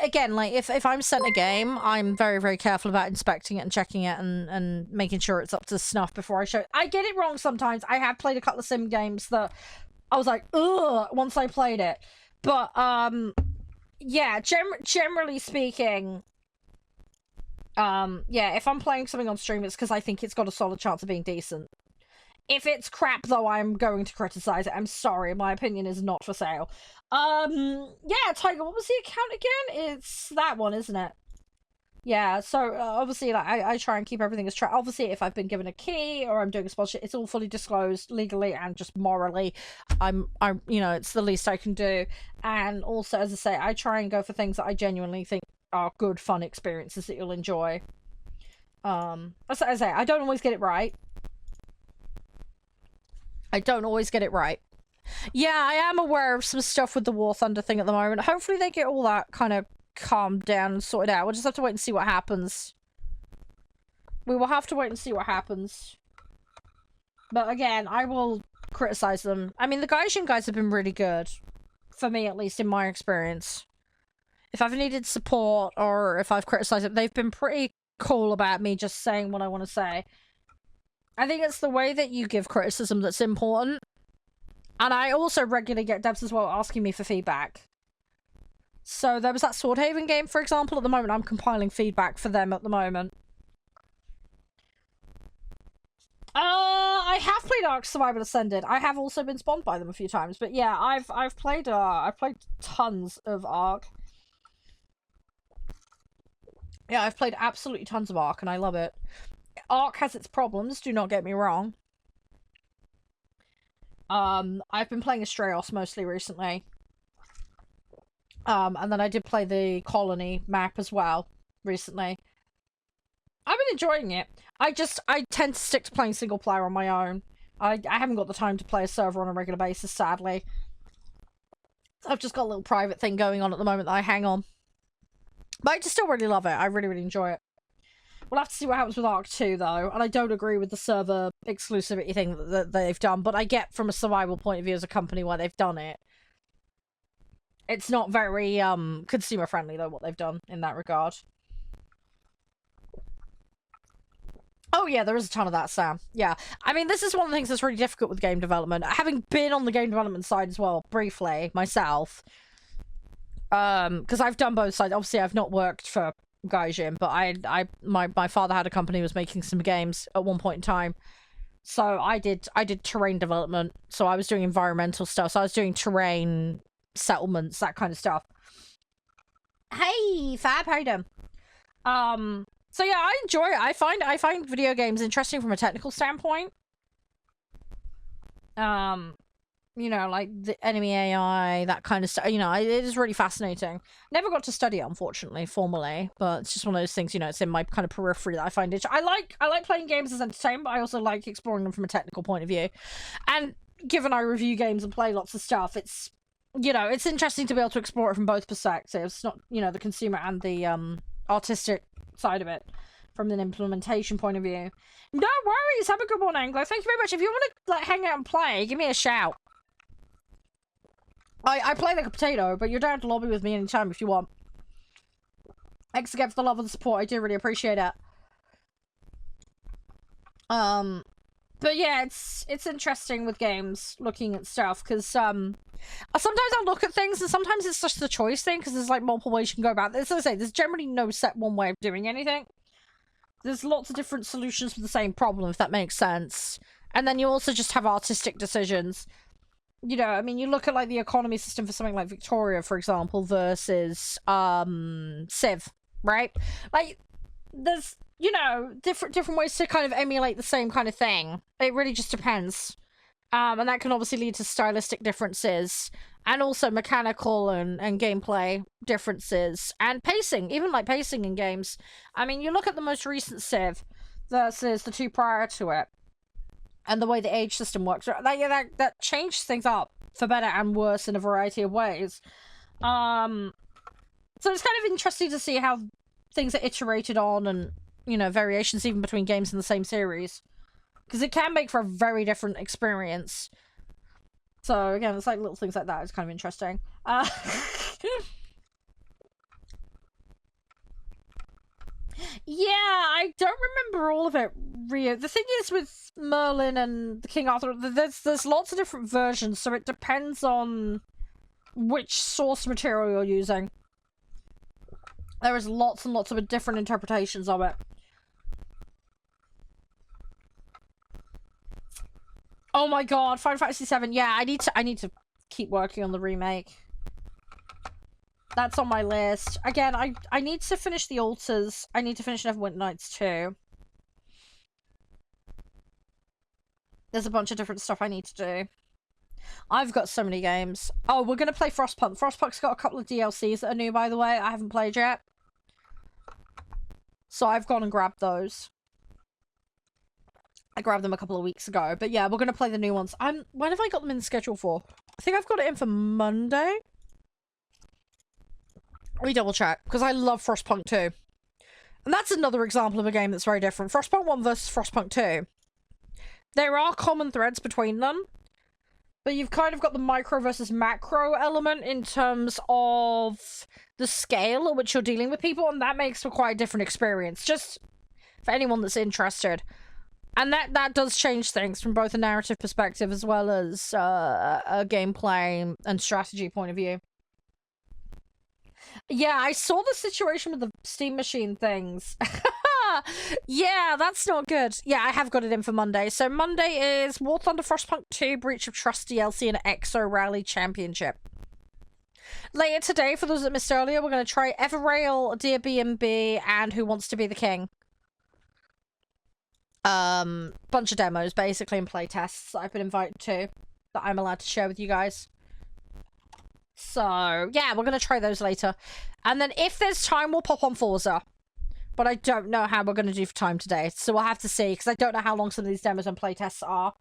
Again, like, if I'm sent a game, I'm very, very careful about inspecting it and checking it and making sure it's up to snuff before I show it. I get it wrong sometimes. I have played a couple of sim games that I was like, ugh, once I played it. But, yeah, generally speaking, yeah, if I'm playing something on stream, it's because I think it's got a solid chance of being decent. If it's crap, though, I'm going to criticize it. I'm sorry, my opinion is not for sale. Yeah, Tiger, what was the account again? It's that one, isn't it? Yeah, so, obviously, like, I try and keep everything as obviously, if I've been given a key, or I'm doing a sponsorship, it's all fully disclosed, legally and just morally. I'm, you know, it's the least I can do. And also, as I say, I try and go for things that I genuinely think are good, fun experiences that you'll enjoy. As I say, I don't always get it right. Yeah, I am aware of some stuff with the War Thunder thing at the moment. Hopefully they get all that kind of calmed down and sorted out. We'll just have to wait and see what happens. We will have to wait and see what happens. But again, I will criticize them. I mean, the Gaijin guys have been really good. For me, at least, in my experience. If I've needed support or if I've criticized them, they've been pretty cool about me just saying what I want to say. I think it's the way that you give criticism that's important. And I also regularly get devs as well asking me for feedback. So there was that Swordhaven game, for example. At the moment, I'm compiling feedback for them at the moment. I have played Ark Survival Ascended. I have also been spawned by them a few times. But yeah, I've played tons of Ark. Yeah, I've played absolutely tons of Ark, and I love it. Ark has its problems, do not get me wrong. I've been playing Astraeos mostly recently. And then I did play the Colony map as well recently. I've been enjoying it. I tend to stick to playing single player on my own. I haven't got the time to play a server on a regular basis, sadly. I've just got a little private thing going on at the moment that I hang on. But I just still really love it. I really, really enjoy it. We'll have to see what happens with Ark 2, though. And I don't agree with the server exclusivity thing that they've done. But I get from a survival point of view as a company why they've done it. It's not very consumer friendly, though, what they've done in that regard. Oh, yeah, there is a ton of that, Sam. Yeah. I mean, this is one of the things that's really difficult with game development. Having been on the game development side as well, briefly, myself. Because I've done both sides. Obviously, I've not worked for Gaijin, but my father had a company that was making some games at one point in time. So I did terrain development. So I was doing environmental stuff. So I was doing terrain settlements, that kind of stuff. Hey, Fab, how you doing? So yeah, I enjoy it. I find video games interesting from a technical standpoint. You know, like the enemy AI, that kind of stuff. You know, it is really fascinating. Never got to study it, unfortunately, formally, but it's just one of those things. You know, it's in my kind of periphery that I find it. I like playing games as entertainment, but I also like exploring them from a technical point of view. And given I review games and play lots of stuff, it's, you know, it's interesting to be able to explore it from both perspectives. Not, you know, the consumer and the artistic side of it from an implementation point of view. No worries. Have a good one, Anglo. Thank you very much. If you want to like hang out and play, give me a shout. I play like a potato, but you're down to lobby with me anytime if you want. Thanks again for the love and the support. I do really appreciate it. But yeah, it's interesting with games looking at stuff because sometimes I'll look at things and sometimes it's just the choice thing because there's like multiple ways you can go about this. As I say, there's generally no set one way of doing anything. There's lots of different solutions for the same problem, if that makes sense. And then you also just have artistic decisions. You know, I mean, you look at like the economy system for something like Victoria, for example, versus Civ, right? Like, there's, you know, different ways to kind of emulate the same kind of thing. It really just depends. And that can obviously lead to stylistic differences, and also mechanical and gameplay differences, and pacing, even like pacing in games. I mean, you look at the most recent Civ versus the two prior to it, and the way the age system works, that changed things up for better and worse in a variety of ways. So it's kind of interesting to see how things are iterated on, and, you know, variations even between games in the same series. Because it can make for a very different experience. So, again, it's like little things like that. It's kind of interesting. Yeah, I don't remember all of it, Rio. The thing is with Merlin and the King Arthur, there's lots of different versions, so it depends on which source material you're using. There is lots and lots of different interpretations of it. Oh my god, Final Fantasy VII. Yeah, I need to keep working on the remake. That's on my list. Again, I need to finish the Altars. I need to finish Neverwinter Nights too. There's a bunch of different stuff I need to do. I've got so many games. Oh, we're gonna play Frostpunk. Frostpunk's got a couple of DLCs that are new, by the way. I haven't played yet. So I've gone and grabbed those. I grabbed them a couple of weeks ago. But yeah, we're gonna play the new ones. When have I got them in the schedule for? I think I've got it in for Monday. Let me double check, because I love Frostpunk 2. And that's another example of a game that's very different. Frostpunk 1 versus Frostpunk 2. There are common threads between them, but you've kind of got the micro versus macro element in terms of the scale at which you're dealing with people, and that makes for quite a different experience, just for anyone that's interested. And that does change things from both a narrative perspective as well as a gameplay and strategy point of view. Yeah, I saw the situation with the Steam Machine things. Yeah, that's not good. Yeah, I have got it in for Monday. So Monday is War Thunder, Frostpunk 2, Breach of Trust DLC, and Exo Rally Championship. Later today, for those that missed earlier, we're going to try Everrail, Dear B&B, and Who Wants to Be the King. Bunch of demos, basically, and playtests that I've been invited to, that I'm allowed to share with you guys. So, yeah, we're going to try those later. And then if there's time, we'll pop on Forza. But I don't know how we're going to do for time today. So we'll have to see, because I don't know how long some of these demos and playtests are.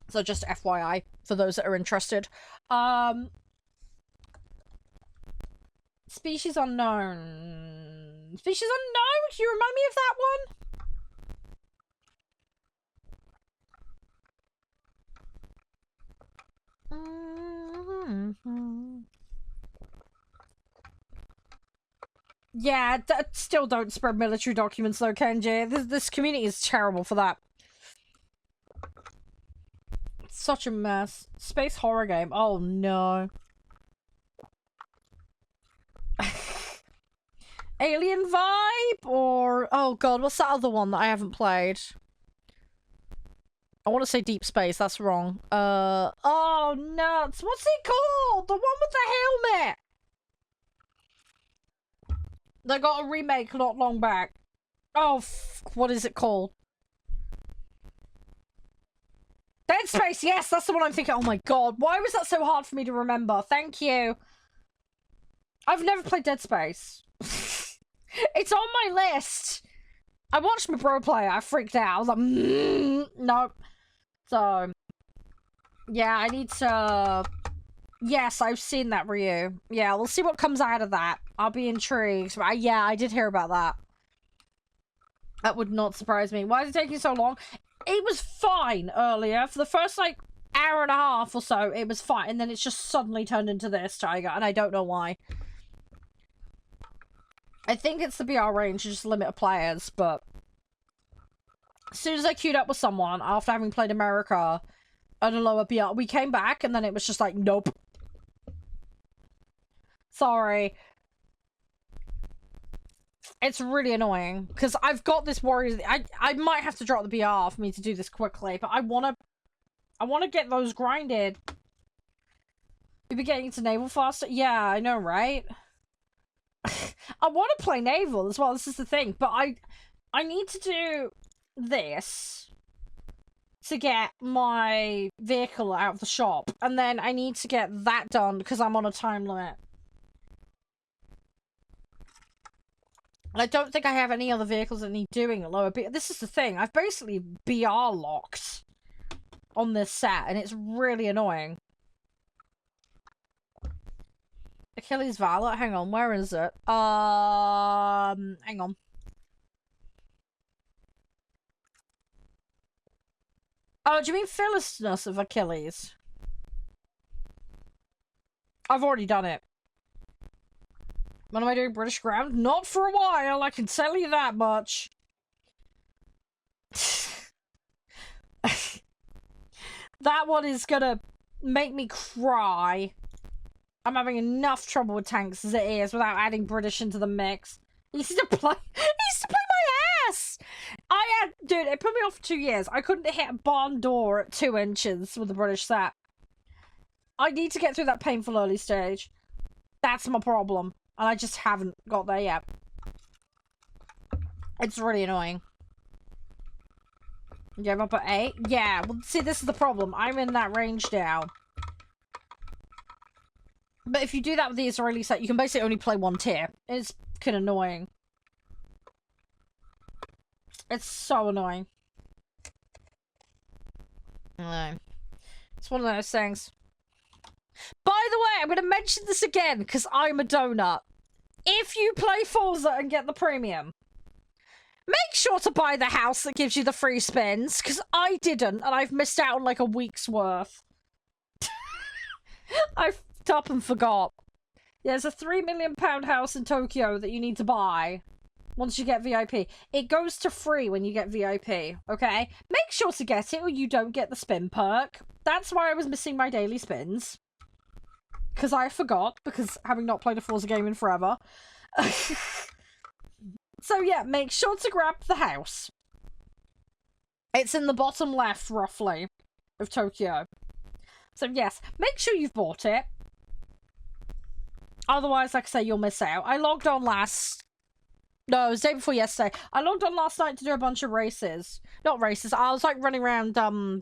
So just FYI, for those that are interested. Species Unknown. Species Unknown? Can you remind me of that one? Yeah, still don't spread military documents though, Kenji. This community is terrible for that. It's such a mess. Space horror game. Oh no. Alien vibe, or oh god, what's that other one that I haven't played? I want to say Deep Space, that's wrong. Oh nuts, what's it called? The one with the helmet! They got a remake not long back. Oh, what is it called? Dead Space, yes, that's the one I'm thinking. Oh my god, why was that so hard for me to remember? Thank you. I've never played Dead Space. It's on my list. I watched my bro play it. I freaked out. I was like, nope. So, yeah, I need to... Yes, I've seen that, Ryu. Yeah, we'll see what comes out of that. I'll be intrigued. But yeah, I did hear about that. That would not surprise me. Why is it taking so long? It was fine earlier. For the first, like, hour and a half or so, it was fine. And then it's just suddenly turned into this, Tiger. And I don't know why. I think it's the BR range to just limit players, but... As soon as I queued up with someone, after having played America at a lower BR, we came back, and then it was just like, nope. Sorry. It's really annoying, because I've got this worry. I might have to drop the BR for me to do this quickly, but I wanna get those grinded. You'll be getting into naval faster? Yeah, I know, right? I want to play naval as well, this is the thing, but I need to do this to get my vehicle out of the shop, and then I need to get that done because I'm on a time limit. I don't think I have any other vehicles that need doing at lower BR. This is the thing, I've basically BR locked on this set, and it's really annoying. Achilles Valor? Hang on, where is it? Hang on. Oh, do you mean fearlessness of Achilles? I've already done it. When am I doing British ground? Not for a while, I can tell you that much. That one is gonna make me cry. I'm having enough trouble with tanks as it is without adding British into the mix. He used to play my ass! Dude, it put me off for 2 years. I couldn't hit a barn door at 2 inches with the British set. I need to get through that painful early stage. That's my problem. And I just haven't got there yet. It's really annoying. Gave up at 8? Yeah, well, see, this is the problem. I'm in that range now. But if you do that with the Israeli set, you can basically only play 1 tier. It's kind of annoying. It's so annoying. I know. It's one of those things. By the way, I'm going to mention this again, because I'm a donut. If you play Forza and get the premium, make sure to buy the house that gives you the free spins, because I didn't, and I've missed out on like a week's worth. I f***ed up and forgot. There's a £3 million house in Tokyo that you need to buy once you get VIP. It goes to free when you get VIP, okay? Make sure to get it or you don't get the spin perk. That's why I was missing my daily spins. Because I forgot, because having not played a Forza game in forever. So yeah, make sure to grab the house. It's in the bottom left, roughly, of Tokyo. So yes, make sure you've bought it. Otherwise, like I say, you'll miss out. I logged on No, it was the day before yesterday. I logged on last night to do a bunch of races. Not races, I was like running around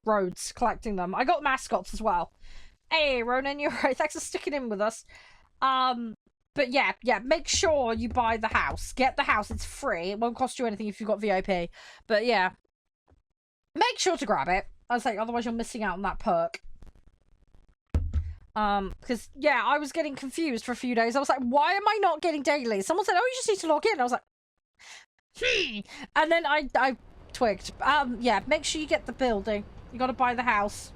roads, collecting them. I got mascots as well. Hey, Ronan, you're right. Thanks for sticking in with us. But yeah, make sure you buy the house. Get the house, it's free. It won't cost you anything if you've got VIP. But yeah, make sure to grab it. I was like, otherwise you're missing out on that perk. Because, yeah, I was getting confused for a few days. I was like, why am I not getting daily? Someone said, oh, you just need to log in. I was like, And then I twigged. Yeah, make sure you get the building. You gotta buy the house.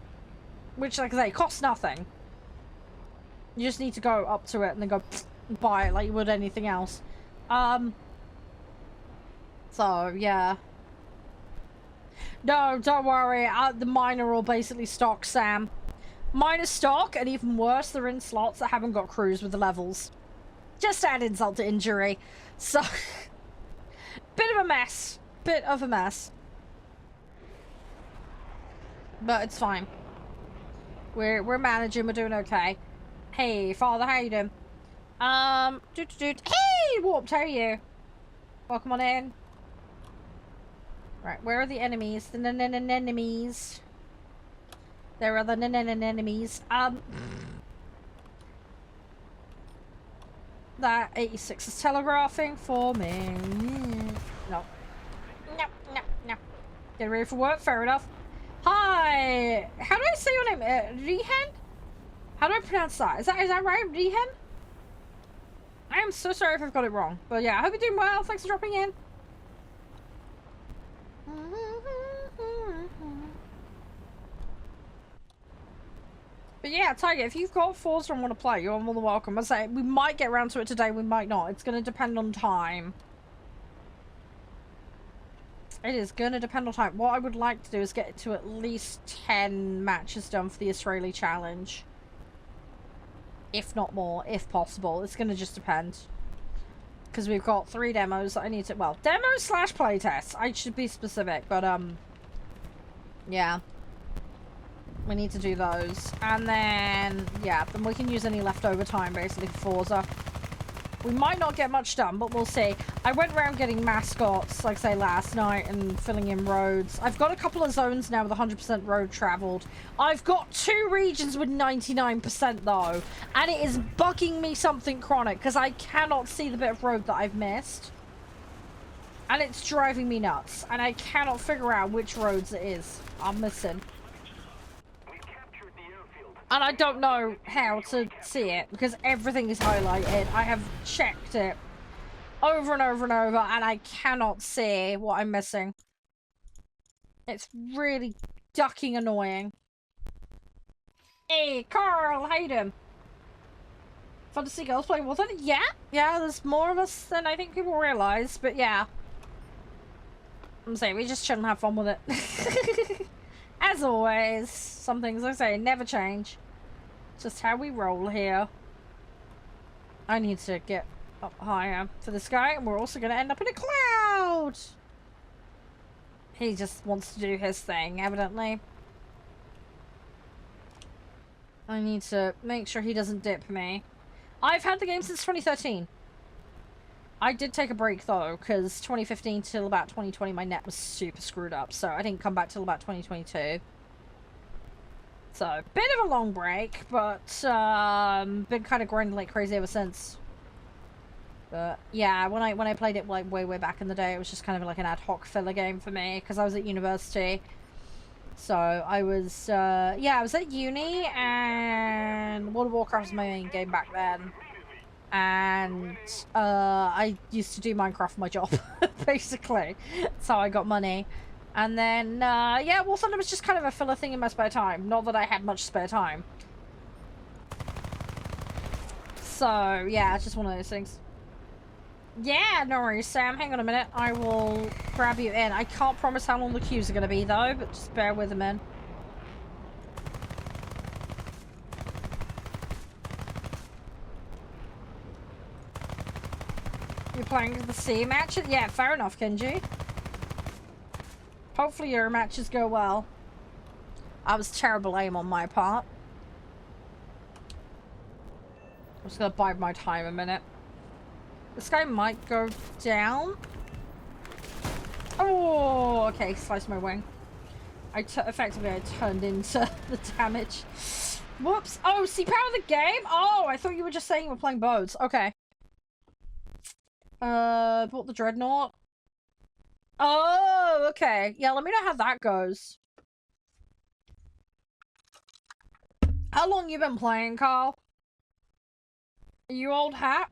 Which, like I say, costs nothing. You just need to go up to it and then go buy it like you would anything else. So, yeah. No, don't worry. The mine are all basically stock, Sam. Mine is stock, and even worse, they're in slots that haven't got crews with the levels. Just add insult to injury. So, bit of a mess. Bit of a mess. But it's fine. We're managing, we're doing okay. Hey, Father, how you doing? Hey, Warped, how are you? Welcome on in. Right, where are the enemies? The enemies. There are the enemies. That 86 is telegraphing for me. No. No, no, no. Get ready for work, fair enough. Hi! How do I say your name? Rihen? How do I pronounce that? Is that right? Rihen? I am so sorry if I've got it wrong. But yeah, I hope you're doing well. Thanks for dropping in. But yeah, Tiger, if you've got Forza and want to play, you're more than welcome. I say we might get around to it today, we might not. It's going to depend on time. It is going to depend on time. What I would like to do is get to at least 10 matches done for the Israeli challenge. If not more, if possible. It's going to just depend. Because we've got 3 demos that I need to... Well, demos slash playtests. I should be specific, but, yeah. We need to do those. And then, yeah, then we can use any leftover time, basically, for Forza. We might not get much done, but we'll see. I went around getting mascots, like I say, last night and filling in roads. I've got a couple of zones now with 100% road traveled. I've got 2 regions with 99% though, and it is bugging me something chronic because I cannot see the bit of road that I've missed. And it's driving me nuts, and I cannot figure out which roads it is I'm missing. And I don't know how to see it because everything is highlighted. I have checked it over and over and over and I cannot see what I'm missing. It's really ducking annoying. Hey, Carl, how you doing? Fun to see girls playing warthunder? Yeah, there's more of us than I think people realise, but yeah. I'm saying we just shouldn't have fun with it. As always, some things I say never change. Just how we roll here. I need to get up higher for this guy, and we're also going to end up in a cloud. He just wants to do his thing, evidently. I need to make sure he doesn't dip me. I've had the game since 2013. I did take a break, though, because 2015 till about 2020, my net was super screwed up, so I didn't come back till about 2022. So, bit of a long break, but been kind of grinding like crazy ever since. But yeah, when I played it like way back in the day, it was just kind of like an ad hoc filler game for me because I was at university. So I was yeah, I was at uni, and World of Warcraft was my main game back then. And I used to do Minecraft for my job, basically. That's how I got money. And then, yeah, War Thunder was just kind of a filler thing in my spare time. Not that I had much spare time. So, yeah, it's just one of those things. Yeah, no worries, Sam. Hang on a minute. I will grab you in. I can't promise how long the queues are going to be, though, but just bear with them in. You're playing the C match? Yeah, fair enough, Kenji. Hopefully your matches go well. I was terrible aim on my part. I'm just gonna bide my time a minute. This guy might go down. Oh, okay, sliced my wing. Effectively I turned into the damage. Whoops. Oh, see, power of the game? Oh, I thought you were just saying you were playing boats. Okay. Bought the Dreadnought. Oh, okay. Yeah, let me know how that goes. How long you been playing, Carl? Are you old hat?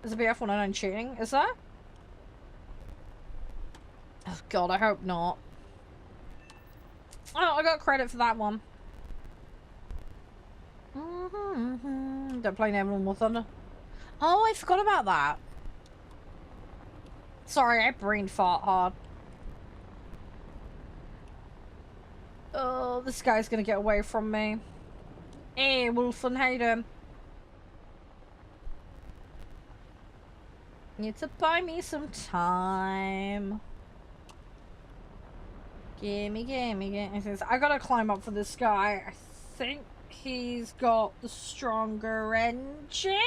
Is a BF-109 cheating? Is that? Oh god, I hope not. Oh, I got credit for that one. Don't play Never War Thunder. Oh, I forgot about that. Sorry, I brain fart hard. Oh, this guy's gonna get away from me. Hey, Wolfen, how you doing? Need to buy me some time. Gimme. I gotta climb up for this guy. I think he's got the stronger engine?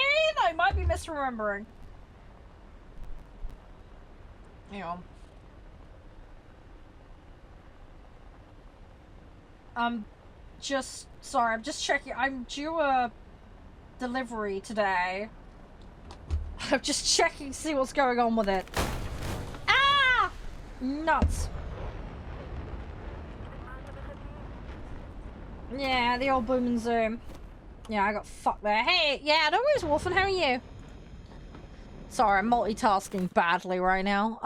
I might be misremembering. Hang on. I'm just checking. I'm due a delivery today. I'm just checking to see what's going on with it. Ah! Nuts. Yeah, the old boom and zoom. Yeah, I got fucked there. Hey, yeah, no worries, Wolfen. How are you? Sorry, I'm multitasking badly right now.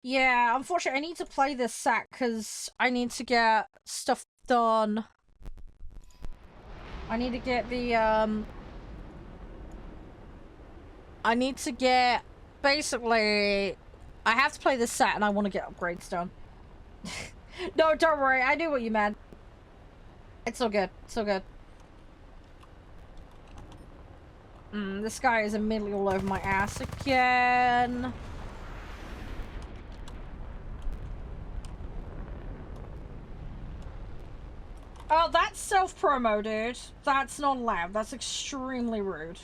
Yeah, unfortunately, I need to play this set because I need to get stuff done. I need to get the, I need to get, basically, I have to play this set and I want to get upgrades done. No, don't worry, I knew what you meant. It's all good, it's all good. This guy is immediately all over my ass again. Oh, that's self-promo, dude. That's not allowed. That's extremely rude.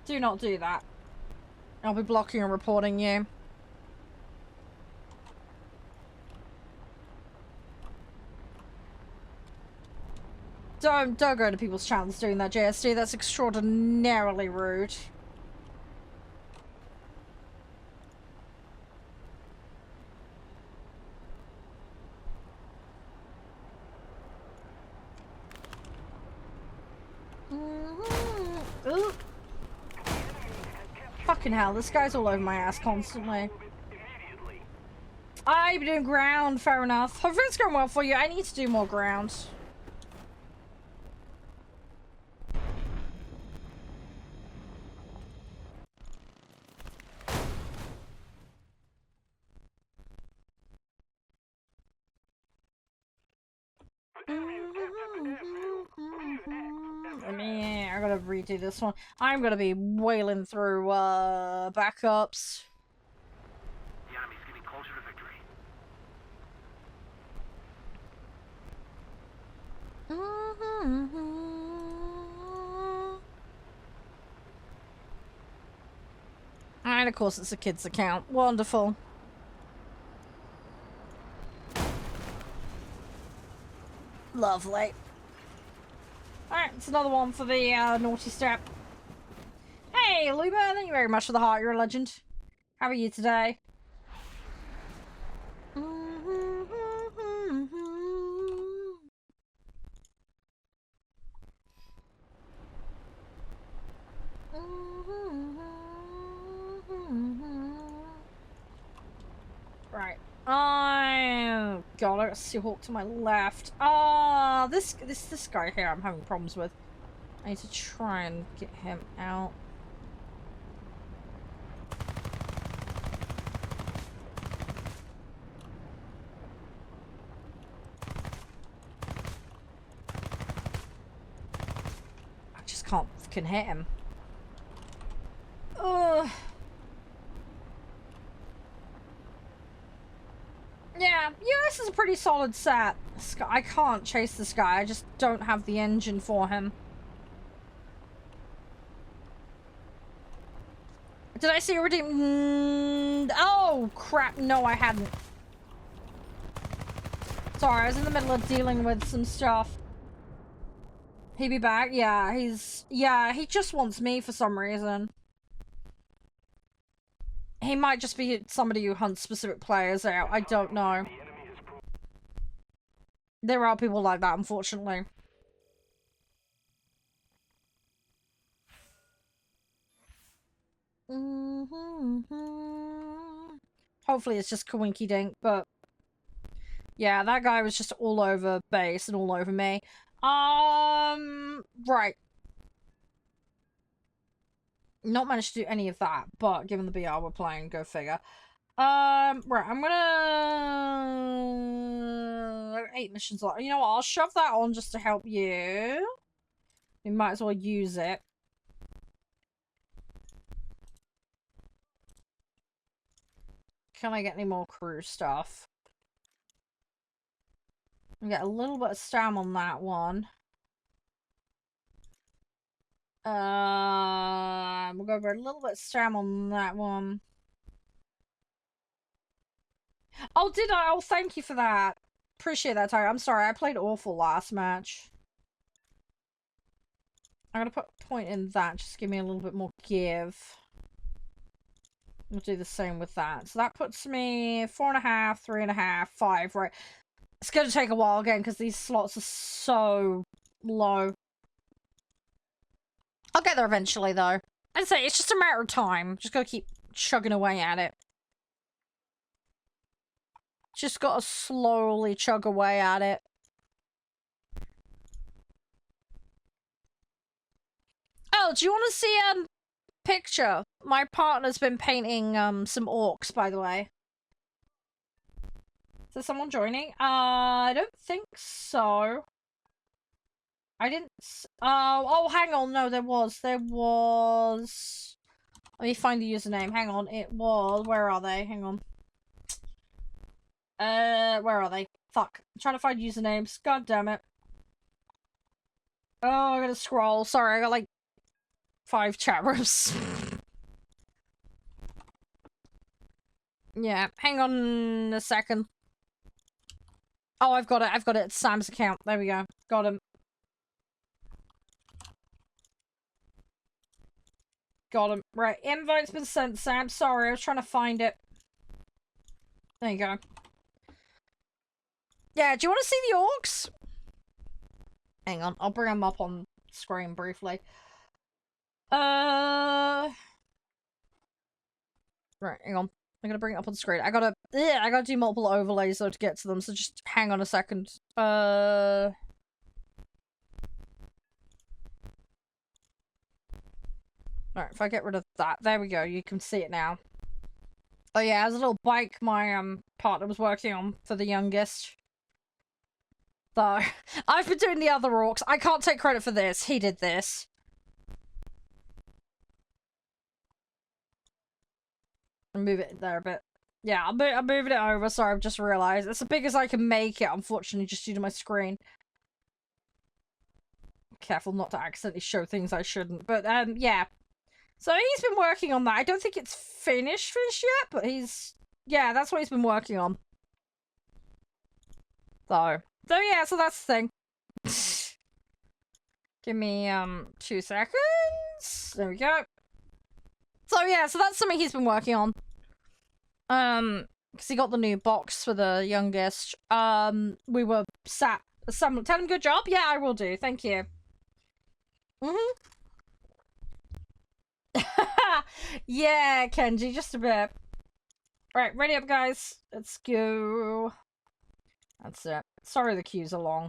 Do not do that. I'll be blocking and reporting you. Don't go to people's channels doing that, JSD. That's extraordinarily rude. Ooh. Fucking hell, this guy's all over my ass constantly. I've been doing ground, fair enough. Hopefully it's going well for you. I need to do more ground. I gotta redo this one. I'm gonna be wailing through backups. The enemy's getting closer to victory. And of course it's a kid's account. Wonderful. Lovely. Alright, it's another one for the naughty step. Hey, Luba, thank you very much for the heart. You're a legend. How are you today? Right. Oh god, I got Seahawk to my left. Ah, this guy here I'm having problems with. I need to try and get him out. I just can't fucking hit him. Ugh. Yeah, this is a pretty solid set. I can't chase this guy. I just don't have the engine for him. Did I see a redeem? Oh, crap. No, I hadn't. Sorry, I was in the middle of dealing with some stuff. He be back? Yeah, he just wants me for some reason. He might just be somebody who hunts specific players out. I don't know. There are people like that, unfortunately. Hopefully it's just Kawinky Dink, but yeah, that guy was just all over base and all over me. Right. Not managed to do any of that, but given the BR we're playing, go figure. Right, I'm gonna 8 missions left. You know what? I'll shove that on just to help you. We might as well use it. Can I get any more crew stuff? I get a little bit of stam on that one. We'll go over a little bit of stam on that one. Oh, did I? Oh, thank you for that. Appreciate that, Tyre. I'm sorry, I played awful last match. I'm gonna put a point in that, just give me a little bit more give. We'll do the same with that. So that puts me 4.5, 3.5, 5, right. It's gonna take a while again, because these slots are so low. I'll get there eventually, though. I'd say it's just a matter of time. Just gotta keep chugging away at it. Just gotta slowly chug away at it. Oh, do you want to see a picture? My partner's been painting some orcs, by the way. Is there someone joining? I don't think so. I didn't. Oh, hang on. No, there was. Let me find the username. Hang on. It was. Where are they? Hang on. Where are they? Fuck. I'm trying to find usernames. God damn it. Oh, I gotta scroll. Sorry, I got like 5 chat rooms. Yeah, hang on a second. Oh, I've got it. I've got it. It's Sam's account. There we go. Got him. Got him. Right, invite's been sent, Sam. Sorry, I was trying to find it. There you go. Yeah, do you want to see the orcs? Hang on, I'll bring them up on screen briefly. Right, hang on. I'm gonna bring it up on screen. I gotta do multiple overlays though to get to them, so just hang on a second. Alright, if I get rid of that, there we go, you can see it now. Oh yeah, there's a little bike my partner was working on for the youngest. Though, I've been doing the other orcs. I can't take credit for this. He did this. I'll move it there a bit. Yeah, I'm moving it over. Sorry, I've just realised. It's as big as I can make it, unfortunately, just due to my screen. Careful not to accidentally show things I shouldn't. But, yeah. So he's been working on that. I don't think it's finished yet, but he's... Yeah, that's what he's been working on. So yeah, so that's the thing. Give me, 2 seconds. There we go. So yeah, so that's something he's been working on. Because he got the new box for the youngest. We were sat... Tell him good job? Yeah, I will do. Thank you. Yeah, Kenji, just a bit. Right, ready up, guys. Let's go. That's it. Sorry the queues are long.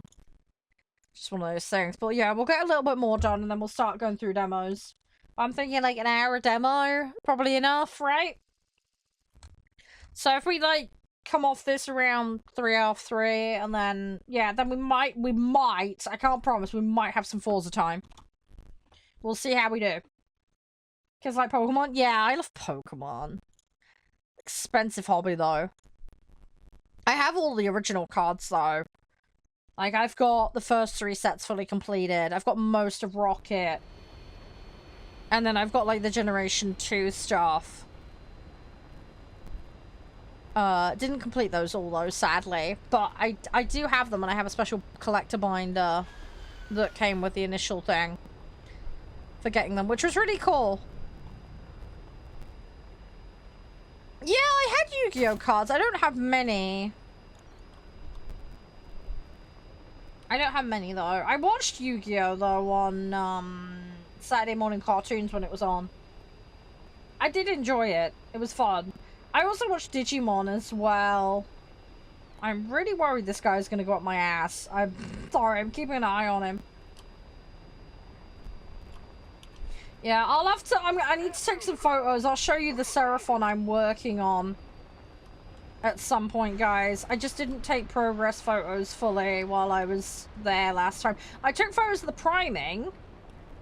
Just one of those things. But yeah, we'll get a little bit more done and then we'll start going through demos. I'm thinking like an hour demo. Probably enough, right? So if we like come off this around 3:03 and then, yeah, then we might, I can't promise, we might have some Forza time. We'll see how we do. Because like Pokemon? Yeah, I love Pokemon. Expensive hobby though. I have all the original cards though. Like I've got the first 3 sets fully completed. I've got most of Rocket. And then I've got like the Generation 2 stuff. Didn't complete those all though, sadly. But I do have them and I have a special collector binder that came with the initial thing for getting them, which was really cool. Yeah, I had Yu-Gi-Oh cards. I don't have many. I don't have many though. I watched Yu-Gi-Oh though on Saturday morning cartoons when it was on. I did enjoy it. It was fun. I also watched Digimon as well. I'm really worried this guy's gonna go up my ass. I'm sorry, I'm keeping an eye on him. Yeah, I'll have to, I need to take some photos. I'll show you the Seraphon I'm working on. at some point, guys. I just didn't take progress photos fully while I was there last time. I took photos of the priming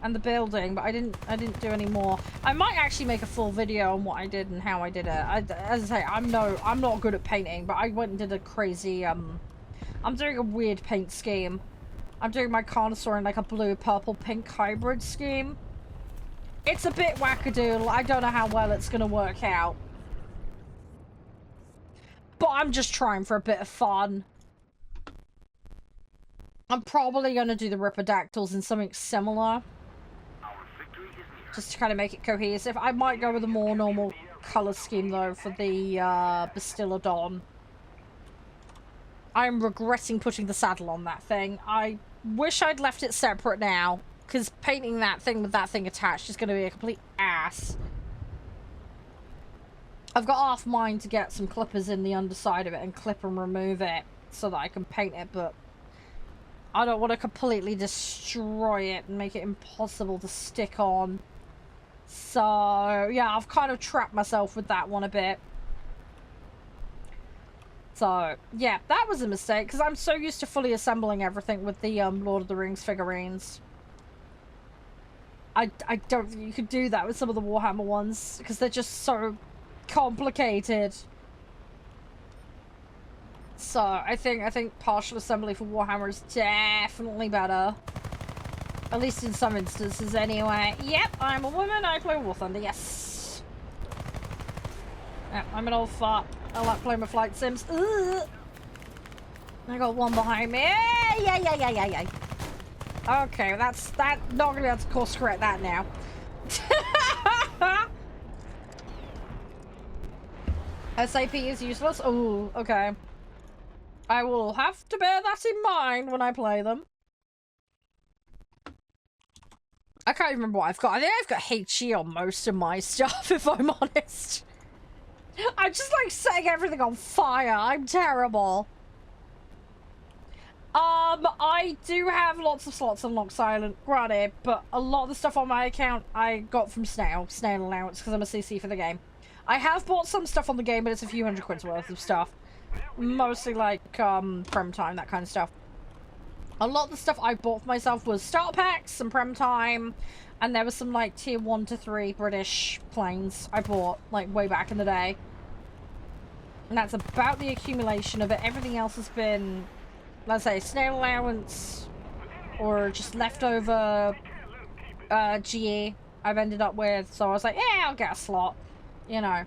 and the building, but I didn't do any more. I might actually make a full video on what I did and how I did it. As I say, I'm not good at painting, but I went and did a crazy I'm doing a weird paint scheme. I'm doing my Carnosaur in like a blue, purple, pink hybrid scheme. It's a bit wackadoodle. I don't know how well it's gonna work out. But I'm just trying for a bit of fun. I'm probably gonna do the Ripidactyls in something similar. Just to kind of make it cohesive. I might go with a more normal colour scheme though for the Bastillodon. I'm regretting putting the saddle on that thing. I wish I'd left it separate now, because painting that thing with that thing attached is going to be a complete ass. I've got half mine to get some clippers in the underside of it and clip and remove it so that I can paint it, but I don't want to completely destroy it and make it impossible to stick on. So, yeah, I've kind of trapped myself with that one a bit. So, yeah, that was a mistake, because I'm so used to fully assembling everything with the Lord of the Rings figurines. I don't think you could do that with some of the Warhammer ones, because they're just so complicated. So, I think partial assembly for Warhammer is definitely better. At least in some instances, anyway. Yep, I'm a woman, I play Warthunder, yes. Yep, I'm an old fart. I like playing with flight sims. Ugh. I got one behind me. Yeah. Okay, that's not gonna be able to course correct that now. SAP is useless. Oh, okay. I will have to bear that in mind when I play them. I can't even remember what I've got. I think I've got HE on most of my stuff, if I'm honest. I'm just like setting everything on fire. I'm terrible. I do have lots of slots unlocked silent, granted, but a lot of the stuff on my account I got from Snail allowance, because I'm a CC for the game. I have bought some stuff on the game, but it's a few £100 worth of stuff. Mostly like, Prem Time, that kind of stuff. A lot of the stuff I bought for myself was starter packs, some Prem Time, and there was some like tier 1 to 3 British planes I bought like way back in the day. And that's about the accumulation of it. Everything else has been, let's say, snail allowance or just leftover GE I've ended up with. So I was like, yeah, I'll get a slot. You know,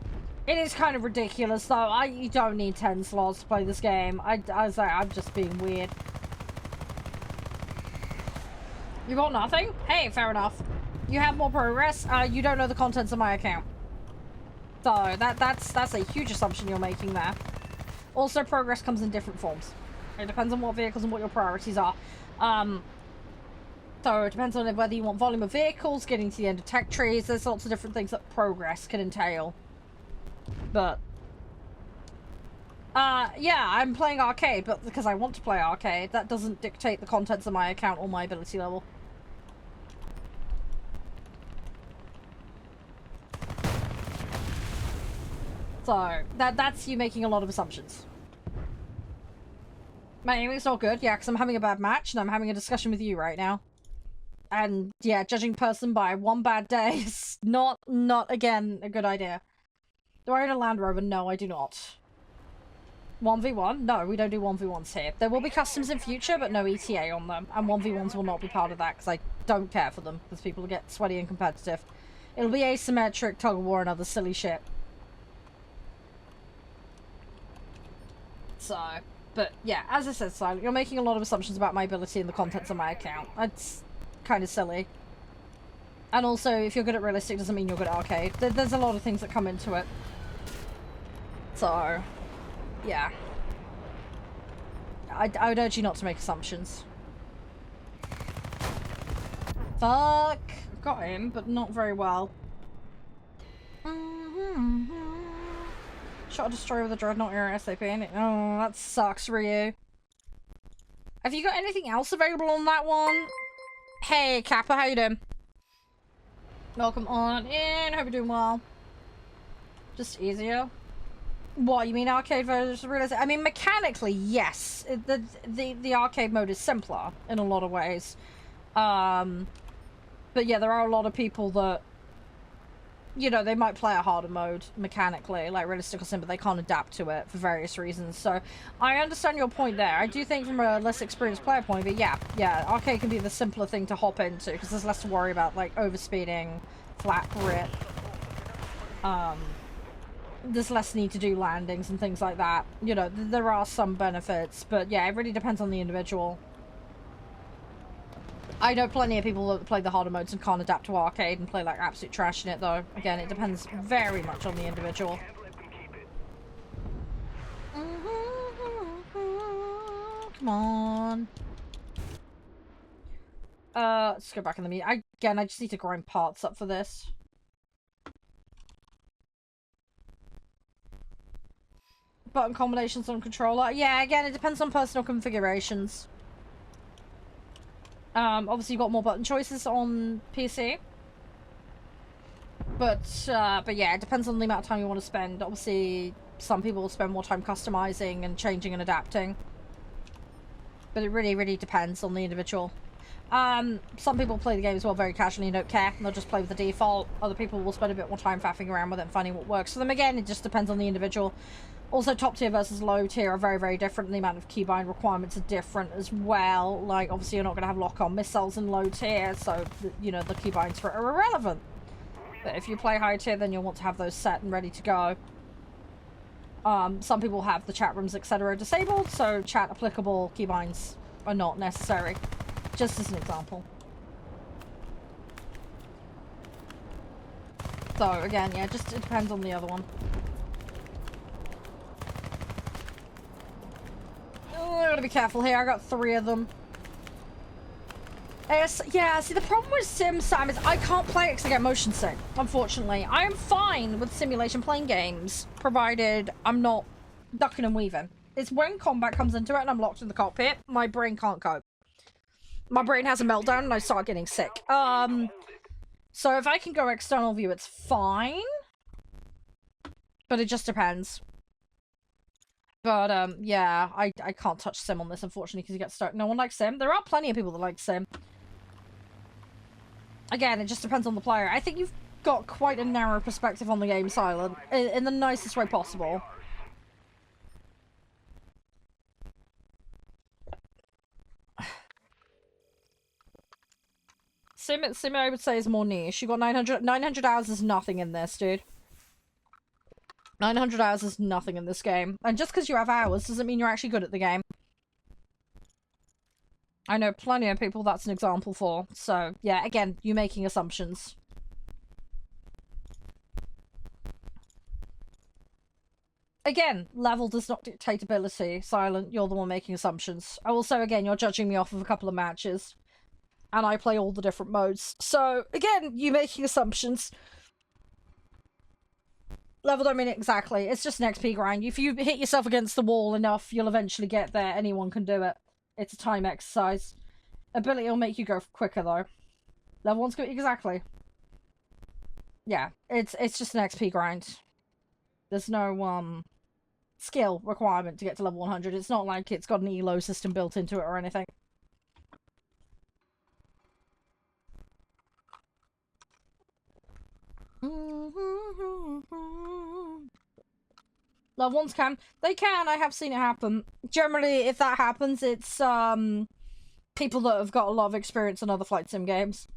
it is kind of ridiculous though. You don't need 10 slots to play this game. I was like, I'm just being weird. You got nothing? Hey, fair enough. You have more progress. You don't know the contents of my account. So that's a huge assumption you're making there. Also, progress comes in different forms. It depends on what vehicles and what your priorities are. So it depends on whether you want volume of vehicles, getting to the end of tech trees. There's lots of different things that progress can entail. But yeah, I'm playing arcade, but because I want to play arcade, that doesn't dictate the contents of my account or my ability level. So, that's you making a lot of assumptions. My aiming's not good, yeah, because I'm having a bad match and I'm having a discussion with you right now. And, yeah, judging person by one bad day is not, again, a good idea. Do I own a Land Rover? No, I do not. 1v1? No, we don't do 1v1s here. There will be customs in future, but no ETA on them. And 1v1s will not be part of that, because I don't care for them, because people get sweaty and competitive. It'll be asymmetric, tug-of-war, and other silly shit. So, but yeah, as I said, Silent, you're making a lot of assumptions about my ability and the contents of my account. That's kind of silly. And also, if you're good at realistic doesn't mean you're good at arcade. There's a lot of things that come into it. So, yeah. I would urge you not to make assumptions. Fuck! Got him, but not very well. Shot a destroyer with a dreadnought era SAP in it. Oh, that sucks, Ryu. Have you got anything else available on that one? Hey, Kappa, how you doing? Welcome on in. Hope you're doing well. Just easier. What, you mean arcade versus realistic? I mean, mechanically, yes. The arcade mode is simpler in a lot of ways. But yeah, there are a lot of people that, you know, they might play a harder mode mechanically, like realistic or sim, but they can't adapt to it for various reasons. So I understand your point there. I do think from a less experienced player point of view, yeah, arcade can be the simpler thing to hop into because there's less to worry about, like overspeeding, flat grip. There's less need to do landings and things like that. You know, there are some benefits, but yeah, it really depends on the individual. I know plenty of people that play the harder modes and can't adapt to arcade and play like absolute trash in it, though. Again, it depends very much on the individual. Come on. Let's go back in the meet. Again, I just need to grind parts up for this. Button combinations on controller. Yeah, again, it depends on personal configurations. Obviously you've got more button choices on PC. But yeah, it depends on the amount of time you want to spend. Obviously, some people will spend more time customizing and changing and adapting. But it really, really depends on the individual. Some people play the game as well very casually and don't care. They'll just play with the default. Other people will spend a bit more time faffing around with it and finding what works for them. Again, it just depends on the individual. Also, top tier versus low tier are very, very different. The amount of keybind requirements are different as well. Like, obviously, you're not going to have lock-on missiles in low tier, so, you know, the keybinds for it are irrelevant. But if you play high tier, then you'll want to have those set and ready to go. Some people have the chat rooms, etc. disabled, so chat applicable keybinds are not necessary. Just as an example. So, again, yeah, just it depends on the other one. Oh, I gotta be careful here. I got 3 of them. Yeah, see, the problem with Sim, Sam, is I can't play it because I get motion sick, unfortunately. I am fine with simulation playing games, provided I'm not ducking and weaving. It's when combat comes into it and I'm locked in the cockpit, my brain can't cope. My brain has a meltdown and I start getting sick. So if I can go external view, it's fine. But it just depends. But, yeah, I can't touch Sim on this, unfortunately, because you get stuck. No one likes Sim. There are plenty of people that like Sim. Again, it just depends on the player. I think you've got quite a narrow perspective on the game, Silent, in the nicest way possible. Sim, I would say, is more niche. You got 900 hours is nothing in this, dude. 900 hours is nothing in this game. And just because you have hours doesn't mean you're actually good at the game. I know plenty of people that's an example for. So, yeah, again, you making assumptions. Again, level does not dictate ability. Silent, you're the one making assumptions. Also, again, you're judging me off of a couple of matches. And I play all the different modes. So, again, you making assumptions. Level don't mean it exactly. It's just an XP grind. If you hit yourself against the wall enough, you'll eventually get there. Anyone can do it. It's a time exercise. Ability will make you go quicker, though. Level 1's good. Exactly. Yeah, it's just an XP grind. There's no, skill requirement to get to level 100. It's not like it's got an elo system built into it or anything. Level 1s can. They can. I have seen it happen. Generally, if that happens, it's, people that have got a lot of experience in other flight sim games.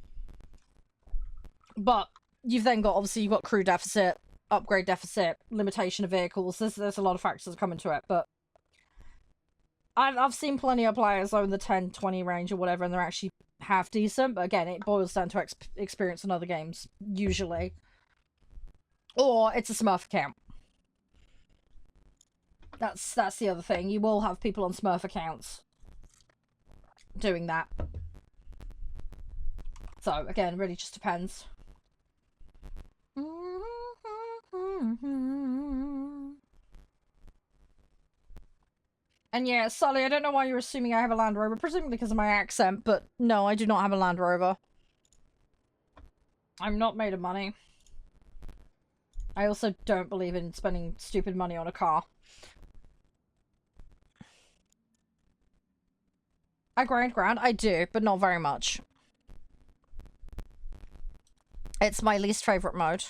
But you've then got, obviously, you've got crew deficit, upgrade deficit, limitation of vehicles. There's a lot of factors that come into it, but I've seen plenty of players though in the 10-20 range or whatever, and they're actually half decent. But again, it boils down to experience in other games, usually. Or it's a Smurf account. That's the other thing. You will have people on Smurf accounts doing that. So, again, really just depends. And yeah, Sully, I don't know why you're assuming I have a Land Rover, presumably because of my accent, but no, I do not have a Land Rover. I'm not made of money. I also don't believe in spending stupid money on a car. I grind ground? I do, but not very much. It's my least favorite mode.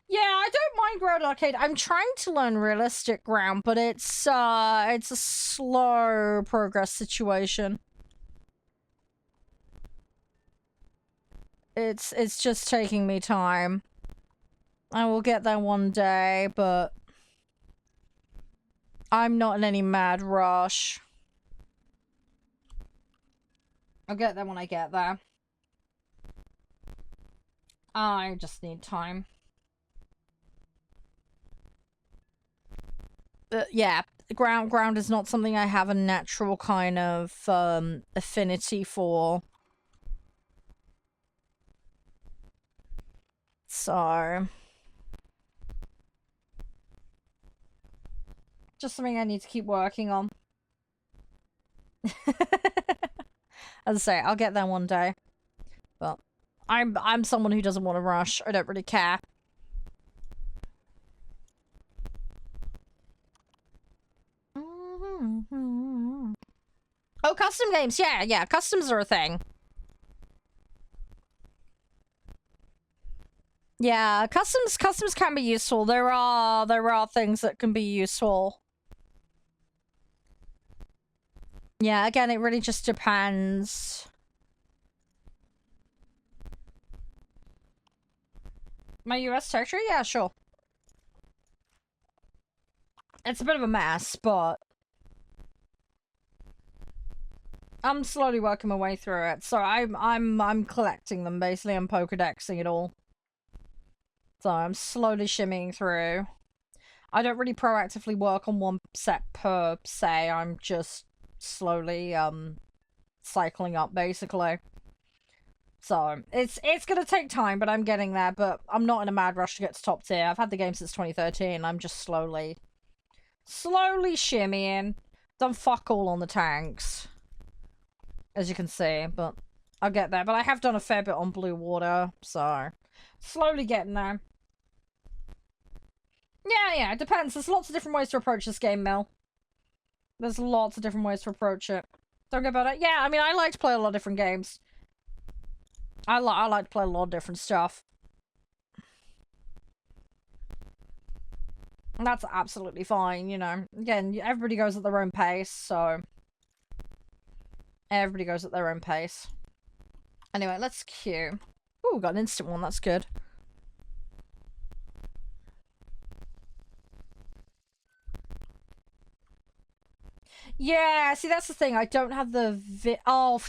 Yeah, I don't mind Ground Arcade. I'm trying to learn realistic ground, but it's a slow progress situation. It's just taking me time. I will get there one day, but I'm not in any mad rush. I'll get there when I get there. I just need time. Yeah, ground is not something I have a natural kind of affinity for. So just something I need to keep working on. As I say, I'll get there one day. But I'm someone who doesn't want to rush. I don't really care. Oh, custom games. Yeah, customs are a thing. Yeah, customs can be useful. There are things that can be useful. Yeah, again, it really just depends. My US territory? Yeah, sure. It's a bit of a mess, but I'm slowly working my way through it. So I'm collecting them basically. I'm Pokedexing it all. So I'm slowly shimmying through. I don't really proactively work on one set per se. I'm just slowly cycling up basically. So it's gonna take time, but I'm getting there. But I'm not in a mad rush to get to top tier. I've had the game since 2013. I'm just slowly shimmying. Done fuck all on the tanks, as you can see, but I'll get there. But I have done a fair bit on blue water, so slowly getting there. Yeah, it depends. There's lots of different ways to approach this game, Mel. There's lots of different ways to approach it. Don't get about it. Yeah, I mean, I like to play a lot of different games. I like to play a lot of different stuff. And that's absolutely fine, you know. Again, everybody goes at their own pace, so... Everybody goes at their own pace. Anyway, let's queue. Ooh, got an instant one. That's good. Yeah, see, that's the thing. I don't have the oh,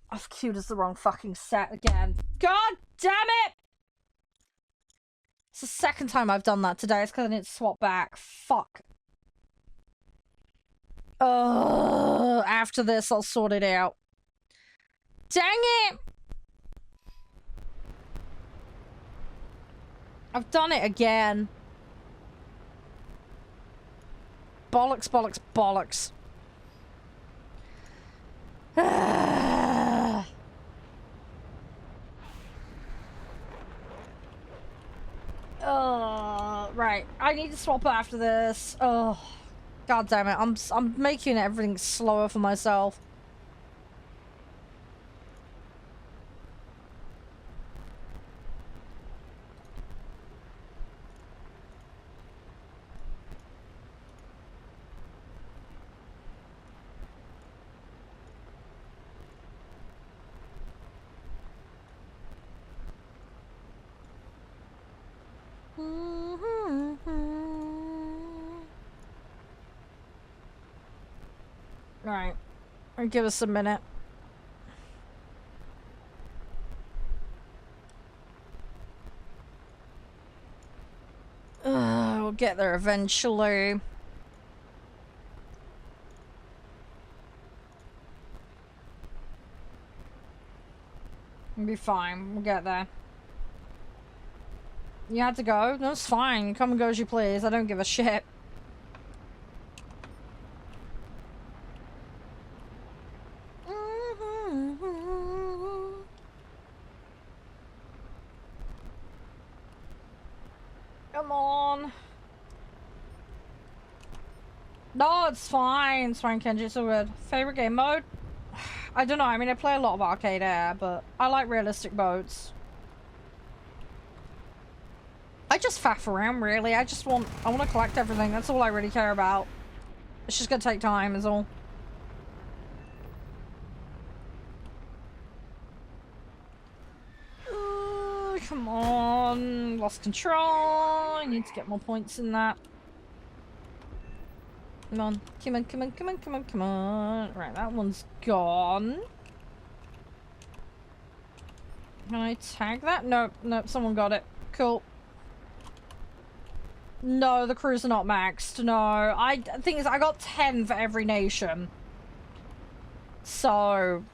I've queued as the wrong fucking set again. God damn it! It's the second time I've done that today. It's because I didn't swap back. Fuck. After this, I'll sort it out. Dang it! I've done it again. Bollocks, bollocks, bollocks. Right. I need to swap after this. Oh, god damn it! I'm making everything slower for myself. Alright. Give us a minute. We'll get there eventually. We'll be fine. We'll get there. You had to go? No, it's fine. Come and go as you please. I don't give a shit. Come on. No, it's fine. It's fine, Kenji. It's all good. Favorite game mode? I don't know. I mean, I play a lot of Arcade Air, but I like realistic modes. I just faff around, really. I want to collect everything. That's all I really care about. It's just gonna take time, is all. Ooh, come on. Lost control. I need to get more points in that. Come on. Come on, come on, come on, come on, come on. Right, that one's gone. Can I tag that? Nope, nope, someone got it. Cool. No, the crews are not maxed. No, the thing is, I got 10 for every nation. So,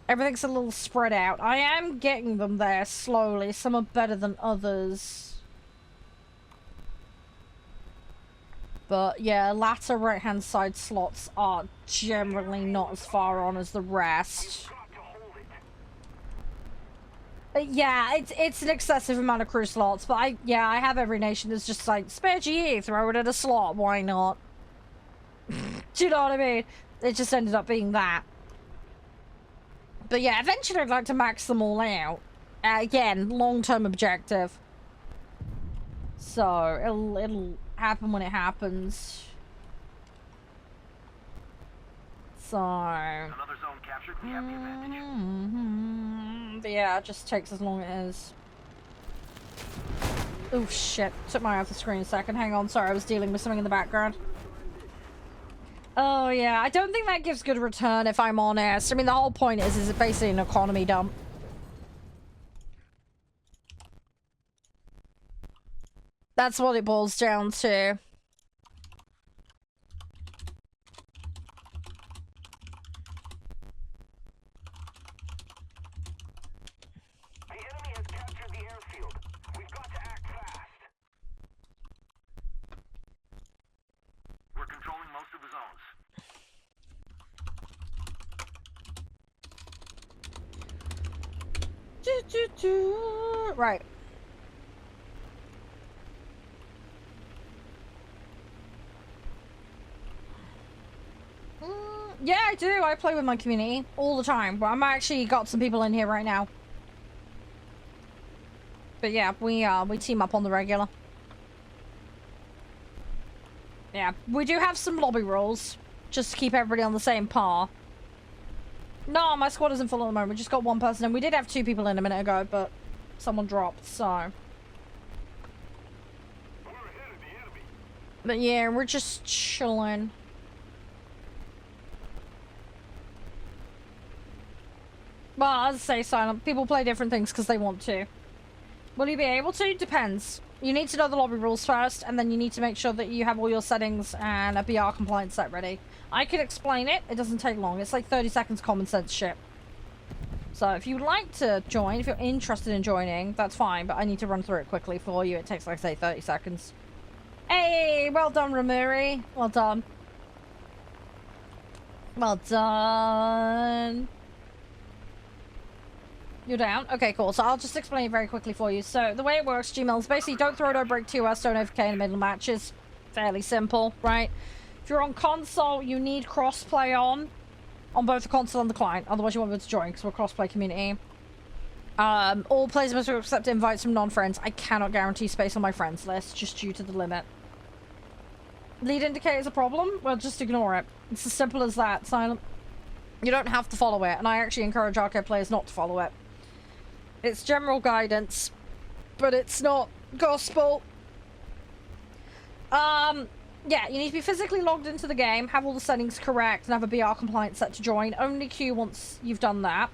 everything's a little spread out. I am getting them there slowly. Some are better than others. But yeah, latter right-hand side slots are generally not as far on as the rest. Yeah, it's an excessive amount of crew slots, but I have every nation that's just like, spare GE, throw it at a slot, why not? Do you know what I mean? It just ended up being that. But yeah, eventually I'd like to max them all out. Again, long-term objective. So, it'll happen when it happens. So... Another zone captured. We have the advantage. But yeah, it just takes as long as it is. Oh shit. Took my eye off the screen a second. Hang on, sorry, I was dealing with something in the background. Oh yeah, I don't think that gives good return if I'm honest. I mean, the whole point is it basically an economy dump. That's what it boils down to. Right. Yeah, I do. I play with my community all the time. But I'm actually got some people in here right now. But yeah, we team up on the regular. Yeah, we do have some lobby rules just to keep everybody on the same par. No, my squad isn't full at the moment. We just got one person in. We did have 2 people in a minute ago, but someone dropped, so. But yeah, we're just chilling. Well, as I say, Silent, people play different things because they want to. Will you be able to? Depends. You need to know the lobby rules first, and then you need to make sure that you have all your settings and a BR compliance set ready. I can explain it. It doesn't take long. It's like 30 seconds common sense shit. So if you'd like to join, if you're interested in joining, that's fine, but I need to run through it quickly for you. It takes, like I say, 30 seconds. Hey, well done, Ramuri. Well done. Well done. You're down? Okay, cool. So I'll just explain it very quickly for you. So the way it works, Gmail, is basically don't throw, don't break 2S, don't AFK in the middle of matches. Fairly simple, right? If you're on console, you need crossplay on both the console and the client. Otherwise you won't be able to join because we're a crossplay community. All players must accept invites from non-friends. I cannot guarantee space on my friends list just due to the limit. Lead indicator is a problem? Well, just ignore it. It's as simple as that, Silent. You don't have to follow it, and I actually encourage arcade players not to follow it. It's general guidance, but it's not gospel. Yeah, you need to be physically logged into the game, have all the settings correct, and have a BR compliance set to join. Only queue once you've done that.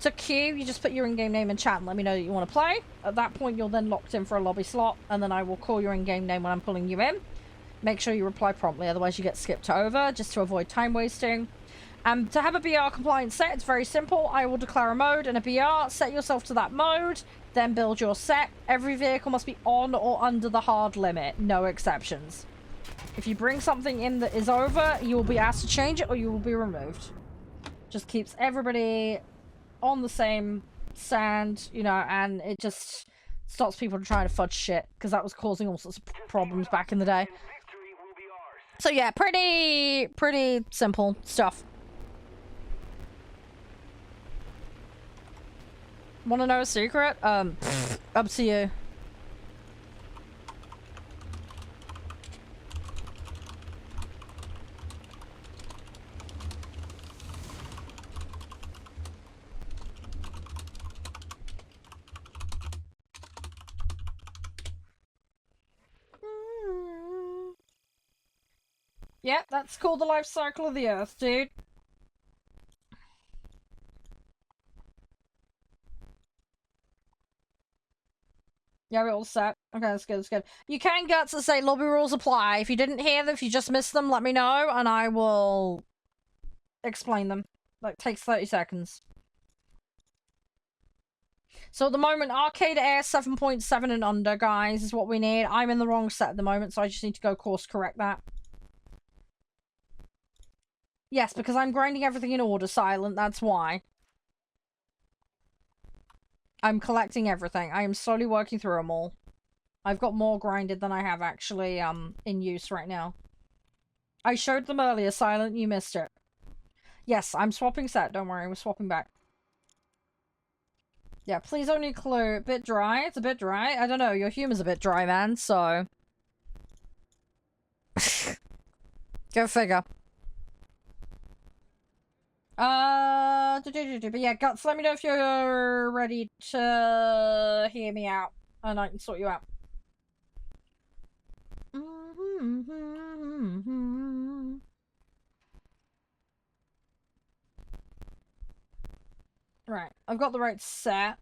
To queue, you just put your in-game name and chat and let me know that you want to play. At that point, you're then locked in for a lobby slot, and then I will call your in-game name when I'm pulling you in. Make sure you reply promptly, otherwise you get skipped over, just to avoid time wasting. To have a BR compliant set, it's very simple. I will declare a mode and a BR, set yourself to that mode, then build your set. Every vehicle must be on or under the hard limit, no exceptions. If you bring something in that is over, you will be asked to change it or you will be removed. Just keeps everybody on the same stand, you know, and it just stops people from trying to fudge shit, because that was causing all sorts of problems back in the day. So yeah, pretty simple stuff. Want to know a secret? Up to you. Yep, that's called the life cycle of the Earth, dude. Yeah, we're all set. Okay, that's good, that's good. You can guts that say lobby rules apply. If you didn't hear them, if you just missed them, let me know, and I will explain them. Like, takes 30 seconds. So at the moment, Arcade Air 7.7 and under, guys, is what we need. I'm in the wrong set at the moment, so I just need to go course correct that. Yes, because I'm grinding everything in order, Silent, that's why. I'm collecting everything. I am slowly working through them all. I've got more grinded than I have actually, in use right now. I showed them earlier, Silent, you missed it. Yes, I'm swapping set, don't worry, we're swapping back. Yeah, please only include... Bit dry? It's a bit dry? I don't know, your humor's a bit dry, man, so... Go figure. But yeah, Guts, let me know if you're ready to hear me out, and I can sort you out. Right, I've got the right set.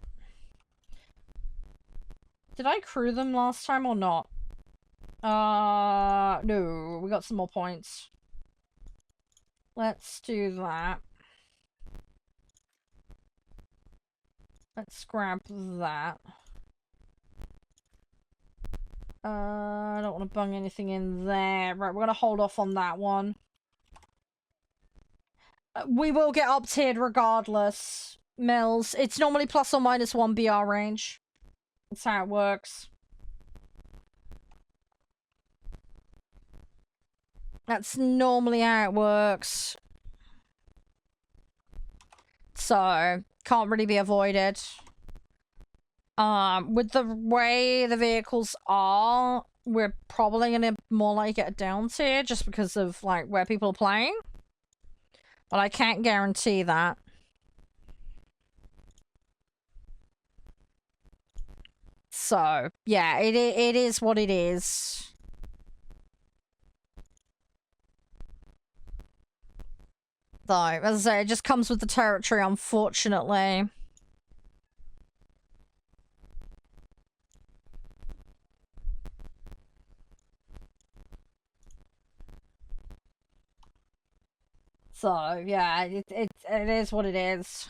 Did I crew them last time or not? No, we got some more points. Let's do that. Let's grab that. I don't want to bung anything in there. Right, we're gonna hold off on that one. We will get up-tiered regardless, Mills. It's normally plus or minus 1 BR range. That's how it works. That's normally how it works. So, can't really be avoided. With the way the vehicles are, we're probably gonna more likely get a down tier just because of, like, where people are playing. But I can't guarantee that. So, yeah, it is what it is. Though, as I say, it just comes with the territory, unfortunately. So, yeah, it is what it is.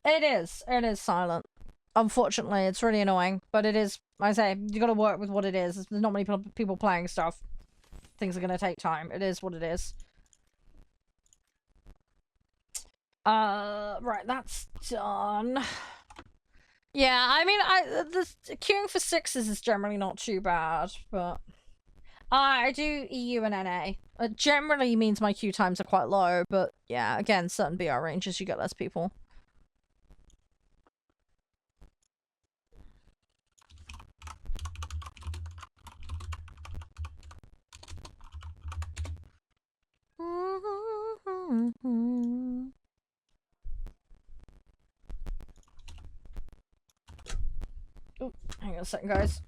It is silent. Unfortunately, it's really annoying, but it is, I say, you gotta work with what it is. There's not many people playing stuff. Things are gonna take time. It is what it is. Right, that's done. Yeah, I mean, the queuing for 6s is generally not too bad, but... I do EU and NA. It generally means my queue times are quite low, but yeah, again, certain BR ranges, you get less people. Oh, hang on a second, guys.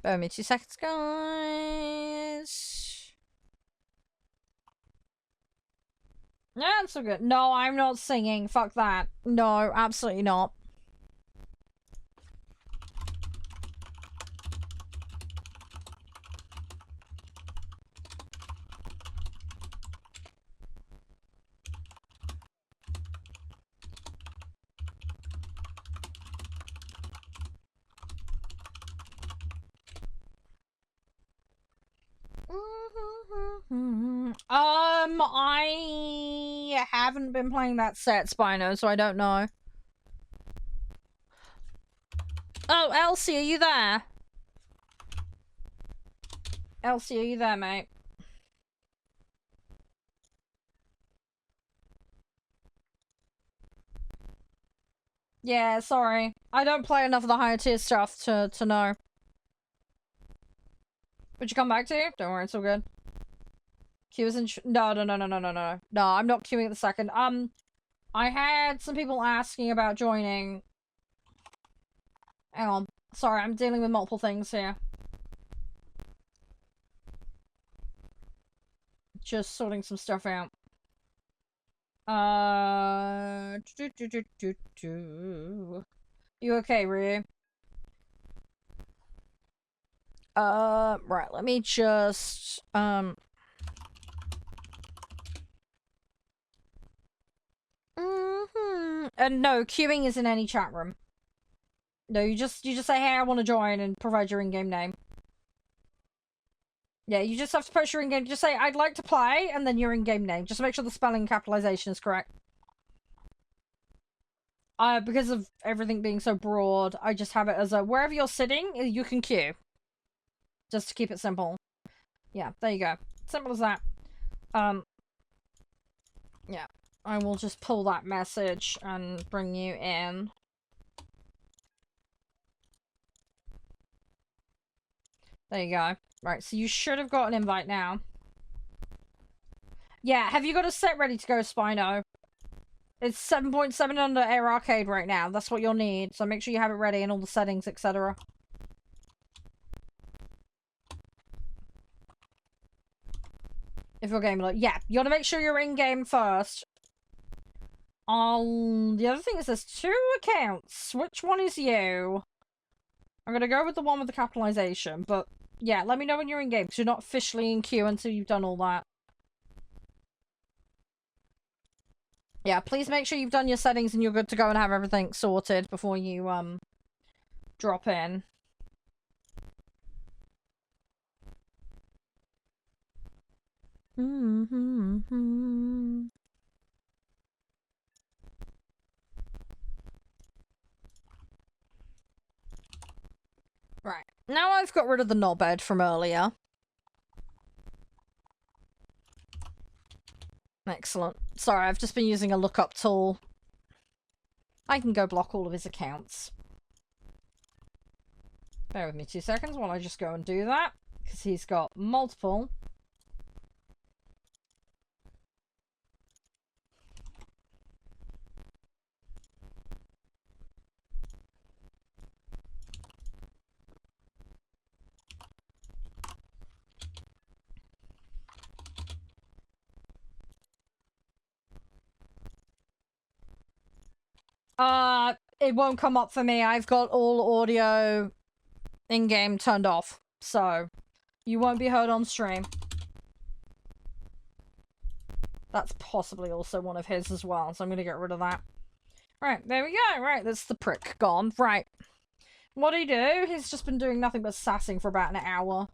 Bear with me 2 seconds, guys. Yeah, it's so good. No, I'm not singing. Fuck that. No, absolutely not. I haven't been playing that set, Spino, so I don't know. Oh, Elsie, are you there? Elsie, are you there, mate? Yeah, sorry. I don't play enough of the higher tier stuff to know. Would you come back to? Don't worry, it's all good. Q is in. No. No, I'm not queuing at the second. I had some people asking about joining. Hang on. Sorry, I'm dealing with multiple things here. Just sorting some stuff out. You okay, Ryu? Right, let me just, And no, queuing is in any chat room. No, you just say, hey, I want to join, and provide your in-game name. Yeah, you just have to post your in-game, just say, I'd like to play, and then your in-game name. Just make sure the spelling and capitalization is correct. Because of everything being so broad, I just have it as a, wherever you're sitting, you can queue. Just to keep it simple. Yeah, there you go. Simple as that. Yeah. I will just pull that message and bring you in. There you go. Right, so you should have got an invite now. Yeah, have you got a set ready to go, Spino? It's 7.7 under Air Arcade right now. That's what you'll need. So make sure you have it ready and all the settings, etc. If you're game like, yeah, you gotta make sure you're in game first. The other thing is there's 2 accounts. Which one is you? I'm gonna go with the one with the capitalization, but yeah, let me know when you're in game, because you're not officially in queue until you've done all that. Yeah, please make sure you've done your settings and you're good to go and have everything sorted before you, drop in. Right. Now I've got rid of the knobhead from earlier. Excellent. Sorry, I've just been using a lookup tool. I can go block all of his accounts. Bear with me 2 seconds while I just go and do that, because he's got multiple. It won't come up for me. I've got all audio in-game turned off, so you won't be heard on stream. That's possibly also one of his as well, so I'm gonna get rid of that. Right, there we go. Right, that's the prick gone. Right. What'd he do? He's just been doing nothing but sassing for about an hour.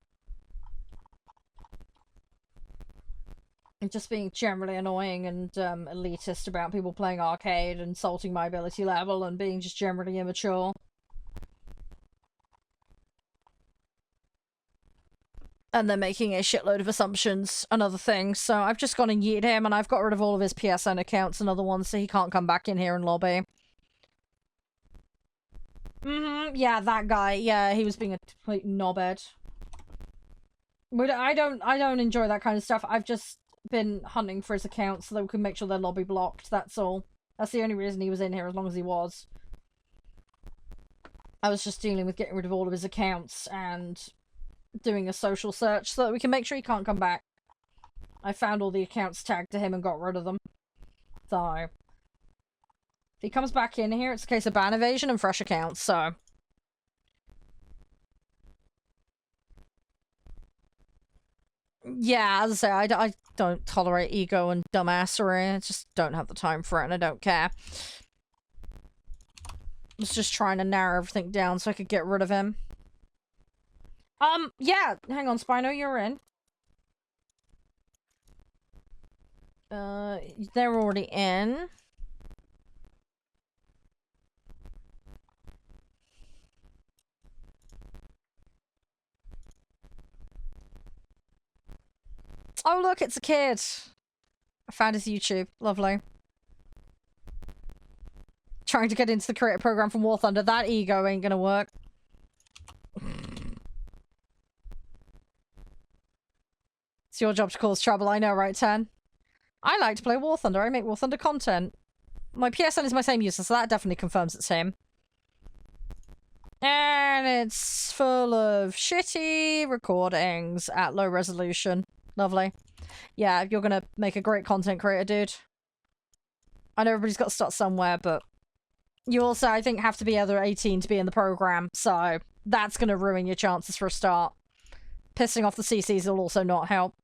And just being generally annoying and elitist about people playing arcade, insulting my ability level, and being just generally immature. And then making a shitload of assumptions and other things. So I've just gone and yeeted him, and I've got rid of all of his PSN accounts and other ones, so he can't come back in here and lobby. Yeah, that guy. Yeah, he was being a complete knobhead. But I don't enjoy that kind of stuff. I've just been hunting for his account so that we can make sure their lobby blocked. That's all. That's the only reason he was in here, as long as he was. I was just dealing with getting rid of all of his accounts and doing a social search so that we can make sure he can't come back. I found all the accounts tagged to him and got rid of them. So, if he comes back in here, it's a case of ban evasion and fresh accounts, so. Yeah, as I say, I don't tolerate ego and dumbassery. I just don't have the time for it, and I don't care. I was just trying to narrow everything down so I could get rid of him. Yeah, hang on, Spino, you're in. They're already in. Oh, look, it's a kid. I found his YouTube. Lovely. Trying to get into the creator program from Warthunder. That ego ain't gonna work. It's your job to cause trouble. I know, right, Ten? I like to play Warthunder. I make Warthunder content. My PSN is my same user, so that definitely confirms it's him. And it's full of shitty recordings at low resolution. Lovely. Yeah, you're gonna make a great content creator, dude. I know everybody's got to start somewhere, but you also, I think, have to be under 18 to be in the program, so that's gonna ruin your chances for a start. Pissing off the CCs will also not help.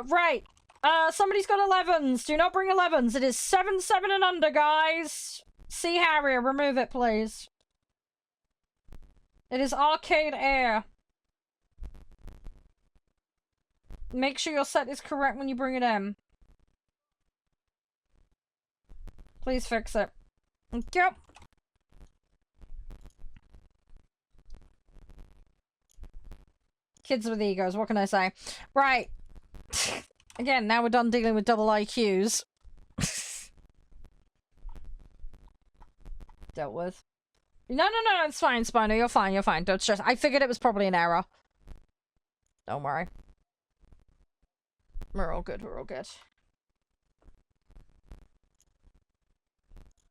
Right. Somebody's got 11s. Do not bring 11s. It is 7, 7 and under, guys. See Harrier, remove it, please. It is arcade air. Make sure your set is correct when you bring it in. Please fix it. Yep. Kids with egos, what can I say? Right. Again, now we're done dealing with double IQs. Dealt with. No, it's fine, Spino. You're fine, you're fine. Don't stress. I figured it was probably an error. Don't worry. We're all good, we're all good.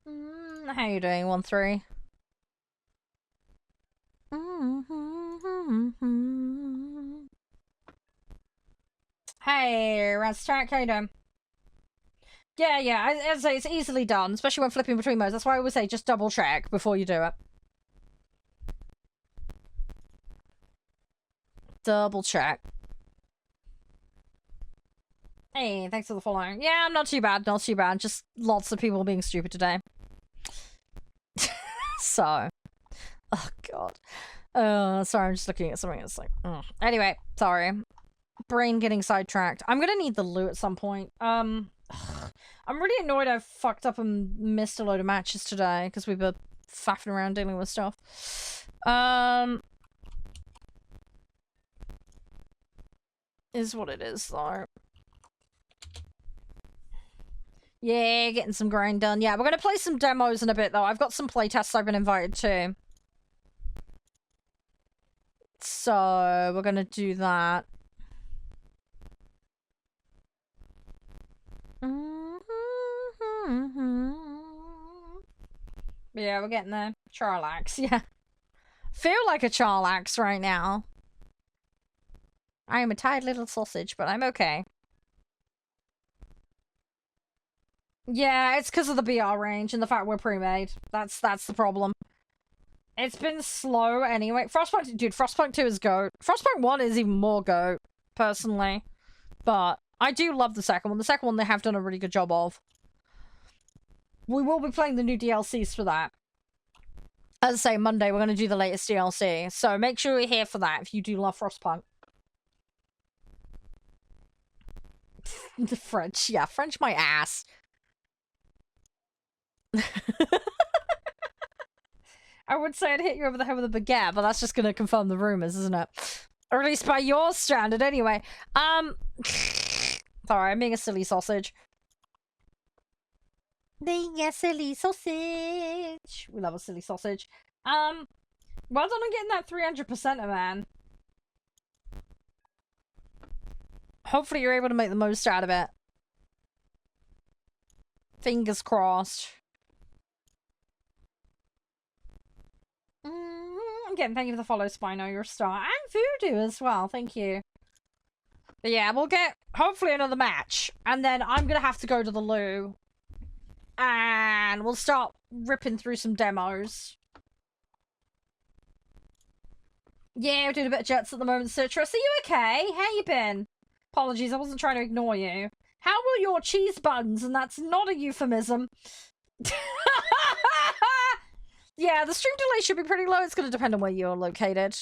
How you doing, 1-3? Hey, Rastrack, how you doing? Yeah, as I say, it's easily done, especially when flipping between modes. That's why I always say just double check before you do it. Double check. Hey, thanks for the following. Yeah, I'm not too bad, not too bad. Just lots of people being stupid today. So. Oh, God. Sorry, I'm just looking at something that's like... Anyway, sorry. Brain getting sidetracked. I'm gonna need the loot at some point. I'm really annoyed I fucked up and missed a load of matches today because we were faffing around dealing with stuff. Is what it is, though. Yeah, getting some grind done. Yeah, we're gonna play some demos in a bit, though. I've got some playtests I've been invited to. So, we're gonna do that. Yeah, we're getting there. Charlax, yeah. Feel like a Charlax right now. I am a tired little sausage, but I'm okay. Yeah, it's because of the BR range and the fact we're pre-made. That's the problem. It's been slow anyway. Frostpunk, dude, Frostpunk 2 is GOAT. Frostpunk 1 is even more GOAT, personally. But I do love the second one. The second one they have done a really good job of. We will be playing the new DLCs for that. As I say, Monday we're going to do the latest DLC. So make sure you're here for that if you do love Frostpunk. The French. Yeah, French my ass. I would say I'd hit you over the head with a baguette, but that's just going to confirm the rumors, isn't it? Or at least by your standard, anyway. Sorry, I'm being a silly sausage. Being a silly sausage. We love a silly sausage. Well done on getting that 300%, man. Hopefully you're able to make the most out of it. Fingers crossed. Again, thank you for the follow, Spino. You're a star. And Voodoo as well. Thank you. But yeah, we'll get, hopefully, another match. And then I'm going to have to go to the loo. And we'll start ripping through some demos. Yeah, we're doing a bit of jets at the moment, Citrus. Are you okay? How you been? Apologies, I wasn't trying to ignore you. How were your cheese buns? And that's not a euphemism. Yeah, the stream delay should be pretty low. It's going to depend on where you're located.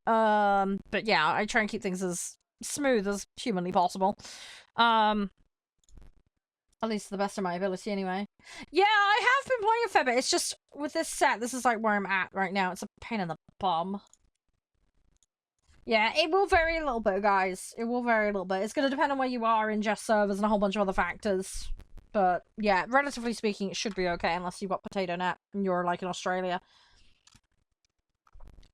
But yeah, I try and keep things as smooth as humanly possible. At least to the best of my ability, anyway. Yeah, I have been playing a fair bit. It's just, with this set, this is like where I'm at right now. It's a pain in the bum. Yeah, it will vary a little bit, guys. It will vary a little bit. It's going to depend on where you are in Jest servers and a whole bunch of other factors. But, yeah, relatively speaking, it should be okay, unless you've got Potato Net and you're, like, in Australia.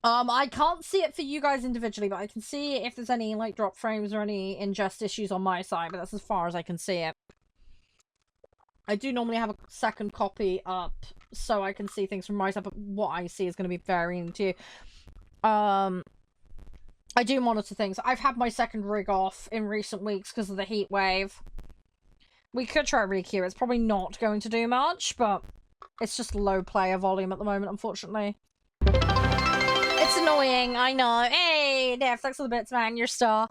I can't see it for you guys individually, but I can see if there's any, like, drop frames or any ingest issues on my side, but that's as far as I can see it. I do normally have a second copy up, so I can see things from my side, but what I see is going to be varying too. I do monitor things. I've had my second rig off in recent weeks because of the heat wave. We could try ReQ. It's probably not going to do much, but it's just low player volume at the moment, unfortunately. It's annoying, I know. Hey, Def, thanks for the bits, man. You're a star.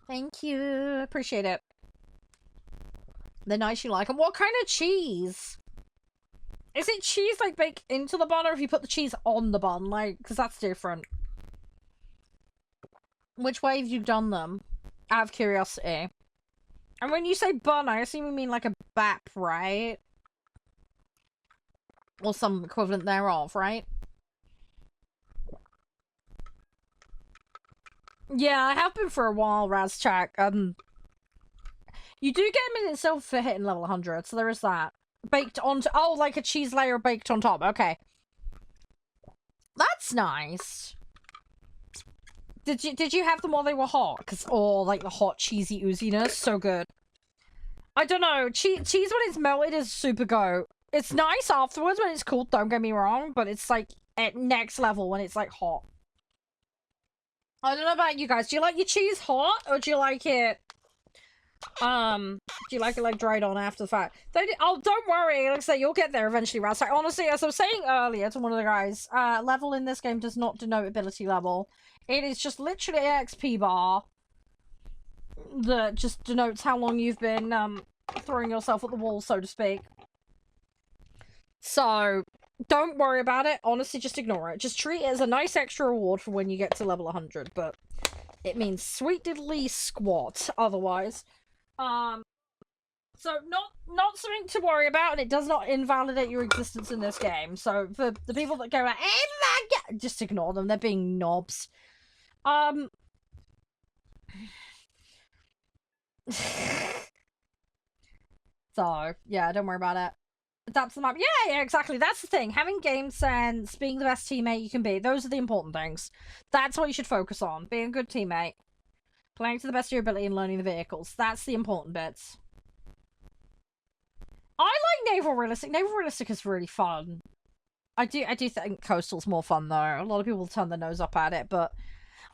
Thank you. Appreciate it. They're nice, you like them. What kind of cheese? Is it cheese, like, baked into the bun, or if you put the cheese on the bun? Like, because that's different. Which way have you done them? Out of curiosity. And when you say bun, I assume you mean like a bap, right? Or some equivalent thereof, right? Yeah, I have been for a while, Razchak. You do get them in itself for hitting level 100, so there is that. Baked onto... Oh, like a cheese layer baked on top. Okay. That's nice. Did you have them while they were hot? Or like the hot cheesy ooziness, so good. I don't know. Cheese when it's melted is super go. It's nice afterwards when it's cooled, don't get me wrong, but it's like at next level when it's like hot. I don't know about you guys. Do you like your cheese hot, or do you like it do you like it like dried on after the fact? Oh, don't worry, like I say, you'll get there eventually, Raz. Like, honestly, as I was saying earlier to one of the guys, level in this game does not denote ability level. It is just literally an XP bar that just denotes how long you've been throwing yourself at the wall, so to speak. So don't worry about it. Honestly, just ignore it. Just treat it as a nice extra reward for when you get to level 100, but it means sweet diddly squat otherwise. So not something to worry about, and it does not invalidate your existence in this game. So for the people that go like, just ignore them. They're being knobs. So yeah, don't worry about it. That's the map. Yeah, exactly. That's the thing. Having game sense, being the best teammate you can be. Those are the important things. That's what you should focus on. Being a good teammate. Playing to the best of your ability and learning the vehicles. That's the important bits. I like Naval Realistic. Naval Realistic is really fun. I do think Coastal's more fun, though. A lot of people turn their nose up at it, but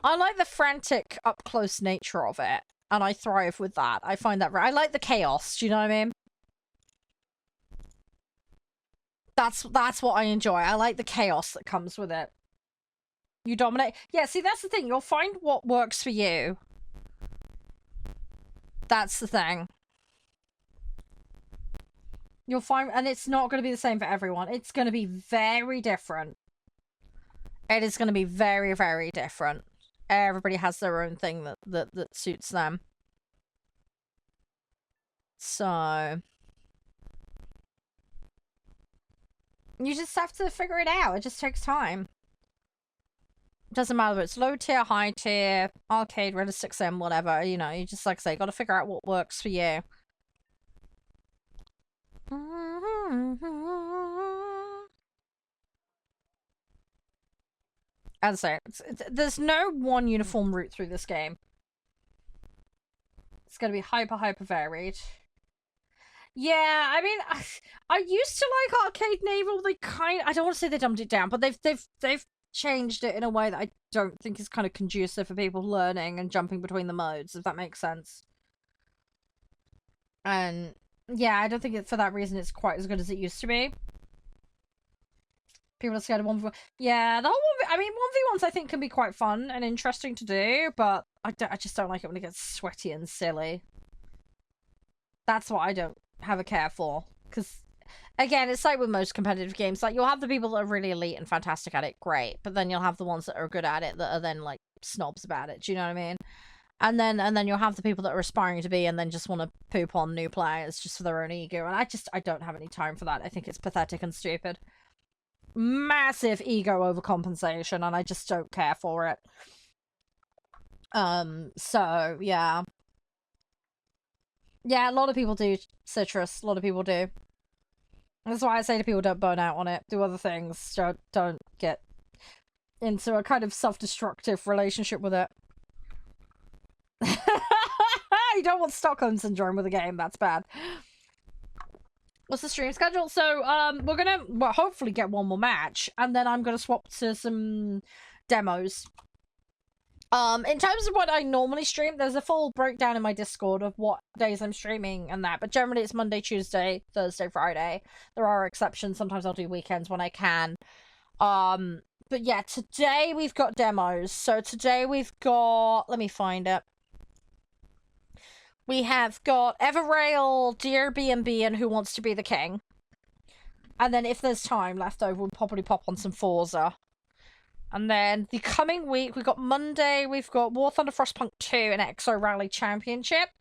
I like the frantic, up-close nature of it, and I thrive with that. I find that... I like the chaos, do you know what I mean? That's what I enjoy. I like the chaos that comes with it. You dominate. Yeah, see, that's the thing. You'll find what works for you. That's the thing. You'll find... And it's not going to be the same for everyone. It's going to be very different. It is going to be very, very different. Everybody has their own thing that suits them. So... You just have to figure it out. It just takes time. Doesn't matter if it's low tier, high tier, arcade, realistic sim, whatever. You know, you just, like I say, got to figure out what works for you. As I say, there's no one uniform route through this game. It's gonna be hyper varied. Yeah, I mean, I used to like Arcade Naval. They I don't want to say they dumbed it down, but they've changed it in a way that I don't think is kind of conducive for people learning and jumping between the modes, if that makes sense. And yeah, I don't think for that reason it's quite as good as it used to be. People are scared of 1v1. Yeah, the whole 1v... I mean, 1v1s I think can be quite fun and interesting to do, but I just don't like it when it gets sweaty and silly. That's what I don't have a care for. Because, again, it's like with most competitive games. Like, you'll have the people that are really elite and fantastic at it, great. But then you'll have the ones that are good at it that are then, like, snobs about it. Do you know what I mean? And then you'll have the people that are aspiring to be and then just want to poop on new players just for their own ego. And I don't have any time for that. I think it's pathetic and stupid. Massive ego overcompensation, and I just don't care for it. So, yeah. Yeah, a lot of people do, Citrus. A lot of people do. That's why I say to people, don't burn out on it. Do other things. Don't get into a kind of self-destructive relationship with it. You don't want Stockholm Syndrome with a game. That's bad. What's the stream schedule? So, we're gonna, well, hopefully get one more match, and then I'm gonna swap to some demos. In terms of what I normally stream, there's a full breakdown in my Discord of what days I'm streaming and that, but generally it's Monday, Tuesday, Thursday, Friday. There are exceptions. Sometimes I'll do weekends when I can. But yeah, today we've got demos. So today we've got, let me find it. We have got Everrail, Dear B&B, and Who Wants to Be the King. And then if there's time left over, we'll probably pop on some Forza. And then the coming week, we've got Monday, we've got War Thunder Frostpunk 2 and Exo Rally Championship.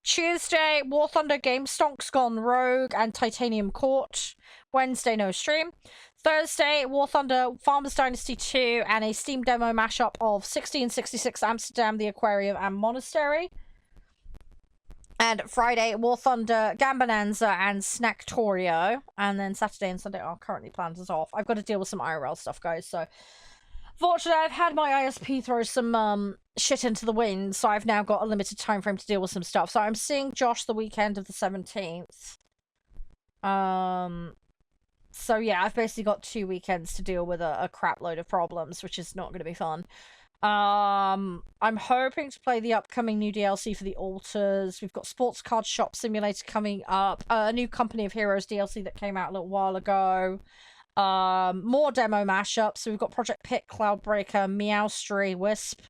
Tuesday, War Thunder Game Stonks Gone Rogue and Titanium Court. Wednesday, no stream. Thursday, War Thunder Farmers Dynasty 2 and a Steam demo mashup of 1666 Amsterdam, the Aquarium, and Monastery. And Friday, War Thunder, Gambonanza, and Snacktorio. And then Saturday and Sunday are currently planned as off. I've got to deal with some IRL stuff, guys, so... Fortunately, I've had my ISP throw some shit into the wind, so I've now got a limited time frame to deal with some stuff. So I'm seeing Josh the weekend of the 17th. So yeah, I've basically got 2 weekends to deal with a crap load of problems, which is not going to be fun. I'm hoping to play the upcoming new DLC for the Alters. We've got Sports Card Shop Simulator coming up. A new Company of Heroes DLC that came out a little while ago. More demo mashups. So we've got Project Pit, Cloudbreaker, Meowstry, Wisp.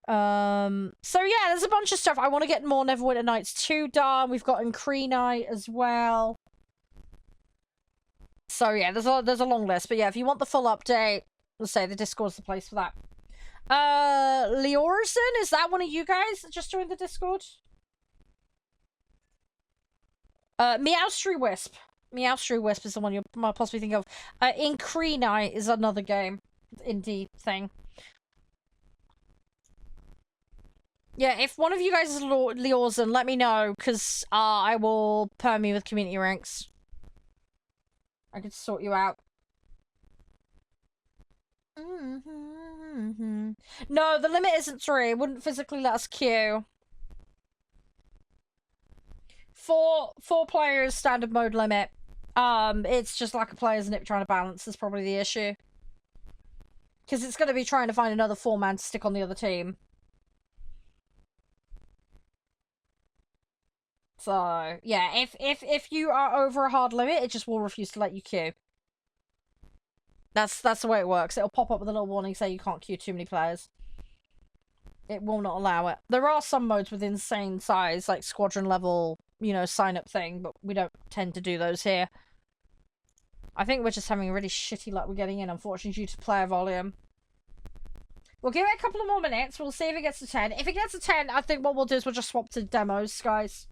So yeah, there's a bunch of stuff. I want to get more Neverwinter Nights 2 done. We've got Incree Night as well. So yeah, there's a long list. But yeah, if you want the full update, let's say the Discord's the place for that. Leorson, is that one of you guys that just joined the Discord? Meowstry Wisp. Meowstry Wisp is the one you might possibly think of. Incree Night is another game. Indie thing. Yeah, if one of you guys is Leorson, let me know, because I will perm you with community ranks. I could sort you out. No, the limit isn't 3. It wouldn't physically let us queue. 4 players standard mode limit. It's just like a player's nip trying to balance is probably the issue. Because it's going to be trying to find another 4-man to stick on the other team. So, yeah, if you are over a hard limit, it just will refuse to let you queue. That's the way it works. It'll pop up with a little warning saying you can't queue too many players. It will not allow it. There are some modes with insane size, like squadron level, you know, sign-up thing, but we don't tend to do those here. I think we're just having really shitty luck with getting in, unfortunately, due to player volume. We'll give it a couple of more minutes. We'll see if it gets to 10. If it gets to 10, I think what we'll do is we'll just swap to demos, guys.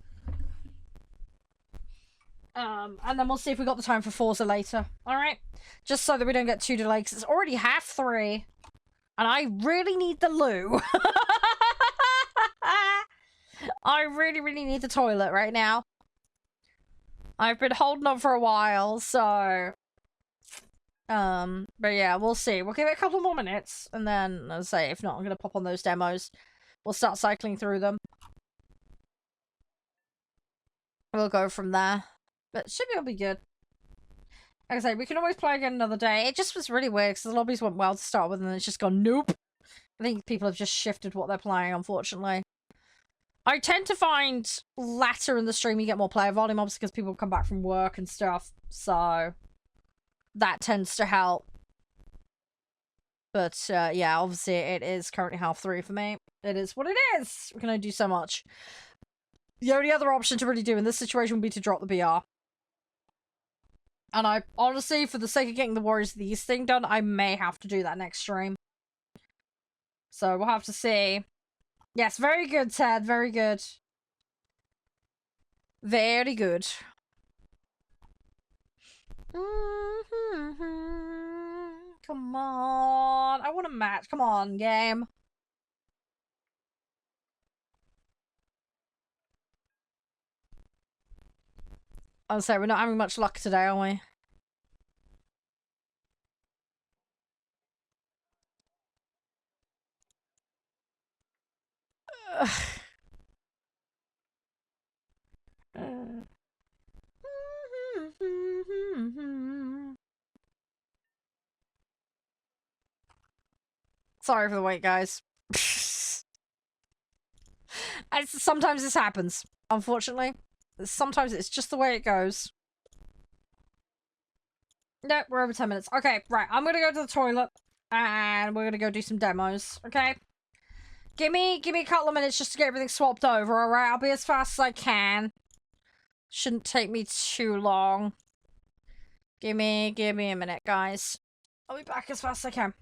And then we'll see if we got the time for Forza later. Alright? Just so that we don't get too delayed, because it's already 3:30. And I really need the loo. I really, really need the toilet right now. I've been holding up for a while, so... but yeah, we'll see. We'll give it a couple more minutes, and then, as I say, if not, I'm gonna pop on those demos. We'll start cycling through them. we'll go from there. But should be all be good. Like I say, we can always play again another day. It just was really weird because the lobbies went well to start with and then it's just gone nope. I think people have just shifted what they're playing, unfortunately. I tend to find later in the stream you get more player volume, obviously because people come back from work and stuff. So that tends to help. But yeah, obviously it is currently 3:30 for me. It is what it is. We can only do so much. The only other option to really do in this situation would be to drop the BR. And I honestly, for the sake of getting the Warriors of the East thing done, I may have to do that next stream. So we'll have to see. Yes, very good, Ted. Very good. Very good. Come on. I want a match. Come on, game. I'm sorry, we're not having much luck today, are we? Sorry for the wait, guys. Sometimes this happens, unfortunately. Sometimes it's just the way it goes. No, we're over 10 minutes. Okay, right. I'm gonna go to the toilet. And we're gonna go do some demos, okay? Give me a couple of minutes just to get everything swapped over, alright? I'll be as fast as I can. Shouldn't take me too long. Give me a minute, guys. I'll be back as fast as I can.